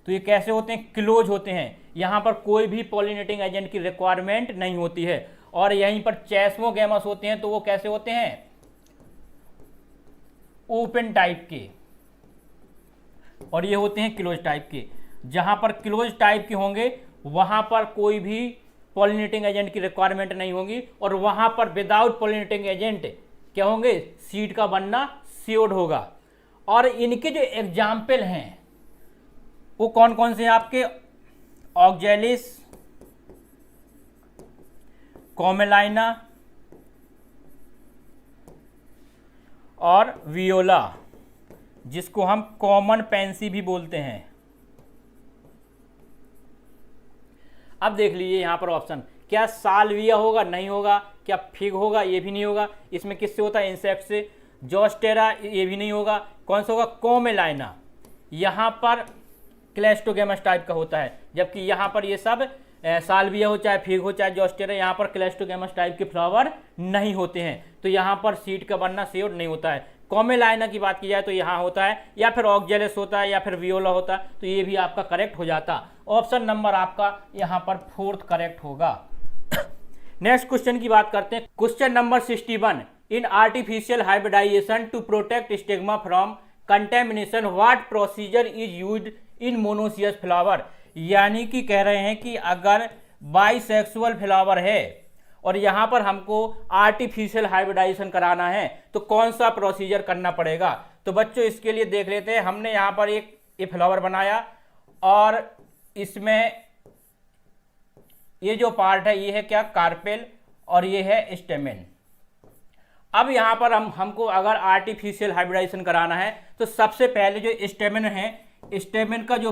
तो ये कैसे होते हैं? क्लोज होते हैं, यहां पर कोई भी पॉलिनेटिंग एजेंट की रिक्वायरमेंट नहीं होती है। और यहीं पर चेस्मोगैमस होते हैं तो वो कैसे होते हैं? ओपन टाइप के, और ये होते हैं क्लोज टाइप के। जहां पर क्लोज टाइप के होंगे वहां पर कोई भी पॉलिनेटिंग एजेंट की रिक्वायरमेंट नहीं होगी, और वहां पर विदाउट पॉलिनेटिंग एजेंट क्या होंगे? सीड का बनना श्योर्ड होगा। और इनके जो एग्जाम्पल हैं वो कौन कौन से हैं आपके? ऑक्जेलिस, कॉमेलाइना और वियोला, जिसको हम कॉमन पेंसी भी बोलते हैं। अब देख लीजिए यहां पर ऑप्शन, क्या साल्विया होगा? नहीं होगा। क्या फिग होगा? ये भी नहीं होगा। इसमें किससे होता है? इंसेक्ट से। जोस्टेरा, ये भी नहीं होगा। कौन सा होगा? कोमेलाइना। यहां पर क्लैस्टोगैमस टाइप का होता है, जबकि यहां पर ये सब साल्विया हो चाहे फिग हो चाहे जोस्टेरा, यहाँ पर क्लैस्टोगैमस टाइप के फ्लावर नहीं होते हैं, तो यहाँ पर सीड का बनना श्योर नहीं होता है। कॉमेलाइना की बात की जाए तो यहाँ होता है, या फिर ऑक्जेलिस होता है, या फिर वियोला होता है, तो ये भी आपका करेक्ट हो जाता। ऑप्शन नंबर आपका यहाँ पर फोर्थ करेक्ट होगा। नेक्स्ट क्वेश्चन की बात करते हैं। Question number 61, in artificial hybridisation to protect stigma from contamination what procedure is used in monoecious flower. यानी कि कह रहे हैं कि अगर बाइसेक्सुअल फ्लावर है और यहाँ पर हमको आर्टिफिशियल हाइब्रिडाइजेशन कराना है तो कौन सा प्रोसीजर करना पड़ेगा। तो बच्चों इसके लिए देख लेते हैं। हमने यहाँ पर एक ये फ्लावर बनाया और इसमें ये जो पार्ट है ये है क्या? कार्पेल, और ये है स्टेमेन। अब यहाँ पर हमको अगर आर्टिफिशियल हाइब्रिडाइजेशन कराना है तो सबसे पहले जो स्टेमेन है, स्टेमेन का जो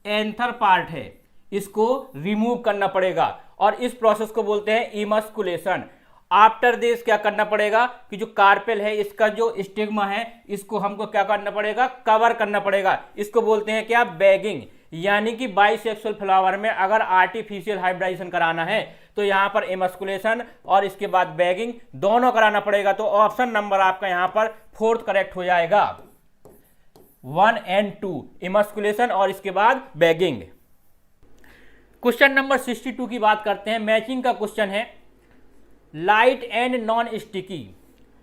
एंथर पार्ट है इसको रिमूव करना पड़ेगा, और इस प्रोसेस को बोलते हैं इमस्कुलेशन। आफ्टर दिस क्या करना पड़ेगा कि जो कार्पेल है इसका जो स्टिग्मा है इसको हमको क्या करना पड़ेगा? कवर करना पड़ेगा। इसको बोलते हैं क्या? बैगिंग। यानी कि बाइसेक्सुअल फ्लावर में अगर आर्टिफिशियल हाइब्रिडाइजेशन कराना है तो यहाँ पर इमस्कुलेशन और इसके बाद बैगिंग दोनों कराना पड़ेगा। तो ऑप्शन नंबर आपका यहाँ पर फोर्थ करेक्ट हो जाएगा, 1 और 2, इमस्कुलेशन और इसके बाद बैगिंग। क्वेश्चन नंबर 62 की बात करते हैं। मैचिंग का क्वेश्चन है। Light and non sticky,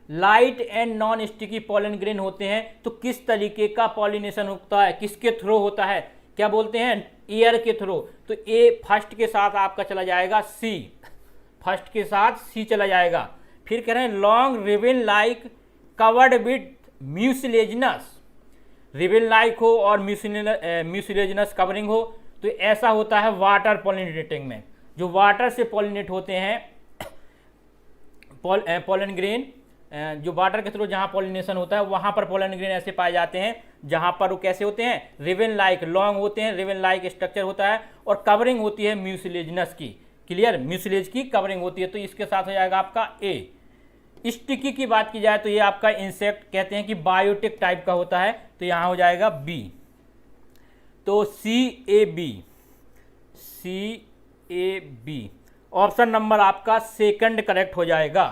light and non sticky pollen grain होते हैं तो किस तरीके का पॉलिनेशन होता है, किसके थ्रू होता है? क्या बोलते हैं? एयर के थ्रू। तो ए फर्स्ट के साथ आपका चला जाएगा सी, फर्स्ट के साथ सी चला जाएगा। फिर कह रहे हैं long ribbon like covered with mucilaginous, ribbon like हो और म्यूसिलेजिनस कवरिंग हो, तो ऐसा होता है वाटर पॉलिनेटिंग में। जो वाटर से पॉलिनेट होते हैं पॉलन ग्रेन जो वाटर के थ्रू जहाँ पॉलिनेशन होता है वहाँ पर पोलन ग्रेन ऐसे पाए जाते हैं जहाँ पर वो कैसे होते हैं, रिबन लाइक लॉन्ग होते हैं, रिबन लाइक स्ट्रक्चर होता है और कवरिंग होती है म्यूसिलेजिनस की, क्लियर, म्यूसिलेज की कवरिंग होती है। तो इसके साथ हो जाएगा आपका ए। स्टिकी की बात की जाए तो ये आपका इंसेक्ट कहते हैं कि बायोटिक टाइप का होता है, तो यहाँ हो जाएगा बी। तो CAB, ऑप्शन नंबर आपका सेकंड करेक्ट हो जाएगा।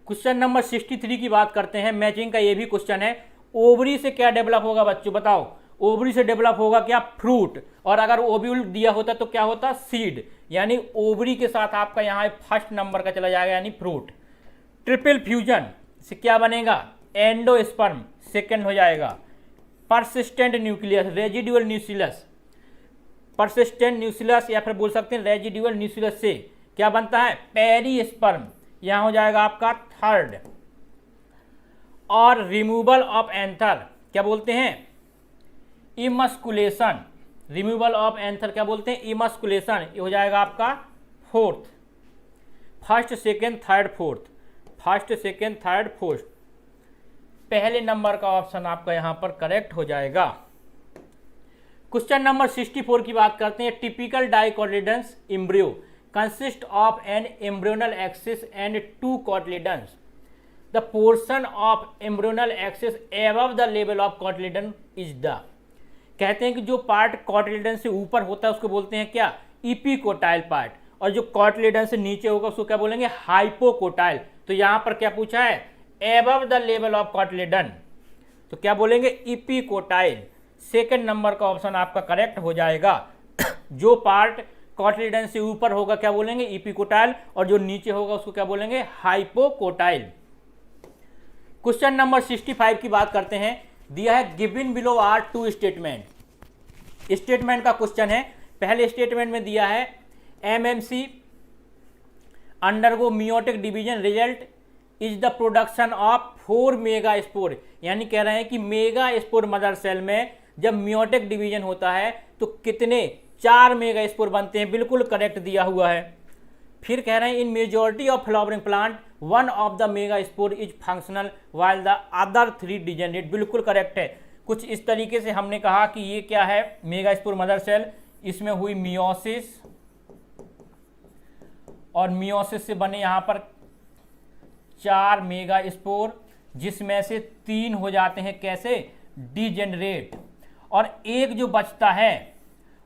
क्वेश्चन नंबर 63 की बात करते हैं, मैचिंग का ये भी क्वेश्चन है। ओवरी से क्या डेवलप होगा बच्चों, बताओ। ओवरी से डेवलप होगा क्या, फ्रूट, और अगर ओव्यूल दिया होता तो क्या होता, सीड। यानी ओवरी के साथ आपका यहाँ फर्स्ट नंबर का चला जाएगा, यानी फ्रूट। ट्रिपल फ्यूजन से क्या बनेगा, एंडोस्पर्म, सेकंड हो जाएगा। Persistent nucleus, residual nucleus, persistent nucleus या फिर बोल सकते हैं रेजिडुअल न्यूक्लियस से क्या बनता है, पेरिस्पर्म, यहाँ हो जाएगा आपका थर्ड। और रिमूवल ऑफ एंथर क्या बोलते हैं, इमस्कुलेशन, रिमूवल ऑफ एंथर क्या बोलते हैं, इमस्कुलेशन, ये हो जाएगा आपका fourth. First second third fourth, first second third fourth, पहले नंबर का ऑप्शन आपका यहाँ पर करेक्ट हो जाएगा। क्वेश्चन नंबर 64 की बात करते हैं। Typical dicotyledons embryo consist of an embryonal axis and two cotyledons. The portion of embryonal axis above the level of cotyledon is the, कहते हैं कि जो पार्ट कोटिलेडन से ऊपर होता है उसको बोलते हैं क्या, इपिकोटाइल पार्ट, और जो कोटिलेडन से नीचे होगा उसको क्या बोलेंगे, हाइपोकोटाइल। तो यहाँ पर क्या पूछा है, above the level of cotyledon, तो क्या बोलेंगे, इपिकोटाइल। सेकंड नंबर का ऑप्शन आपका करेक्ट हो जाएगा। जो पार्ट कोटिलेडन से ऊपर होगा क्या बोलेंगे, इपिकोटाइल, और जो नीचे होगा उसको क्या बोलेंगे, हाइपोकोटाइल। क्वेश्चन नंबर 65 की बात करते हैं। दिया है given below are two statement, statement का क्वेश्चन है। पहले स्टेटमेंट में दिया है MMC undergo meiotic division, result is the production of 4 megaspore, यानी कह रहे हैं कि मेगा स्पोर मदर सेल में जब मियोटिक डिवीजन होता है तो कितने, 4 मेगा स्पोर बनते हैं, बिल्कुल करेक्ट दिया हुआ है। फिर कह रहे हैं इन majority of flowering plant one of the megaspore is functional while the other 3 degenerate, बिल्कुल करेक्ट है। कुछ इस तरीके से हमने कहा कि ये क्या है, मेगा स्पोर मदर सेल, इसमें हुई मियोसिस, और मियोसिस से बने यहाँ पर 4 मेगा स्पोर, जिसमें से 3 हो जाते हैं कैसे, डिजेनरेट, और एक जो बचता है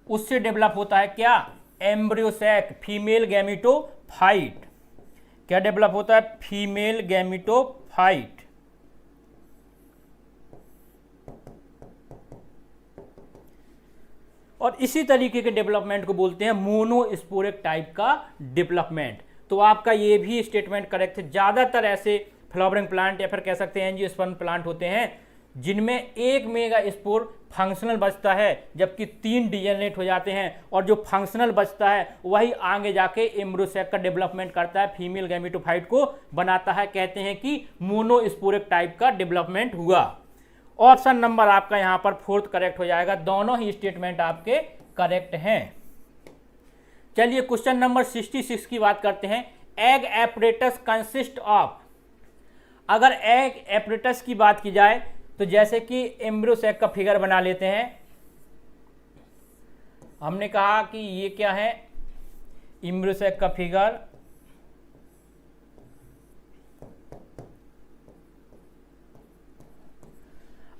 उससे डेवलप होता है क्या, एम्ब्रियोसैक, फीमेल गैमेटोफाइट। क्या डेवलप होता है, फीमेल गैमेटोफाइट। और इसी तरीके के डेवलपमेंट को बोलते हैं मोनोस्पोरिक टाइप का डेवलपमेंट। तो आपका ये भी स्टेटमेंट करेक्ट है। ज़्यादातर ऐसे फ्लावरिंग प्लांट या फिर कह सकते हैं एंजियोस्पर्म प्लांट होते हैं जिनमें 1 मेगा स्पोर फंक्शनल बचता है, जबकि 3 डिजेनरेट हो जाते हैं, और जो फंक्शनल बचता है वही आगे जाके एम्ब्रियोसैक का डेवलपमेंट करता है, फीमेल गैमेटोफाइट को बनाता है। कहते हैं कि मोनोस्पोरिक टाइप का डेवलपमेंट हुआ। ऑप्शन नंबर आपका यहाँ पर 4th करेक्ट हो जाएगा। दोनों ही स्टेटमेंट आपके करेक्ट हैं। चलिए क्वेश्चन नंबर 66 की बात करते हैं। एग एपरेटस कंसिस्ट ऑफ, अगर एग एपरेटस की बात की जाए तो जैसे कि एम्ब्रियोसैक का फिगर बना लेते हैं। हमने कहा कि ये क्या है, एम्ब्रियोसैक का फिगर,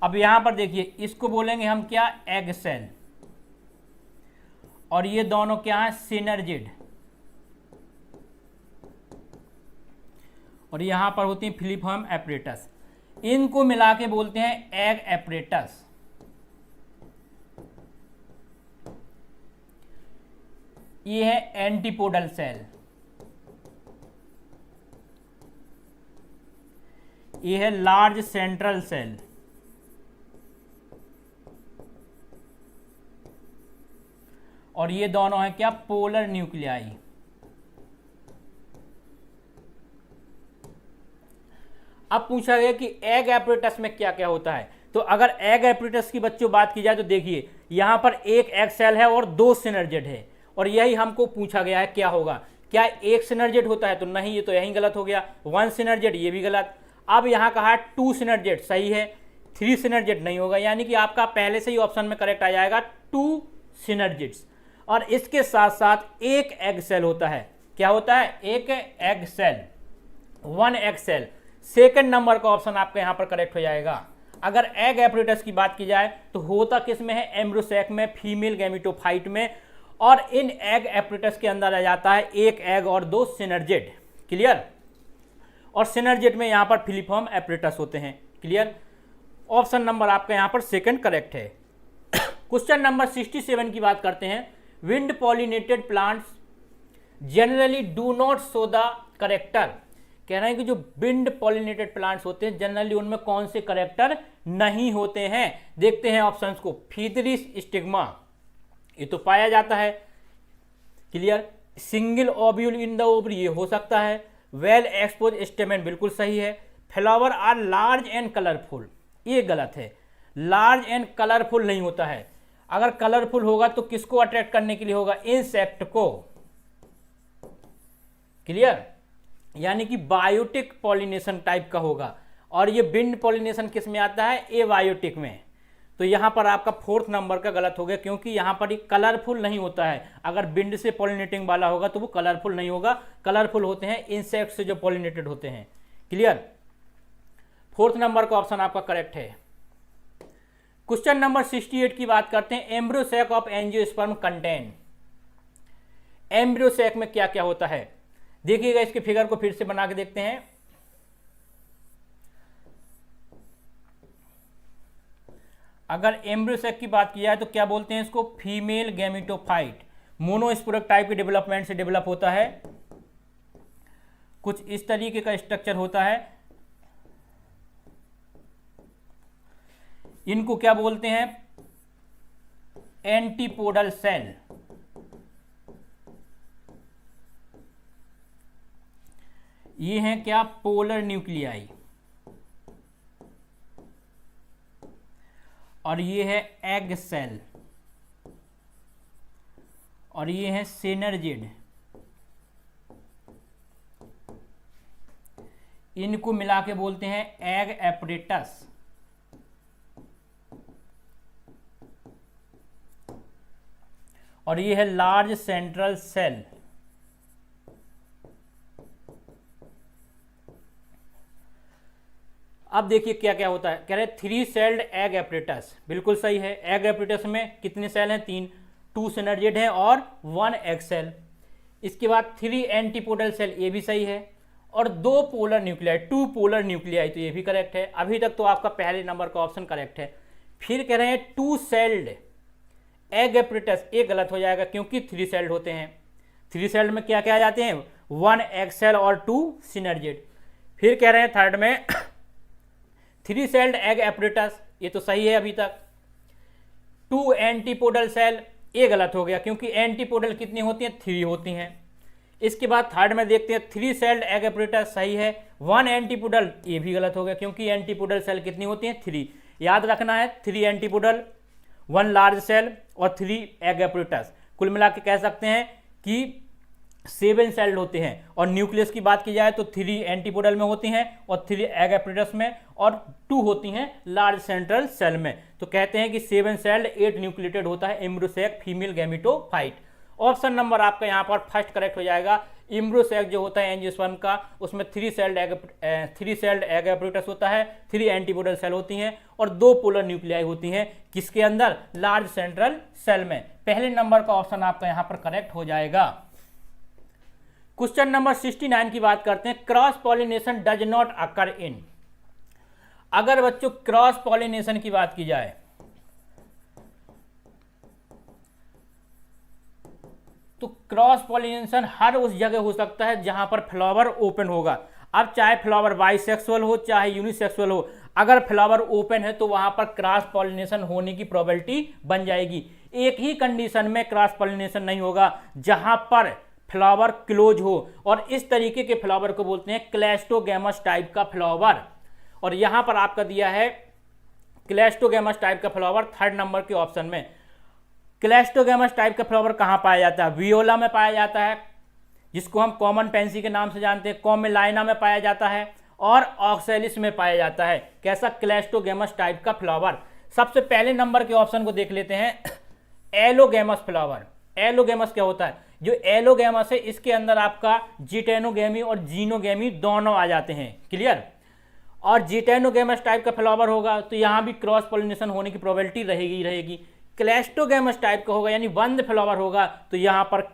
अब यहां पर देखिए इसको बोलेंगे हम क्या, एग सेल, और ये दोनों क्या है, सिनर्जिड, और यहां पर होती है फिलिफॉर्म एपरेटस। इनको मिला के बोलते हैं एग एपरेटस। ये है एंटीपोडल सेल, ये है लार्ज सेंट्रल सेल, और ये दोनों है क्या, पोलर न्यूक्लियाई। अब पूछा गया कि एग एपरेटस में क्या क्या होता है। तो अगर एग एपरेटस की बच्चों बात की जाए तो देखिए यहां पर एक एग सेल है और 2 सिनर्जिड है, और यही हमको पूछा गया है क्या होगा। क्या एक सिनर्जेट होता है? तो नहीं, ये तो यही गलत हो गया। 1 सिनर्जेट, ये भी गलत। अब यहाँ कहा 2 सिनर्जेट, सही है। 3 सिनर्जेट नहीं होगा, यानी कि आपका पहले से ही ऑप्शन में करेक्ट आ जाएगा 2 सिनर्जेट्स। और इसके साथ साथ एक एग सेल होता है। क्या होता है? एक egg cell, 1 egg cell. Second number का ऑप्शन आपका यहाँ पर करेक्ट हो जाएगा। अगर एग एपरेटस की बात की जाए तो होता किस में है? एम्ब्रोसैक में, फीमेल गैमेटोफाइट में। और इन एग एपरेटस के अंदर आ जाता है एक एग और 2 सिनर्जेट। क्लियर? और सिनर्जेट में यहाँ पर फिलीफॉर्म एपरेटस होते हैं। क्लियर? ऑप्शन नंबर आपका यहाँ पर सेकंड करेक्ट है। क्वेश्चन नंबर 67 की बात करते हैं। Wind pollinated plants generally do not show the character. कह रहे हैं कि जो विंड पॉलिनेटेड प्लांट्स होते हैं जनरली उनमें कौन से करेक्टर नहीं होते हैं। देखते हैं ऑप्शंस को। फीतरिस स्टिग्मा, ये तो पाया जाता है। Clear? Single ovule in the ovary, ये हो सकता है। वेल एक्सपोज स्टेमेन, बिल्कुल सही है। Flower are large and colourful, ये गलत है। लार्ज एंड कलरफुल नहीं होता है। अगर कलरफुल होगा तो किसको अट्रैक्ट करने के लिए होगा? इंसेक्ट को। क्लियर? यानी कि बायोटिक पॉलिनेशन टाइप का होगा। और ये विंड पॉलिनेशन किस में आता है? एबायोटिक में। तो यहां पर आपका 4th नंबर का गलत हो गया, क्योंकि यहां पर ये कलरफुल नहीं होता है। अगर विंड से पॉलिनेटिंग वाला होगा तो वो कलरफुल नहीं होगा। कलरफुल होते हैं इंसेक्ट से जो पॉलिनेटेड होते हैं। क्लियर? 4th नंबर का ऑप्शन आपका करेक्ट है। क्वेश्चन नंबर 68 की बात करते हैं। एम्ब्रोसैक ऑफ एंजियोस्पर्म कंटेन। एम्ब्रोसैक में क्या क्या होता है? देखिएगा, इसके फिगर को फिर से बना के देखते हैं। अगर एम्ब्रोसैक की बात की जाए तो क्या बोलते हैं इसको? Female gametophyte. मोनोस्पोरक टाइप के डेवलपमेंट से डेवलप होता है। कुछ इस तरीके का स्ट्रक्चर होता है। इनको क्या बोलते हैं? Antipodal cell. ये हैं क्या? Polar nuclei. और ये है एग सेल। और ये है सिनर्जिड। इनको मिला के बोलते हैं एग एपरेटस। और ये है लार्ज सेंट्रल सेल। अब देखिए क्या क्या होता है। कह रहे 3 सेल्ड एग एपरेटस, बिल्कुल सही है। एग एपरेटस में कितने सेल हैं? 3। 2 सिनर्जेट हैं और 1 एग सेल। इसके बाद 3 एंटीपोडल सेल, ये भी सही है। और 2 पोलर न्यूक्लियाई, 2 पोलर न्यूक्लियाई, तो ये भी करेक्ट है। अभी तक तो आपका पहले नंबर का ऑप्शन करेक्ट है। फिर कह रहे हैं 2 सेल्ड एग एपरेटस, ये गलत हो जाएगा क्योंकि 3 सेल्ड होते हैं। 3 सेल्ड में क्या क्या आ जाते हैं? 1 एग सेल और 2 सिनर्जेट। फिर कह रहे हैं थर्ड में 3 सेल्ड एग एपरेटस, ये तो सही है अभी तक। 2 एंटीपोडल सेल, ये गलत हो गया क्योंकि एंटीपोडल कितनी होती हैं? 3 होती हैं। इसके बाद थर्ड में देखते हैं 3 सेल्ड एग एपरेटस, सही है। 1 एंटीपोडल, ये भी गलत हो गया क्योंकि एंटीपोडल सेल कितनी होती हैं? 3। याद रखना है 3 एंटीपोडल, 1 लार्ज सेल और 3 एग एपरेटस। कुल मिला के कह सकते हैं कि 7 सेल्ड होते हैं। और न्यूक्लियस की बात की जाए तो 3 एंटीपोडल में होती हैं और 3 एग एपरेटस में, और 2 होती हैं लार्ज सेंट्रल सेल में। तो कहते हैं कि 7 सेल्ड 8 न्यूक्लिएटेड होता है एम्ब्रोसैक फीमेल गैमेटोफाइट। ऑप्शन नंबर आपका यहाँ पर फर्स्ट करेक्ट हो जाएगा। एम्ब्रोसैक जो होता है एंजियोस्पर्म का, उसमें 3 सेल्ड एग एपरेटस होता है, 3 एंटीपोडल सेल होती हैं और 2 पोलर न्यूक्लियाई होती हैं। किसके अंदर? लार्ज सेंट्रल सेल में। पहले नंबर का ऑप्शन आपका यहाँ पर करेक्ट हो जाएगा। क्वेश्चन नंबर 69 की बात करते हैं। Cross pollination does not occur in. अगर बच्चों क्रॉस पॉलिनेशन की बात की जाए तो क्रॉस पॉलिनेशन हर उस जगह हो सकता है जहां पर फ्लावर ओपन होगा। अब चाहे फ्लावर बाइसेक्सुअल हो चाहे यूनिसेक्सुअल हो, अगर फ्लावर ओपन है तो वहां पर क्रॉस पॉलिनेशन होने की प्रोबेबिलिटी बन जाएगी। एक ही कंडीशन में क्रॉस पॉलिनेशन नहीं होगा, जहां पर फ्लावर क्लोज हो, और इस तरीके के फ्लावर को बोलते हैं क्लैस्टोगैमस टाइप का फ्लावर। और यहां पर आपका दिया है क्लैस्टोगैमस टाइप का फ्लावर थर्ड नंबर के ऑप्शन में। क्लैस्टोगैमस टाइप का फ्लावर कहां पाया जाता है? वियोला में पाया जाता है, जिसको हम कॉमन पेंसी के नाम से जानते हैं, कॉमेलाइना में पाया जाता है और ऑक्सैलिस में पाया जाता है। कैसा? क्लेस्टोगेमस टाइप का फ्लावर। सबसे पहले नंबर के ऑप्शन को देख लेते हैं, एलोगेमस फ्लावर। एलोगेमस क्या होता है? जो एलोगेमस है इसके अंदर आपका जिटेनोगेमी और जीनोगेमी दोनों आ जाते हैं। क्लियर? और जिटेनोगेमस टाइप का फ्लावर होगा तो यहाँ भी क्रॉस पॉलिनेशन होने की प्रोबेबिलिटी रहेगी। क्लेस्टोगेमस टाइप का होगा यानी बंद फ्लावर होगा तो यहाँ पर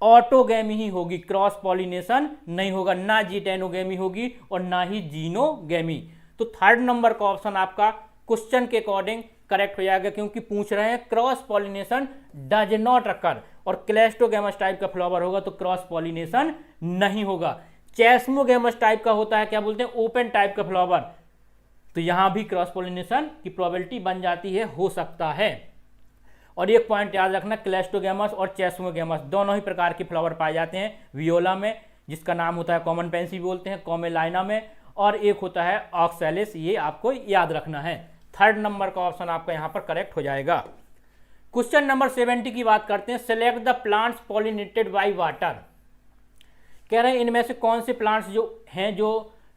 ऑटोगेमी ही होगी, क्रॉस पॉलिनेशन नहीं होगा, ना जिटेनोगेमी होगी और ना ही जीनोगेमी। तो थर्ड नंबर का ऑप्शन आपका क्वेश्चन के अकॉर्डिंग करेक्ट हो जाएगा, क्योंकि पूछ रहे हैं क्रॉस पॉलिनेशन डज नॉट अकर, और क्लेस्टोगेमस टाइप का फ्लावर होगा तो क्रॉस पॉलिनेशन नहीं होगा। चेस्मोगेमस टाइप का होता है, क्या बोलते हैं, ओपन टाइप का फ्लावर, तो यहां भी क्रॉस पॉलिनेशन की प्रोबेबिलिटी बन जाती है, हो सकता है। और एक पॉइंट याद रखना, क्लेस्टोगेमस और चेस्मोगेमस दोनों ही प्रकार के फ्लावर पाए जाते हैं। वियोला में, जिसका नाम होता है कॉमन पेंसी बोलते हैं, कॉमेलाइना में, और एक होता है ऑक्सैलिस, ये आपको याद रखना है। थर्ड नंबर का ऑप्शन आपका यहां पर करेक्ट हो जाएगा। क्वेश्चन नंबर 70 की बात करते हैं, select the plants pollinated by water. कह रहे हैं इनमें से कौन से प्लांट्स जो हैं जो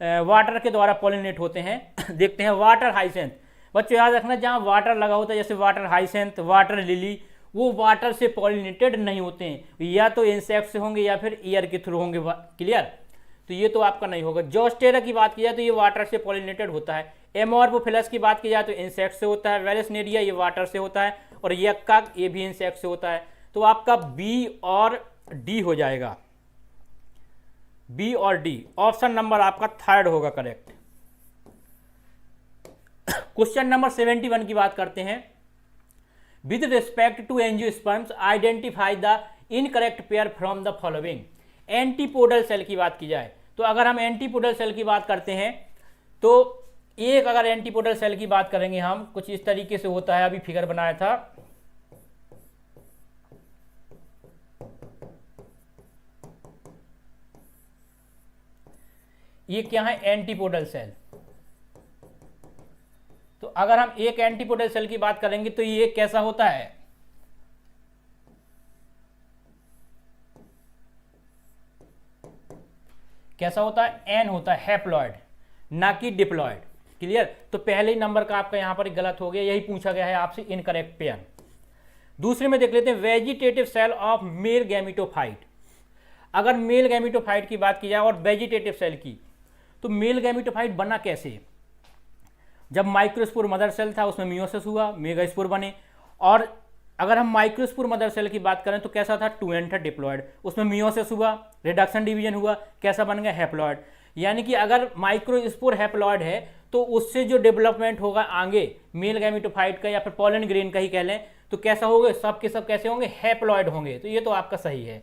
वाटर के द्वारा पॉलिनेट होते हैं। देखते हैं, वाटर हाइसेंथ। बच्चों याद रखना, जहां वाटर लगा होता है जैसे वाटर हाइसेंथ, वाटर लिली, वो वाटर से पॉलिनेटेड नहीं होते हैं, या तो इंसेक्ट से होंगे या फिर एयर के थ्रू होंगे। क्लियर? तो ये तो आपका नहीं होगा। जोस्टेरा की बात की जाए तो ये वाटर से पॉलिनेटेड होता है। एमोर्फोफिलस की बात की जाए तो इंसेक्ट से होता है। वेलेसनेरिया ये वाटर से होता है, और यक्का ये भी इंसेक्ट से होता है। तो आपका बी और डी हो जाएगा, बी और डी। ऑप्शन नंबर आपका थर्ड होगा करेक्ट। क्वेश्चन नंबर 71 की बात करते हैं, with respect to angiosperms identify the incorrect pair from the following. Antipodal cell की बात की जाए तो अगर हम एंटीपोडल सेल की बात करते हैं तो एक अगर एंटीपोडल सेल की बात करेंगे हम, कुछ इस तरीके से होता है, अभी फिगर बनाया था। ये क्या है? Antipodal cell. तो अगर हम एक एंटीपोडल सेल की बात करेंगे तो ये कैसा होता है? कैसा होता है? एन होता है, हैप्लॉइड, ना कि डिप्लॉइड। क्लियर? तो पहले ही नंबर का आपका यहां पर गलत हो गया, यही पूछा गया है आपसे, इनकरेक्ट पेयर। दूसरे में देख लेते हैं, vegetative cell of male gametophyte. अगर मेल गैमेटोफाइट की बात की जाए और वेजिटेटिव सेल की, तो मेल गैमेटोफाइट बना कैसे? जब माइक्रोस्पोर मदर सेल था उसमें मियोसिस हुआ, मेगास्पोर बने। और अगर हम माइक्रोस्पोर मदर सेल की बात करें तो कैसा था? 2 एंड था डिप्लॉयड, उसमें मियोसिस हुआ, रिडक्शन डिवीजन हुआ, कैसा बन गया? हैप्लॉयड। यानी कि अगर माइक्रोस्पोर हैप्लॉयड है तो उससे जो डेवलपमेंट होगा आगे मेल गैमेटोफाइट का या फिर पॉलन ग्रेन का ही कह लें, तो कैसा होगा? सब के सब कैसे होंगे? हैप्लॉयड होंगे। तो ये तो आपका सही है।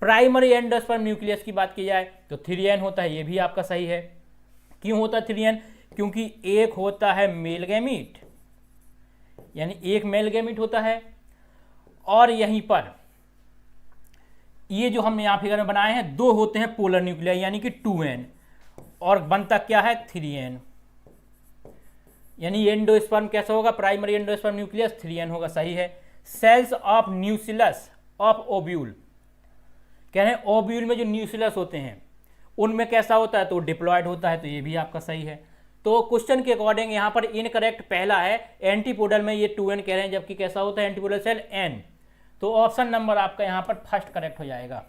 प्राइमरी एंडोस्पर्म न्यूक्लियस की बात की जाए तो 3n होता है, ये भी आपका सही है। क्यों होता है 3n? क्योंकि एक होता है मेल गैमीट, यानी एक मेल गैमीट होता है, और यहीं पर ये जो हमने यहां फिगर में बनाए हैं 2 होते हैं पोलर न्यूक्लियाई, यानी कि 2n, और बनता क्या है? 3n। यानी एंडोस्पर्म कैसा होगा? प्राइमरी एंडोस्पर्म न्यूक्लियस 3n होगा, सही है। Cells of nucleus of ovule, कह रहे हैं ओव्यूल में जो न्यूक्लियस होते हैं उनमें कैसा होता है? तो डिप्लॉयड होता है, तो ये भी आपका सही है। तो क्वेश्चन के अकॉर्डिंग यहां पर इनकरेक्ट पहला है, एंटीपोडल में ये 2n कह रहे हैं, जबकि कैसा होता है एंटीपोडल सेल? n। तो ऑप्शन नंबर आपका यहां पर फर्स्ट करेक्ट हो जाएगा।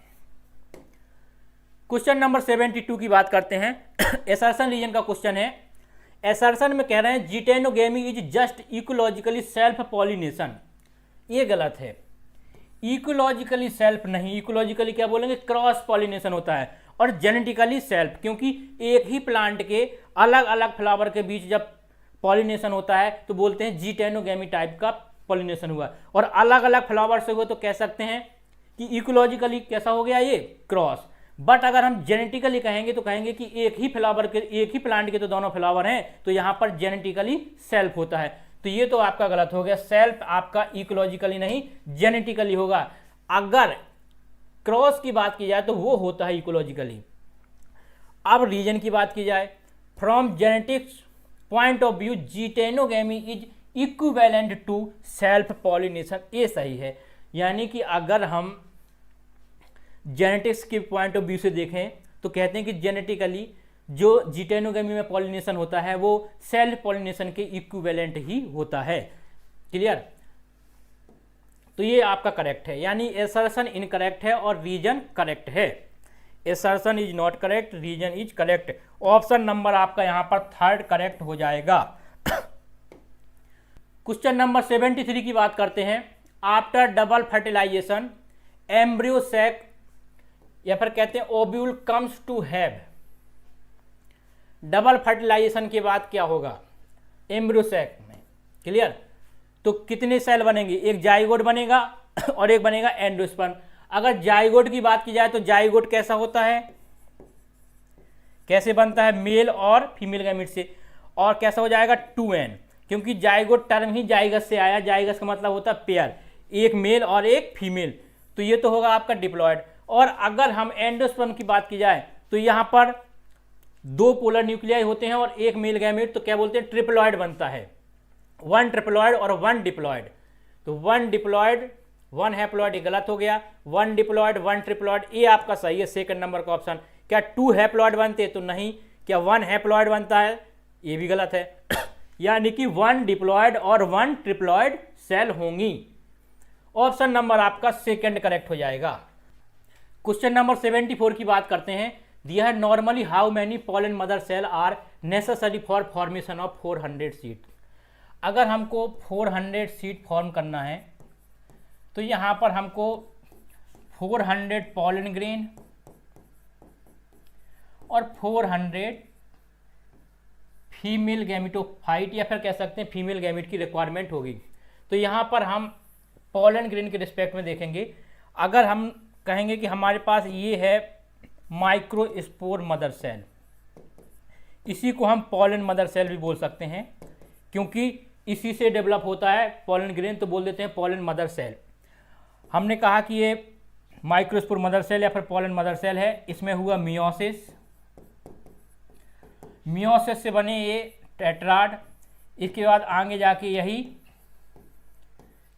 क्वेश्चन नंबर 72 की बात करते हैं, एसर्शन रीजन का क्वेश्चन है। एसर्शन में कह रहे हैं geitonogamy is just ecologically self pollination. ये गलत है, इकोलॉजिकली सेल्फ नहीं, इकोलॉजिकली क्या बोलेंगे? क्रॉस पॉलिनेशन होता है, और जेनेटिकली सेल्फ, क्योंकि एक ही प्लांट के अलग अलग फ्लावर के बीच जब पॉलिनेशन होता है तो बोलते हैं जिटेनोगेमी टाइप का पॉलिनेशन हुआ, और अलग अलग फ्लावर से हुआ तो कह सकते हैं कि इकोलॉजिकली कैसा हो गया? ये क्रॉस। बट अगर हम जेनेटिकली कहेंगे तो कहेंगे कि एक ही फ्लावर के, एक ही प्लांट के तो दोनों फ्लावर हैं, तो यहां पर जेनेटिकली सेल्फ होता है। तो ये तो आपका गलत हो गया, सेल्फ आपका इकोलॉजिकली नहीं जेनेटिकली होगा। अगर क्रॉस की बात की जाए तो वो होता है इकोलॉजिकली। अब रीजन की बात की जाए, from genetics point of view geitonogamy is equivalent to self pollination, ये सही है। यानी कि अगर हम जेनेटिक्स के पॉइंट ऑफ व्यू से देखें तो कहते हैं कि जेनेटिकली जो जिटेनोगेमी में पॉलिनेशन होता है वो सेल्फ पॉलिनेशन के इक्विवेलेंट ही होता है। क्लियर? तो ये आपका करेक्ट है, यानी एसर्शन इनकरेक्ट है और रीजन करेक्ट है। Assertion is not correct, reason is correct. Option number आपका यहां पर थर्ड करेक्ट हो जाएगा। क्वेश्चन नंबर 73 की बात करते हैं। After double fertilization embryo sac या फिर कहते हैं ovule comes to have. Double fertilisation के बाद क्या होगा एम्ब्रियो सैक में? क्लियर? तो कितने सेल बनेंगे? एक जाइगोट बनेगा और एक बनेगा एंडोस्पर्म। अगर जाइगोट की बात की जाए तो जाइगोट कैसा होता है, कैसे बनता है? मेल और फीमेल गैमेट से। और कैसा हो जाएगा? 2n, क्योंकि जाइगोट टर्म ही जाइगस से आया। जाइगस का मतलब होता है पेयर, एक मेल और एक फीमेल। तो ये तो होगा आपका डिप्लॉयड। और अगर हम एंडोस्पर्म की बात की जाए तो यहाँ पर 2 पोलर न्यूक्लियाई होते हैं और एक मेल गैमेट, तो क्या बोलते हैं? ट्रिप्लॉयड बनता है। 1 ट्रिप्लॉयड और 1 डिप्लॉयड। तो 1 डिप्लॉयड 1 हैप्लॉयड, ये गलत हो गया। 1 डिप्लॉयड 1 ट्रिप्लॉयड, ये आपका सही है, सेकंड नंबर का ऑप्शन। क्या 2 हैप्लॉयड बनते? तो नहीं। क्या 1 हैप्लॉयड बनता है? ये भी गलत है। यानी कि 1 डिप्लॉयड और 1 ट्रिप्लॉयड सेल होंगी। ऑप्शन नंबर आपका सेकंड करेक्ट हो जाएगा। क्वेश्चन नंबर 74 की बात करते हैं। दिया है normally how many pollen mother cell are necessary for formation of 400 seed. अगर हमको 400 सीड फॉर्म करना है तो यहाँ पर हमको 400 पॉलन ग्रेन और 400 फीमेल गैमेटोफाइट या फिर कह सकते हैं फीमेल गैमेट की रिक्वायरमेंट होगी। तो यहाँ पर हम पॉलन ग्रेन के रिस्पेक्ट में देखेंगे। अगर हम कहेंगे कि हमारे पास ये है माइक्रोस्पोर मदर सेल, इसी को हम पॉलन मदर सेल भी बोल सकते हैं, क्योंकि इसी से डेवलप होता है पॉलन ग्रेन, तो बोल देते हैं पॉलन मदर सेल। हमने कहा कि ये माइक्रोस्पोर मदर सेल या फिर पॉलन मदर सेल है। इसमें हुआ मियोसिस, मियोसिस से बने ये टेट्राड। इसके बाद आगे जाके यही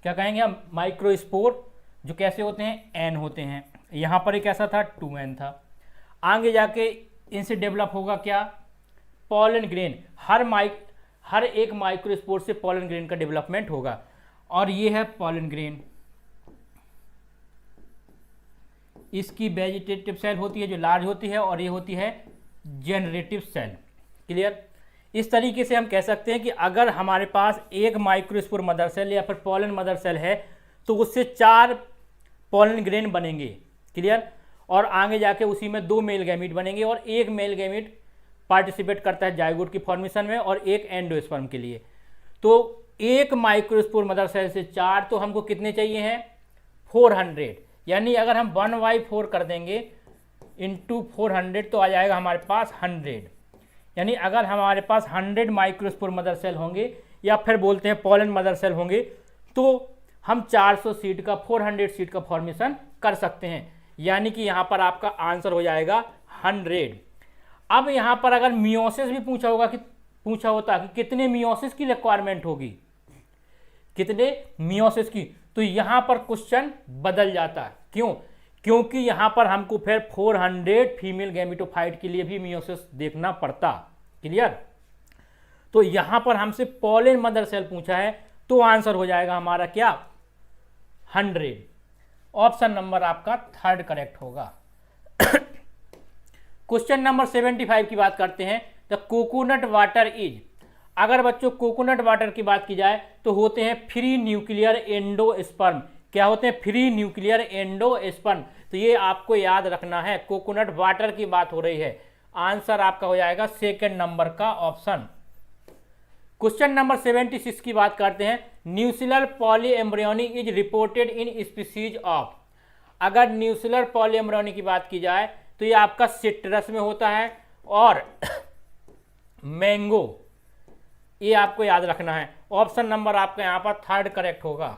क्या कहेंगे हम? माइक्रोस्पोर, जो कैसे होते हैं? एन होते हैं। यहाँ पर एक ऐसा था 2n था। आगे जाके इनसे डेवलप होगा क्या? Pollen grain. हर एक माइक्रोस्पोर से पॉलन ग्रेन का डेवलपमेंट होगा। और ये है पॉलन ग्रेन, इसकी वेजिटेटिव सेल होती है जो लार्ज होती है, और ये होती है जेनरेटिव सेल। क्लियर? इस तरीके से हम कह सकते हैं कि अगर हमारे पास एक माइक्रोस्पोर मदर सेल या फिर पॉलन मदर सेल है तो उससे 4 पॉलन ग्रेन बनेंगे। क्लियर? और आगे जाके उसी में 2 मेल गैमीट बनेंगे और एक मेल गैमीट पार्टिसिपेट करता है जाइगोट की फॉर्मेशन में और एक एंडोस्पर्म के लिए। तो एक माइक्रोस्पोर मदर सेल से 4, तो हमको कितने चाहिए हैं? 400। यानी अगर हम 1/4 कर देंगे इंटू 400 तो आ जाएगा हमारे पास 100। यानी अगर हमारे पास 100 माइक्रोस्पोर मदर सेल होंगे या फिर बोलते हैं पॉलन मदर सेल होंगे तो हम 400 सीड का 400 सीड का फॉर्मेशन कर सकते हैं। यानी कि यहाँ पर आपका आंसर हो जाएगा 100। अब यहाँ पर अगर मियोसिस भी पूछा होता कि कितने मियोसिस की रिक्वायरमेंट होगी, कितने मियोसिस की, तो यहाँ पर क्वेश्चन बदल जाता है। क्यों? क्योंकि यहाँ पर हमको फिर 400 फीमेल गैमेटोफाइट के लिए भी मियोसिस देखना पड़ता। क्लियर? तो यहाँ पर हमसे पॉलन मदर सेल पूछा है तो आंसर हो जाएगा हमारा क्या? 100। ऑप्शन नंबर आपका थर्ड करेक्ट होगा। क्वेश्चन नंबर 75 की बात करते हैं। द कोकोनट वाटर इज, अगर बच्चों कोकोनट वाटर की बात की जाए तो होते हैं फ्री न्यूक्लियर एंडोस्पर्म। क्या होते हैं? Free nuclear endosperm. तो ये आपको याद रखना है, कोकोनट वाटर की बात हो रही है। आंसर आपका हो जाएगा सेकंड नंबर का ऑप्शन। क्वेश्चन नंबर 76 की बात करते हैं। न्यूसिलर polyembryony is reported in species of. अगर न्यूसिलर पॉलीएम्ब्रियोनी की बात की जाए तो ये आपका सिट्रस में होता है और मैंगो, ये आपको याद रखना है। ऑप्शन नंबर आपका यहाँ पर थर्ड करेक्ट होगा।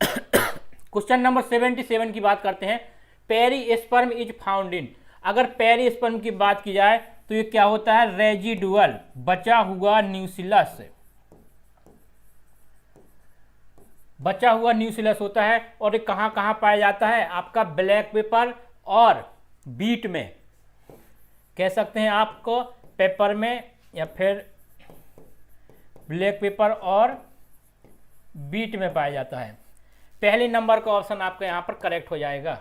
क्वेश्चन नंबर 77 की बात करते हैं। पेरीस्पर्म इज फाउंड इन। अगर पेरीस्पर्म की बात की जाए तो ये क्या होता है? रेजिडुअल, बचा हुआ न्यूसिलस, बचा हुआ न्यूक्लियस होता है। और ये कहाँ कहाँ पाया जाता है? आपका ब्लैक पेपर और बीट में, कह सकते हैं आपको पेपर में या फिर ब्लैक पेपर और बीट में पाया जाता है। पहले नंबर का ऑप्शन आपका यहाँ पर करेक्ट हो जाएगा।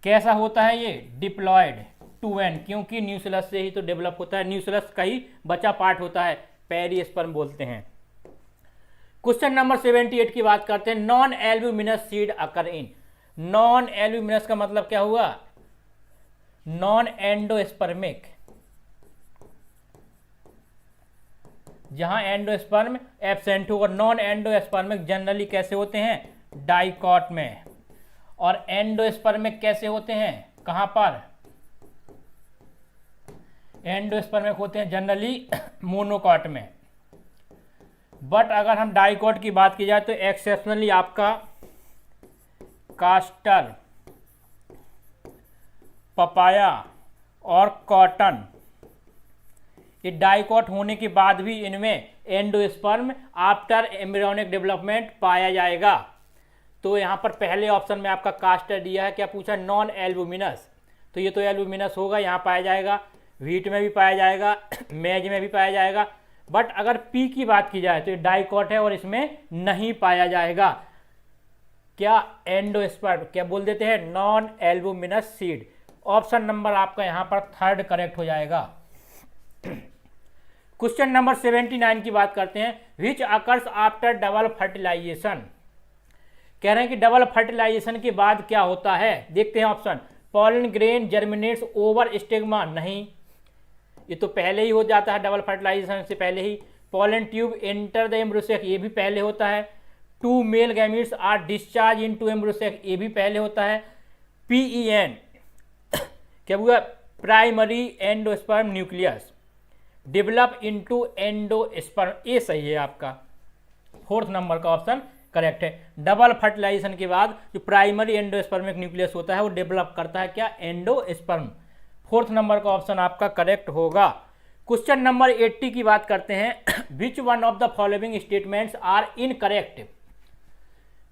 कैसा होता है ये? डिप्लॉयड टू एन, क्योंकि न्यूक्लियस से ही तो डेवलप होता है, न्यूक्लियस का ही बचा पार्ट होता है, पेरिस्पर्म बोलते हैं। क्वेश्चन नंबर 78 की बात करते हैं। नॉन एल्ब्यूमिनस सीड अकर इन। नॉन एल्ब्यूमिनस का मतलब क्या हुआ? Non endospermic. जहां एंडोस्पर्म एब्सेंट हो, और नॉन एंडोस्पर्मिक जनरली कैसे होते हैं? डाइकॉट में। और एंडोस्पर्मिक कैसे होते हैं? कहां पर? एंडोस्पर्मिक होते हैं जनरली मोनोकॉट में। बट अगर हम डाइकॉट की बात की जाए तो एक्सेप्शनली आपका कास्टर, पपाया और कॉटन, ये डाइकॉट होने के बाद भी इनमें एंडोस्पर्म आफ्टर एम्ब्रियोनिक डेवलपमेंट पाया जाएगा। तो यहाँ पर पहले ऑप्शन में आपका कास्टर दिया है, क्या पूछा? नॉन एल्ब्यूमिनस, तो ये तो एल्ब्यूमिनस होगा, यहाँ पाया जाएगा, व्हीट में भी पाया जाएगा, मेज में भी पाया जाएगा। बट अगर पी की बात की जाए तो ये डाइकॉट है और इसमें नहीं पाया जाएगा। क्या? एंडोस्पर्म, क्या बोल देते हैं? Non albuminous seed. Option number आपका यहाँ पर थर्ड करेक्ट हो जाएगा। क्वेश्चन नंबर 79 की बात करते हैं। Which occurs after double fertilization. कह रहे हैं कि डबल फर्टिलाइजेशन के बाद क्या होता है? देखते हैं option. Pollen grain germinates over stigma, नहीं, ये तो पहले ही हो जाता है डबल फर्टिलाइजेशन से पहले ही। Pollen tube enter the embryo sac, ये भी पहले होता है। 2 male gametes are discharge into embryo sac, ये भी पहले होता है। PEN क्या हुआ? Primary endosperm nucleus develop into endosperm, ये सही है आपका। फोर्थ नंबर का ऑप्शन करेक्ट है। डबल फर्टिलाइजेशन के बाद जो प्राइमरी एंडोस्पर्मिक न्यूक्लियस होता है वो डेवलप करता है क्या? एंडोस्पर्म। फोर्थ नंबर का ऑप्शन आपका करेक्ट होगा। क्वेश्चन नंबर 80 की बात करते हैं। Which one of the following statements are incorrect.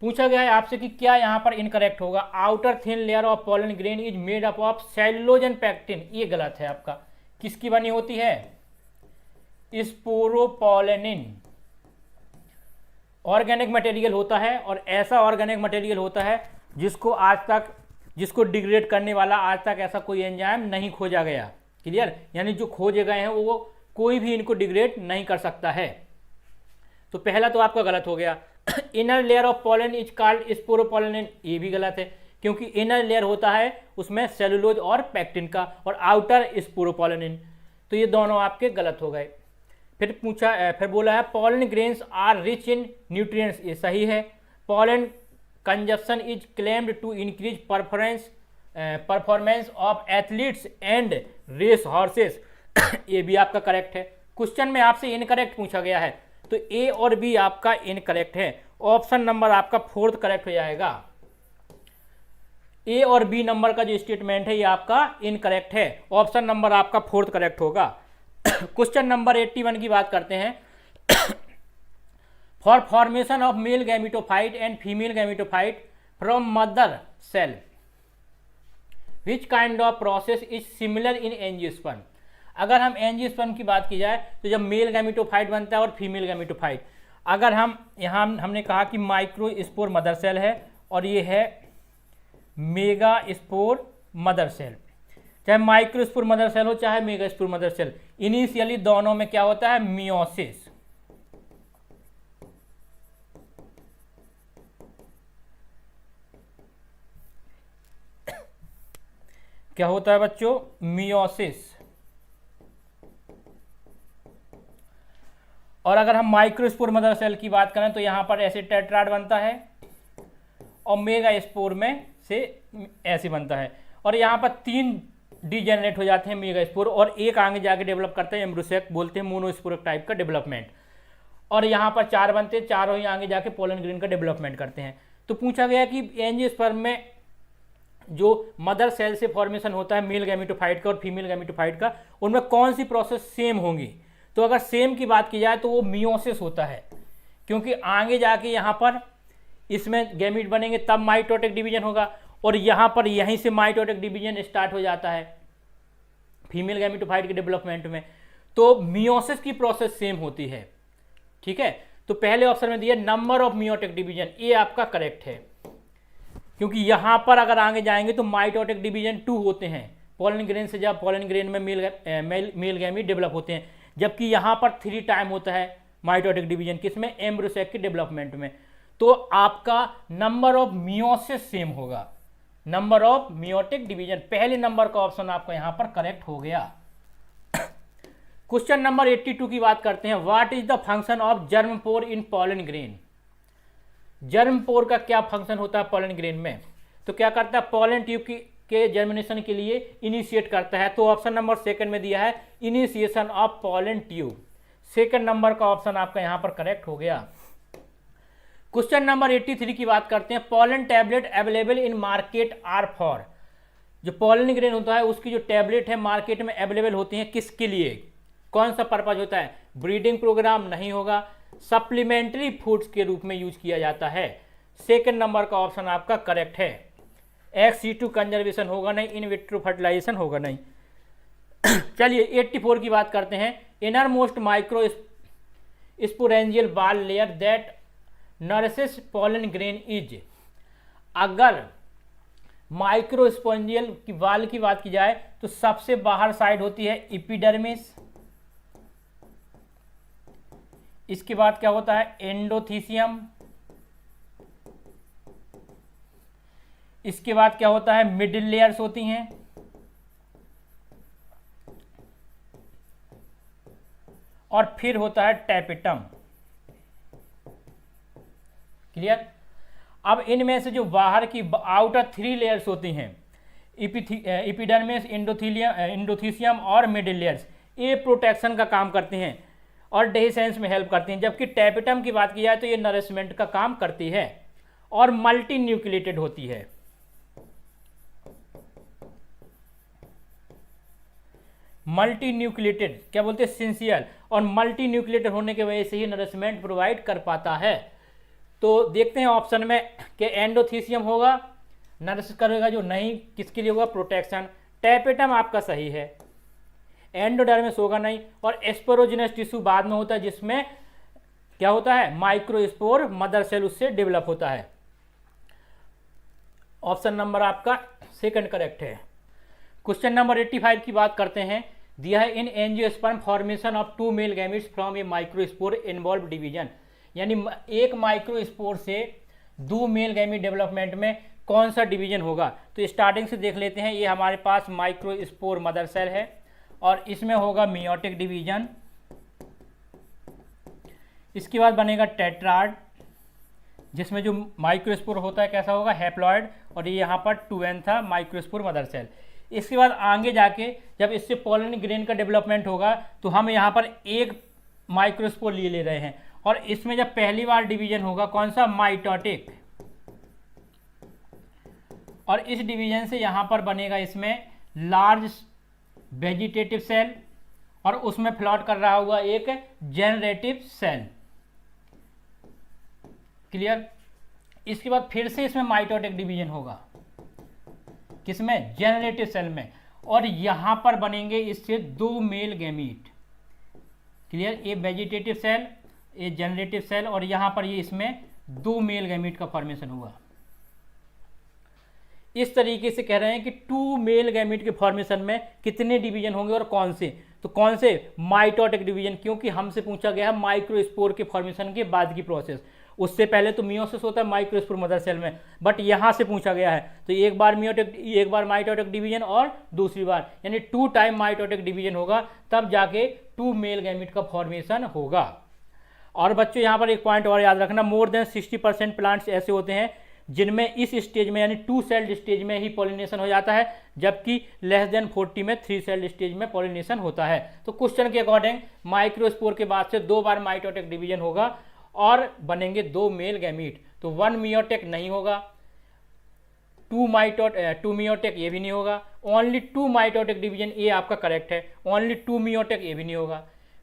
पूछा गया है आपसे कि क्या यहाँ पर इनकरेक्ट होगा? Outer thin layer of pollen grain is made up of cellulose and pectin, ये गलत है आपका। किसकी बनी होती है? स्पोरोपोलेनिन। ऑर्गेनिक मटेरियल होता है, और ऐसा ऑर्गेनिक मटेरियल होता है जिसको डिग्रेड करने वाला आज तक ऐसा कोई एंजाइम नहीं खोजा गया। क्लियर? यानी जो खोजे गए हैं वो कोई भी इनको डिग्रेड नहीं कर सकता है। तो पहला तो आपका गलत हो गया। Inner layer of pollen is called sporopollenin, ये भी गलत है, क्योंकि इनर लेयर होता है उसमें सेलुलोज और पैक्टिन का, और आउटर स्पोरोपोलेनिन, तो ये दोनों आपके गलत हो गए। फिर बोला है pollen grains are rich in nutrients, ये सही है। Pollen consumption is claimed to increase performance of athletes and race horses, ये भी आपका करेक्ट है। क्वेश्चन में आपसे इनकरेक्ट पूछा गया है, तो ए और बी आपका इनकरेक्ट है। ऑप्शन नंबर आपका फोर्थ करेक्ट हो जाएगा। ए और बी नंबर का जो स्टेटमेंट है ये आपका इनकरेक्ट है। ऑप्शन नंबर आपका फोर्थ करेक्ट होगा। क्वेश्चन नंबर 81 की बात करते हैं। For formation of male gametophyte and female gametophyte from mother cell which kind of process is similar in angiosperm. अगर हम एंजियोस्पर्म की बात की जाए तो जब मेल गैमिटोफाइट बनता है और फीमेल गैमिटोफाइट, अगर हम यहाँ हमने कहा कि माइक्रोस्पोर मदर सेल है और ये है मेगा स्पोर मदर सेल, चाहे माइक्रोस्पोर मदर सेल हो चाहे megaspore mother cell, initially दोनों में क्या होता है? मियोसिस। क्या होता है बच्चों? मियोसिस। और अगर हम माइक्रोस्पोर मदर सेल की बात करें तो यहां पर ऐसे टेट्राड बनता है और मेगा स्पोर में से ऐसे बनता है, और यहां पर 3 डीजेनरेट हो जाते हैं मेगा स्पोर, और एक आगे जाके डेवलप करते हैं एम्ब्रोसेक, बोलते हैं मोनोस्पोरिक टाइप का डेवलपमेंट, और यहाँ पर 4 बनते हैं, चारों ही आगे जाके पोलन ग्रेन का डेवलपमेंट करते हैं। तो पूछा गया कि एंजियोस्पर्म में जो मदर सेल से फॉर्मेशन होता है मेल गैमिटोफाइट का और फीमेल गैमिटोफाइट का, उनमें कौन सी प्रोसेस सेम होंगी? तो अगर सेम की बात की जाए तो वो मियोसिस होता है। क्योंकि आगे जाके यहाँ पर इसमें गैमीट बनेंगे तब माइटोटिक डिवीजन होगा, और यहाँ पर यहीं से माइटोटिक डिवीजन स्टार्ट हो जाता है फीमेल गैमेटोफाइट के डेवलपमेंट में। तो मियोसिस की प्रोसेस सेम होती है, ठीक है। तो पहले ऑप्शन में दिया नंबर ऑफ मियोटिक डिवीजन, ये आपका करेक्ट है, क्योंकि यहां पर अगर आगे जाएंगे तो माइटोटिक डिवीजन 2 होते हैं पोलन ग्रेन से, जब पोलन ग्रेन में मेल गैमीट डेवलप होते हैं, जबकि यहां पर 3 टाइम होता है माइटोटिक डिवीजन, किसमें, एम्ब्रियोसेक के डेवलपमेंट में। तो आपका नंबर ऑफ मियोसिस सेम होगा, नंबर ऑफ मियोटिक डिवीजन, पहले नंबर का ऑप्शन आपका यहां पर करेक्ट हो गया। क्वेश्चन नंबर 82 की बात करते हैं। What is the function of germ pore in pollen grain? Germ pore का क्या फंक्शन होता है पोलन ग्रेन में? तो क्या करता है, पोलन ट्यूब के जर्मिनेशन के लिए इनिशिएट करता है। तो ऑप्शन नंबर सेकंड में दिया है initiation of pollen tube, second number का ऑप्शन आपका यहां पर करेक्ट हो गया। क्वेश्चन नंबर 83 की बात करते हैं। Pollen tablet available in market are for, जो पोलन ग्रेन होता है उसकी जो टैबलेट है मार्केट में अवेलेबल होती है, किसके लिए, कौन सा पर्पज होता है, ब्रीडिंग प्रोग्राम नहीं होगा, सप्लीमेंट्री फूड्स के रूप में यूज किया जाता है। सेकंड नंबर का ऑप्शन आपका करेक्ट है। ex-situ कंजर्वेशन होगा नहीं, इन विट्रो फर्टिलाइजेशन होगा नहीं। चलिए 84 की बात करते हैं। इनर मोस्ट माइक्रो स्पोरेंजियल बाल layer that nurses pollen grain is, अगर माइक्रोस्पोंजियल की वाल की बात की जाए तो सबसे बाहर साइड होती है एपिडर्मिस, इसके बाद क्या होता है एंडोथीसियम, इसके बाद क्या होता है मिडिल लेयर्स होती हैं, और फिर होता है टैपेटम। क्लियर। अब इनमें से जो बाहर की आउटर 3 लेयर्स होती हैं, एपिडर्मिस, एंडोथीसियम और मिडिल लेयर्स, ये प्रोटेक्शन का काम करती हैं और डेहिसेंस में हेल्प करती हैं, जबकि टैपेटम की बात की जाए तो ये नरिशमेंट का काम करती है और मल्टी न्यूक्लिएटेड होती है। मल्टी न्यूक्लिएटेड क्या बोलते हैं, सिंसियल, और मल्टी न्यूक्लिएटेड होने की वजह से ही नरिशमेंट प्रोवाइड कर पाता है। तो देखते हैं ऑप्शन में कि एंडोथीसियम होगा, नरिश करेगा जो नहीं, किसके लिए होगा, प्रोटेक्शन। टैपेटम आपका सही है, एंडोडर्मिस होगा नहीं, और एस्पोरोजिनस टिश्यू बाद में होता है जिसमें क्या होता है माइक्रोस्पोर मदर सेल उससे डेवलप होता है। ऑप्शन नंबर आपका सेकंड करेक्ट है। क्वेश्चन नंबर 85 की बात करते हैं। दिया है इन angiosperm formation of 2 male gametes from A microspore involve division, यानी एक माइक्रोस्पोर से 2 मेल गैमेट डेवलपमेंट में कौन सा डिवीजन होगा। तो स्टार्टिंग से देख लेते हैं। ये हमारे पास माइक्रोस्पोर मदर सेल है और इसमें होगा मियोटिक डिवीजन, इसके बाद बनेगा टेट्राड जिसमें जो माइक्रोस्पोर होता है कैसा होगा, हैप्लॉइड, और ये यहाँ पर 2n था माइक्रोस्पोर मदर सेल। इसके बाद आगे जाके जब इससे पोलन ग्रेन का डेवलपमेंट होगा तो हम यहाँ पर एक माइक्रोस्पोर ले रहे हैं, और इसमें जब पहली बार डिवीजन होगा कौन सा, माइटोटिक, और इस डिवीजन से यहाँ पर बनेगा इसमें लार्ज वेजिटेटिव सेल, और उसमें फ्लॉट कर रहा हुआ एक जेनरेटिव सेल। क्लियर। इसके बाद फिर से इसमें माइटोटिक डिवीजन होगा, किसमें, जेनरेटिव सेल में, और यहां पर बनेंगे इससे 2 मेल गैमीट। क्लियर। ये वेजिटेटिव सेल, ये जेनरेटिव सेल, और यहां पर ये इसमें 2 मेल गैमीट का फॉर्मेशन हुआ। इस तरीके से कह रहे हैं कि 2 मेल गैमीट के फॉर्मेशन में कितने डिवीजन होंगे और कौन से, तो कौन से, माइटोटिक डिवीजन, क्योंकि हमसे पूछा गया है माइक्रोस्पोर के फॉर्मेशन के बाद की प्रोसेस। उससे पहले तो मियोसिस होता है माइक्रोस्पोर मदर सेल में, बट यहाँ से पूछा गया है तो एक बार माइटोटिक डिवीजन और दूसरी बार, यानी 2 टाइम माइटोटिक डिवीजन होगा, तब जाके 2 मेल गैमीट का फॉर्मेशन होगा। और बच्चों यहाँ पर एक पॉइंट और याद रखना, मोर देन 60% प्लांट्स ऐसे होते हैं जिनमें इस स्टेज में यानी 2 सेल्ड स्टेज में ही पॉलिनेशन हो जाता है, जबकि लेस देन 40 में 3 सेल्ड स्टेज में पॉलिनेशन होता है। तो क्वेश्चन के अकॉर्डिंग माइक्रोस्पोर के बाद से 2 बार माइटोटिक डिवीजन होगा और बनेंगे 2 मेल गैमीट। तो 1 मियोटिक नहीं होगा, 2 मियोटिक ये भी नहीं होगा, ओनली 2 माइटोटिक डिवीजन ये आपका करेक्ट है, ओनली 2 मियोटिक ये भी नहीं होगा।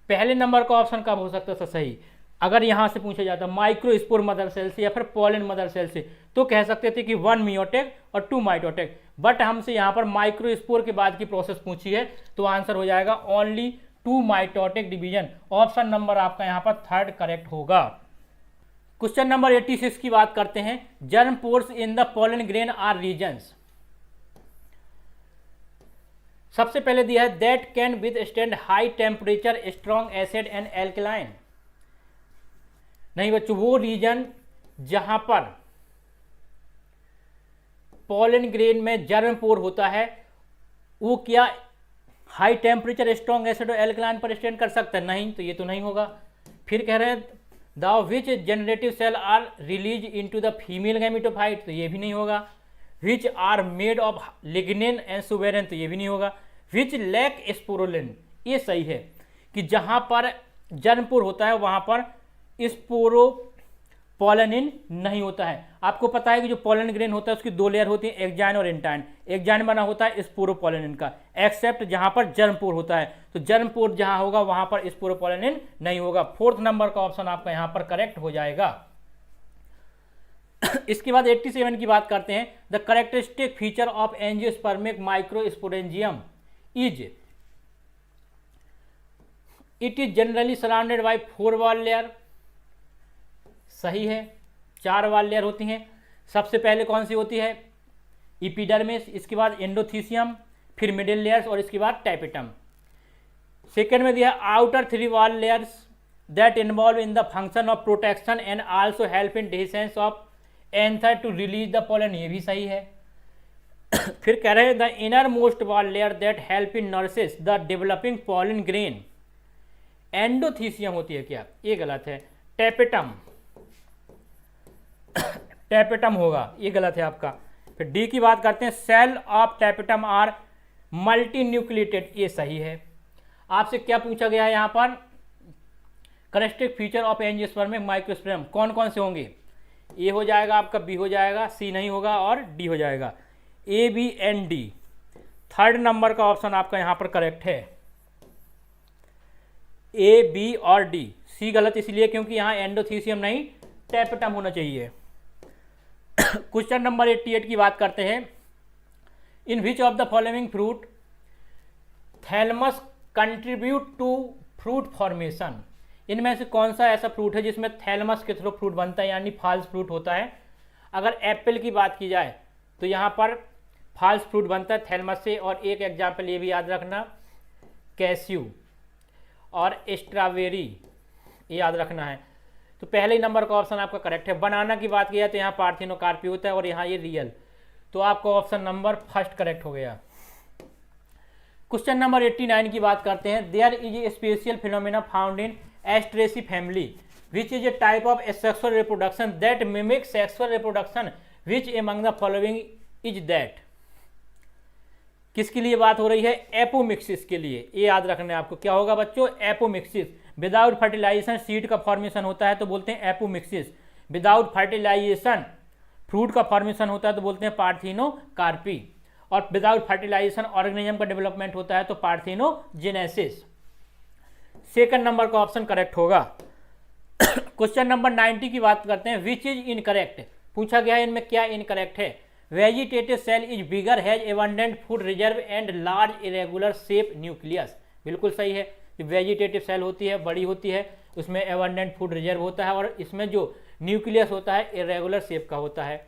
पहले नंबर का ऑप्शन कब हो सकता था सही, अगर यहाँ से पूछा जाता माइक्रोस्पोर मदर सेल से या फिर पॉलन मदर सेल से तो कह सकते थे कि 1 मियोटेक और 2 माइटोटेक, बट हमसे यहाँ पर माइक्रोस्पोर के बाद की प्रोसेस पूछी है तो आंसर हो जाएगा only 2 mitotic division. Option number आपका यहाँ पर थर्ड करेक्ट होगा। क्वेश्चन नंबर 86 की बात करते हैं। Germ pores in the pollen grain are regions. सबसे पहले दिया है that can withstand high temperature strong acid and alkaline. नहीं बच्चों, वो रीजन जहां पर पॉलन ग्रेन में जर्म पोर होता है वो क्या हाई टेम्परेचर स्ट्रॉन्ग एसिड और एल्कलाइन पर स्टैंड कर सकता है? नहीं, तो ये तो नहीं होगा। फिर कह रहे हैं the which generative cell are release into the female gametophyte, तो ये भी नहीं होगा। Which are made of lignin and suberin, तो ये भी नहीं होगा। विच लैक स्पोरुलिन, ये सही है कि जहां पर जर्मपुर होता है वहां पर स्पोरोपोलिन नहीं होता है। आपको पता है कि जो पॉलन ग्रेन होता है उसकी 2 लेयर होती है, एक्जाइन और इंटाइन। एक्जाइन बना होता है स्पोरोपोलिन का, एक्सेप्ट जहां पर जर्मपुर होता है। तो जर्मपुर जहां होगा वहां पर स्पोरोपोलिन नहीं होगा। 4th नंबर का ऑप्शन आपका यहां पर करेक्ट हो जाएगा। इसके बाद 87 की बात करते हैं। The characteristic feature of angiospermic microsporangium is it is generally surrounded by 4 wall layer. सही है, 4 वॉल लेयर होती हैं। सबसे पहले कौन सी होती है? इपिडर्मिस, इसके बाद एंडोथीसियम, फिर मिडिल लेयर्स और इसके बाद टैपेटम। सेकेंड में दिया outer 3 wall layers that involve in the function of protection and also help in dehiscence of anther to release the pollen, ये भी सही है। फिर कह रहे हैं the inner most wall layer that help in nurses the developing pollen grain. Endothecium होती है क्या? ये गलत है। टैपेटम, टैपेटम होगा, ये गलत है आपका। फिर डी की बात करते हैं। Cell of tapetum are multinucleated, ये सही है। आपसे क्या पूछा गया है यहाँ पर? Characteristic feature of angiospermic microsporangium कौन कौन से होंगे? ए हो जाएगा आपका, बी हो जाएगा, सी नहीं होगा और डी हो जाएगा। A B and D. 3rd number का ऑप्शन आपका यहाँ पर करेक्ट है, ए बी और डी। सी गलत इसलिए क्योंकि यहाँ एंडोथीसियम नहीं टैपेटम होना चाहिए। क्वेश्चन नंबर 88 की बात करते हैं। In which of the following fruit thalamus contribute to fruit formation. इनमें से कौन सा ऐसा फ्रूट है जिसमें थैलमस के थ्रू फ्रूट बनता है, यानी फॉल्स फ्रूट होता है? अगर एप्पल की बात की जाए तो यहाँ पर फॉल्स फ्रूट बनता है थैलमस से। और एक एग्जाम्पल ये भी याद रखना, कैस्यू और स्ट्रॉबेरी, ये याद रखना है। तो पहले ही नंबर का ऑप्शन आपका करेक्ट है। बनाना की बात की जाए तो यहाँ पार्थिनोकार्पी होता है और यहाँ ये रियल, तो आपका ऑप्शन नंबर फर्स्ट करेक्ट हो गया। क्वेश्चन नंबर 89 की बात करते हैं। There is a special phenomena found in Asteraceae family which is a type of sexual reproduction that mimic sexual reproduction which among the following is that. किसके लिए बात हो रही है? एपोमिक्सिस के लिए। ये याद रखना है आपको, क्या होगा बच्चों? एपोमिक्सिस। विदाउट फर्टिलाइजेशन सीड का फॉर्मेशन होता है तो बोलते हैं एपोमिक्सिस। विदाउट फर्टिलाइजेशन फ्रूट का फॉर्मेशन होता है तो बोलते हैं पार्थिनोकार्पी। और विदाउट फर्टिलाइजेशन ऑर्गेनिज्म का डेवलपमेंट होता है तो पार्थिनोजेनेसिस। 2nd नंबर का ऑप्शन करेक्ट होगा। क्वेश्चन नंबर 90 की बात करते हैं। विच इज इनकरेक्ट, पूछा गया है इनमें क्या इनकरेक्ट है? Vegetative cell is bigger, has abundant food reserve and large irregular shape nucleus. बिल्कुल सही है। जो वेजिटेटिव सेल होती है बड़ी होती है, उसमें एबंडेंट फूड रिजर्व होता है और इसमें जो न्यूक्लियस होता है इरेगुलर शेप का होता है।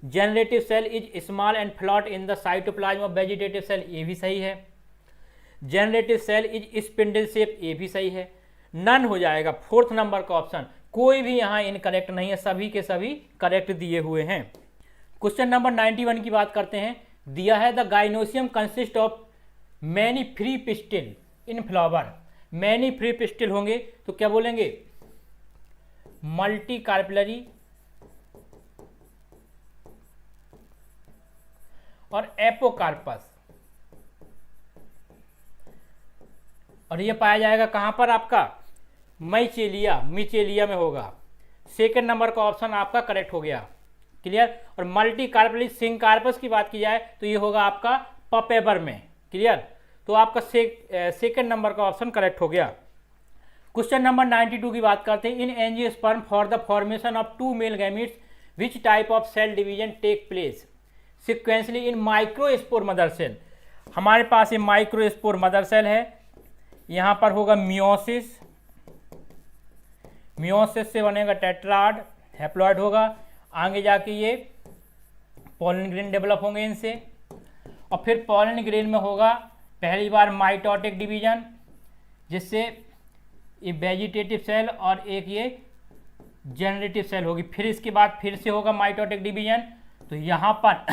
Generative cell is small and flat in the cytoplasm of vegetative cell, ये भी सही है। Generative cell is spindle shape, ये भी सही है। नन हो जाएगा 4th नंबर का ऑप्शन। कोई भी यहाँ इनकरेक्ट नहीं है, सभी के सभी करेक्ट दिए हुए हैं। क्वेश्चन नंबर 91 की बात करते हैं। दिया है the gynoecium consist of many free pistil in flower. Many free pistil होंगे तो क्या बोलेंगे? मल्टी कार्पिलरी और एपोकार्पस। और ये पाया जाएगा कहां पर? आपका माइचेलिया, मिचेलिया में होगा। 2nd नंबर का ऑप्शन आपका करेक्ट हो गया। क्लियर। और मल्टी कार्पिलरी सिंकार्पस की बात की जाए तो ये होगा आपका पपेबर में। क्लियर। तो आपका 2nd नंबर का ऑप्शन करेक्ट हो गया। क्वेश्चन नंबर 92 की बात करते हैं। In angiosperm for the formation of 2 male gametes which type of cell division take place sequentially in microspore mother cell. हमारे पास ये माइक्रोस्पोर मदर सेल है, यहाँ पर होगा मियोसिस, मियोसिस से बनेगा टेट्राड, हैप्लॉइड होगा, आगे जाके ये पॉलन ग्रेन डेवलप होंगे इनसे, और फिर पॉलन ग्रेन में होगा पहली बार माइटोटिक डिवीजन, जिससे ये वेजिटेटिव सेल और एक ये जनरेटिव सेल होगी। फिर इसके बाद फिर से होगा माइटोटिक डिवीजन, तो यहाँ पर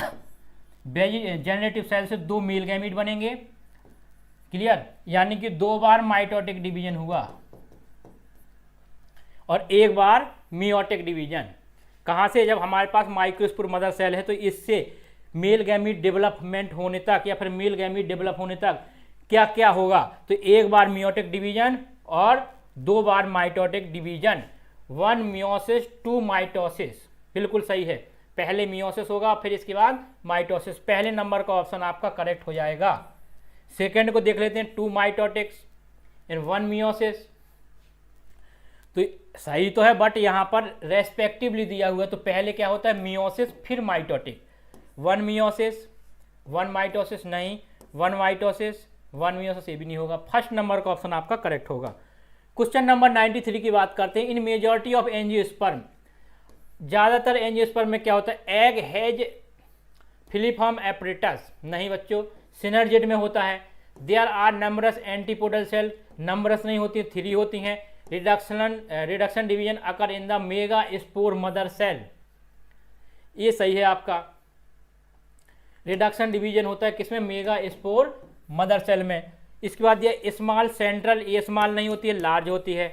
जनरेटिव सेल से 2 मेल गैमीट बनेंगे। क्लियर, यानी कि 2 बार माइटोटिक डिवीजन हुआ और 1 बार मियोटिक डिवीजन। कहाँ से? जब हमारे पास माइक्रोस्पोर मदर सेल है तो इससे मेल गैमीट डेवलपमेंट होने तक या फिर मेल गैमीट डेवलप होने तक क्या क्या होगा, तो 1 बार मियोटिक डिवीजन और 2 बार माइटोटिक डिवीजन। 1 मियोसिस 2 माइटोसिस, बिल्कुल सही है। पहले मियोसिस होगा फिर इसके बाद माइटोसिस। पहले नंबर का ऑप्शन आपका करेक्ट हो जाएगा। सेकेंड को देख लेते हैं, 2 माइटोटिक्स एंड 1 मियोसिस, तो सही तो है बट यहाँ पर रेस्पेक्टिवली दिया हुआ है, तो पहले क्या होता है मियोसिस फिर माइटोटिक। 1 मियोसिस 1 माइटोसिस नहीं, 1 माइटोसिस 1 मियोसिस, ये भी नहीं होगा। फर्स्ट नंबर का ऑप्शन आपका करेक्ट होगा। क्वेश्चन नंबर 93 की बात करते हैं। इन मेजॉरिटी ऑफ एंजियोस्पर्म, ज़्यादातर एंजियोस्पर्म में क्या होता है एग हैज फिलीफॉर्म एपरेटस, नहीं बच्चों, सिनर्जेट में होता है। There are numbers antipodal cell, numbers नहीं होती, 3 होती हैं। Reduction division occur in the megaspore mother cell, ये सही है आपका। रिडक्शन डिवीजन होता है किसमें? मेगा स्पोर मदर सेल में। इसके बाद ये स्मॉल सेंट्रल, ये स्मॉल नहीं होती है, लार्ज होती है।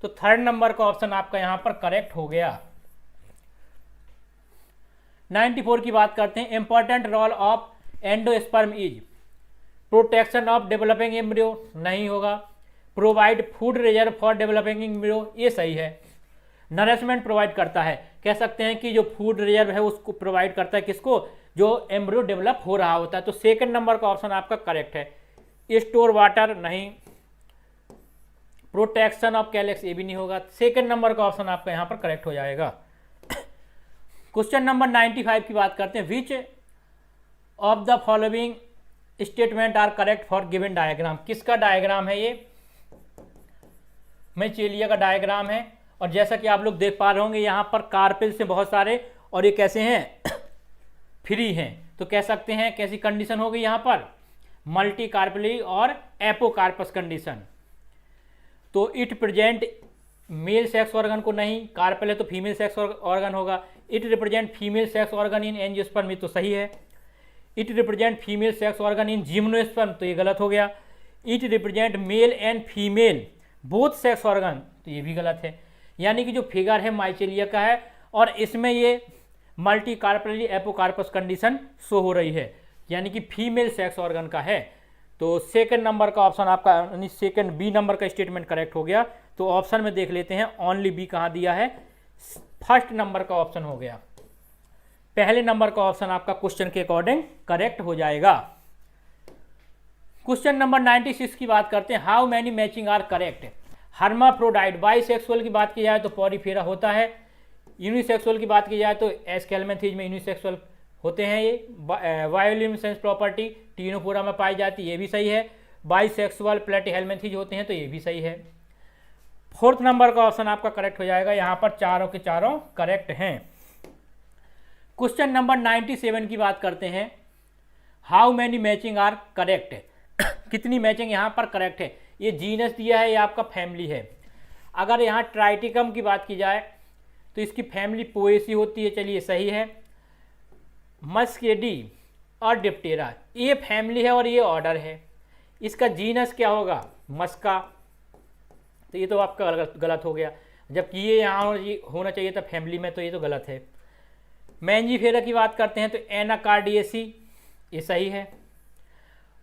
तो थर्ड नंबर का ऑप्शन आपका यहाँ पर करेक्ट हो गया। 94 की बात करते हैं। Important role of endosperm is protection of developing embryo, नहीं होगा। Provide food reserve for developing embryo, ये सही है। नरिशमेंट प्रोवाइड करता है, कह सकते हैं कि जो फूड रिजर्व है उसको प्रोवाइड करता है किसको? जो एम्ब्रियो डेवलप हो रहा होता है। तो सेकंड नंबर का ऑप्शन आपका करेक्ट है। स्टोर वाटर नहीं। प्रोटेक्शन ऑफ कैलेक्स, ये भी नहीं होगा। सेकंड नंबर का ऑप्शन आपका यहाँ पर करेक्ट हो जाएगा। क्वेश्चन नंबर 95 की बात करते हैं। Which of the following statement are correct for given diagram, किसका डायग्राम है ये? मैचेलिया का डायग्राम है, और जैसा कि आप लोग देख पा रहे होंगे यहाँ पर कार्पेल से बहुत सारे, और ये कैसे हैं? फ्री हैं। तो कह सकते हैं कैसी कंडीशन होगी यहाँ पर? मल्टी कार्पेली और एपोकार्पस कंडीशन। तो it present male sex organ को नहीं, कार्पेल है तो फीमेल सेक्स ऑर्गन होगा। It represent female sex organ in angiosperm, तो सही है। It represent female sex organ in gymnosperm, तो ये गलत हो गया। It represent male and female both sex organ, तो ये भी गलत है। यानी कि जो फिगर है माइचेलिया का है और इसमें ये मल्टी कार्पेली एपोकार्पस कंडीशन शो हो रही है, यानी कि फीमेल सेक्स ऑर्गन का है। तो सेकंड नंबर का ऑप्शन आपका, यानी सेकंड बी नंबर का स्टेटमेंट करेक्ट हो गया। तो ऑप्शन में देख लेते हैं ओनली बी कहाँ दिया है, फर्स्ट नंबर का ऑप्शन हो गया। पहले नंबर का ऑप्शन आपका क्वेश्चन के अकॉर्डिंग करेक्ट हो जाएगा। क्वेश्चन नंबर 96 की बात करते हैं। How many matching are correct? Hermaphrodite bisexual की बात की जाए तो पॉलीफेरा होता है। यूनिसेक्सुअल की बात की जाए तो एस्केलमेंथीज में यूनिसेक्सुअल होते हैं। ये वायोल्यूमिनेसेंस प्रॉपर्टी टीनोफोरा में पाई जाती है, ये भी सही है। बाइसेक्सुअल प्लेटिहेलमेंथीज होते हैं, तो ये भी सही है। फोर्थ नंबर का ऑप्शन आपका करेक्ट हो जाएगा। यहाँ पर चारों के चारों करेक्ट हैं। क्वेश्चन नंबर 97 की बात करते हैं। How many matching are correct? कितनी मैचिंग यहाँ पर करेक्ट है? ये जीनस दिया है, ये आपका फैमिली है। अगर यहाँ ट्राइटिकम की बात की जाए तो इसकी फैमिली पोएसी होती है, चलिए सही है। मस्केडी और डिप्टेरा ये फैमिली है और ये ऑर्डर है। इसका जीनस क्या होगा? मस्का, तो ये तो आपका गलत हो गया, जबकि ये यहाँ होना चाहिए था फैमिली में, तो ये तो गलत है। मैंजीफेरा की बात करते हैं तो एनाकार्डियेसी, ये सही है।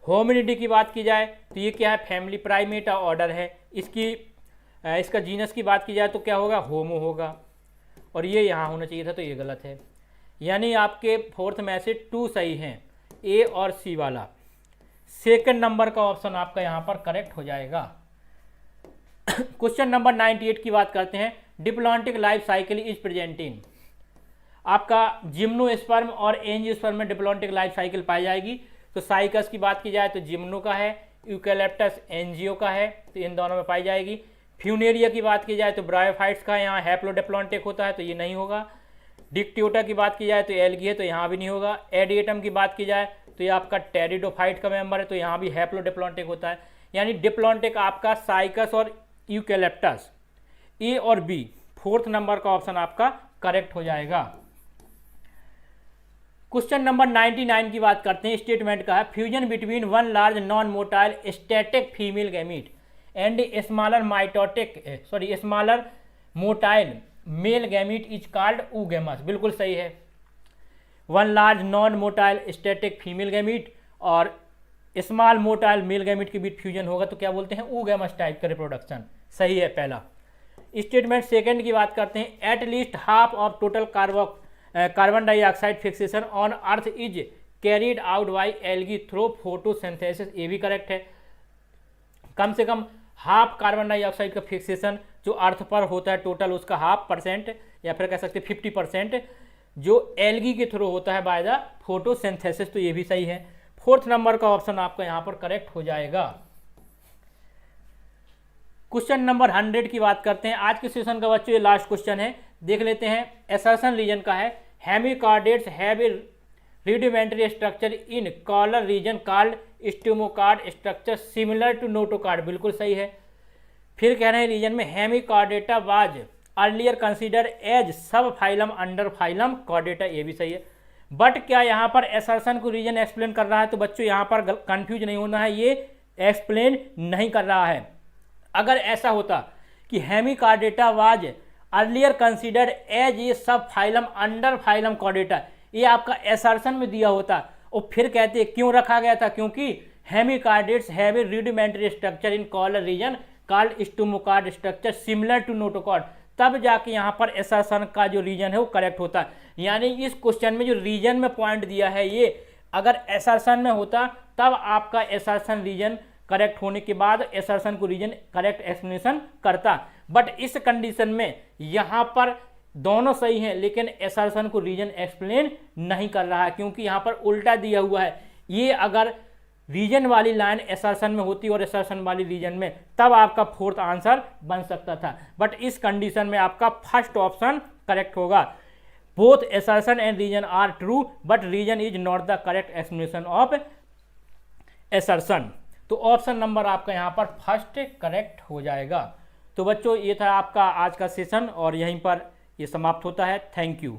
होमिनिडी की बात की जाए तो ये क्या है? फैमिली प्राइमेटा ऑर्डर है। इसका जीनस की बात की जाए तो क्या होगा? होमो होगा, और ये यहाँ होना चाहिए था, तो ये गलत है। यानी आपके फोर्थ में से 2 सही हैं, ए और सी वाला। सेकंड नंबर का ऑप्शन आपका यहाँ पर करेक्ट हो जाएगा। क्वेश्चन नंबर 98 की बात करते हैं। Diplontic life cycle is present in, आपका जिम्नोस्पर्म और एंजियोस्पर्म में डिप्लॉन्टिक लाइफ साइकिल पाई जाएगी। तो साइकस की बात की जाए तो जिम्नो का है, यूकेलिप्टस एंजियो का है, तो इन दोनों में पाई जाएगी। फ्यूनेरिया की बात की जाए तो ब्रायोफाइट्स का यहाँ हैप्लोडिप्लॉन्टिक होता है, तो ये नहीं होगा। डिक्टियोटा की बात की जाए तो एल्गी है, तो यहाँ भी नहीं होगा। एडिएटम की बात की जाए तो ये आपका टेरिडोफाइट का मेंबर है, तो यहाँ भी हैप्लोडिप्लॉन्टिक होता है। यानी डिप्लॉन्टिक आपका साइकस और यूकेलिप्टस, ए और बी, फोर्थ नंबर का ऑप्शन आपका करेक्ट हो जाएगा। क्वेश्चन नंबर 99 की बात करते हैं। स्टेटमेंट का है fusion between one large non motile static female gamete and smaller motile male gamete is called oogamous। बिल्कुल सही है। One large non motile static female gamete और स्मॉल मोटाइल मेल गैमीट के बीच फ्यूजन होगा तो क्या बोलते हैं, oogamous टाइप का रिप्रोडक्शन। सही है पहला। स्टेटमेंट सेकंड की बात करते हैं। At least half of total carbon dioxide fixation on earth is carried out by algae through photosynthesis, ये भी करेक्ट है। कम से कम हाफ कार्बन डाइऑक्साइड का फिक्सेशन जो अर्थ पर होता है टोटल उसका 0.5% या फिर कह सकते हैं 50% जो एल्गी के थ्रू होता है बाय द फोटोसिंथेसिस, तो ये भी सही है। फोर्थ नंबर का ऑप्शन आपका यहाँ पर करेक्ट हो जाएगा। क्वेश्चन नंबर 100 की बात करते हैं। आज के सेशन का बच्चों ये लास्ट क्वेश्चन है, देख लेते हैं। एसर्शन रीजन का है hemichordates have a rudimentary structure in collar region called stomochord structure similar to notochord, बिल्कुल सही है। फिर कह रहे हैं रीजन में hemichordata was earlier consider as sub phylum under phylum chordata, ये भी सही है। बट क्या यहाँ पर एसर्शन को रीजन एक्सप्लेन कर रहा है, तो बच्चों यहाँ पर कंफ्यूज नहीं होना है, ये एक्सप्लेन नहीं कर रहा है। अगर ऐसा होता कि Hemichordata was earlier consider as a सब फाइलम अंडर फाइलम कॉर्डेटा, ये आपका एसर्शन में दिया होता और फिर कहते क्यों रखा गया था, क्योंकि hemichordates have a rudimentary structure in collar region called stomochord structure similar to notochord, तब जाके यहाँ पर एसर्शन का जो रीजन है वो करेक्ट होता है। यानी इस क्वेश्चन में जो रीजन में पॉइंट दिया है ये अगर एसर्शन में होता तब आपका एसर्शन रीजन करेक्ट होने के बाद एसर्शन को रीजन करेक्ट एक्सप्लेनेशन करता। बट इस कंडीशन में यहाँ पर दोनों सही हैं लेकिन एसर्शन को रीजन एक्सप्लेन नहीं कर रहा है, क्योंकि यहाँ पर उल्टा दिया हुआ है। ये अगर रीजन वाली लाइन एसर्शन में होती और एसर्शन वाली रीजन में, तब आपका फोर्थ आंसर बन सकता था। बट इस कंडीशन में आपका फर्स्ट ऑप्शन करेक्ट होगा। Both assertion and reason are true but reason is not the correct explanation of assertion. तो ऑप्शन नंबर आपका यहाँ पर फर्स्ट करेक्ट हो जाएगा। तो बच्चों ये था आपका आज का सेशन और यहीं पर ये समाप्त होता है। Thank you.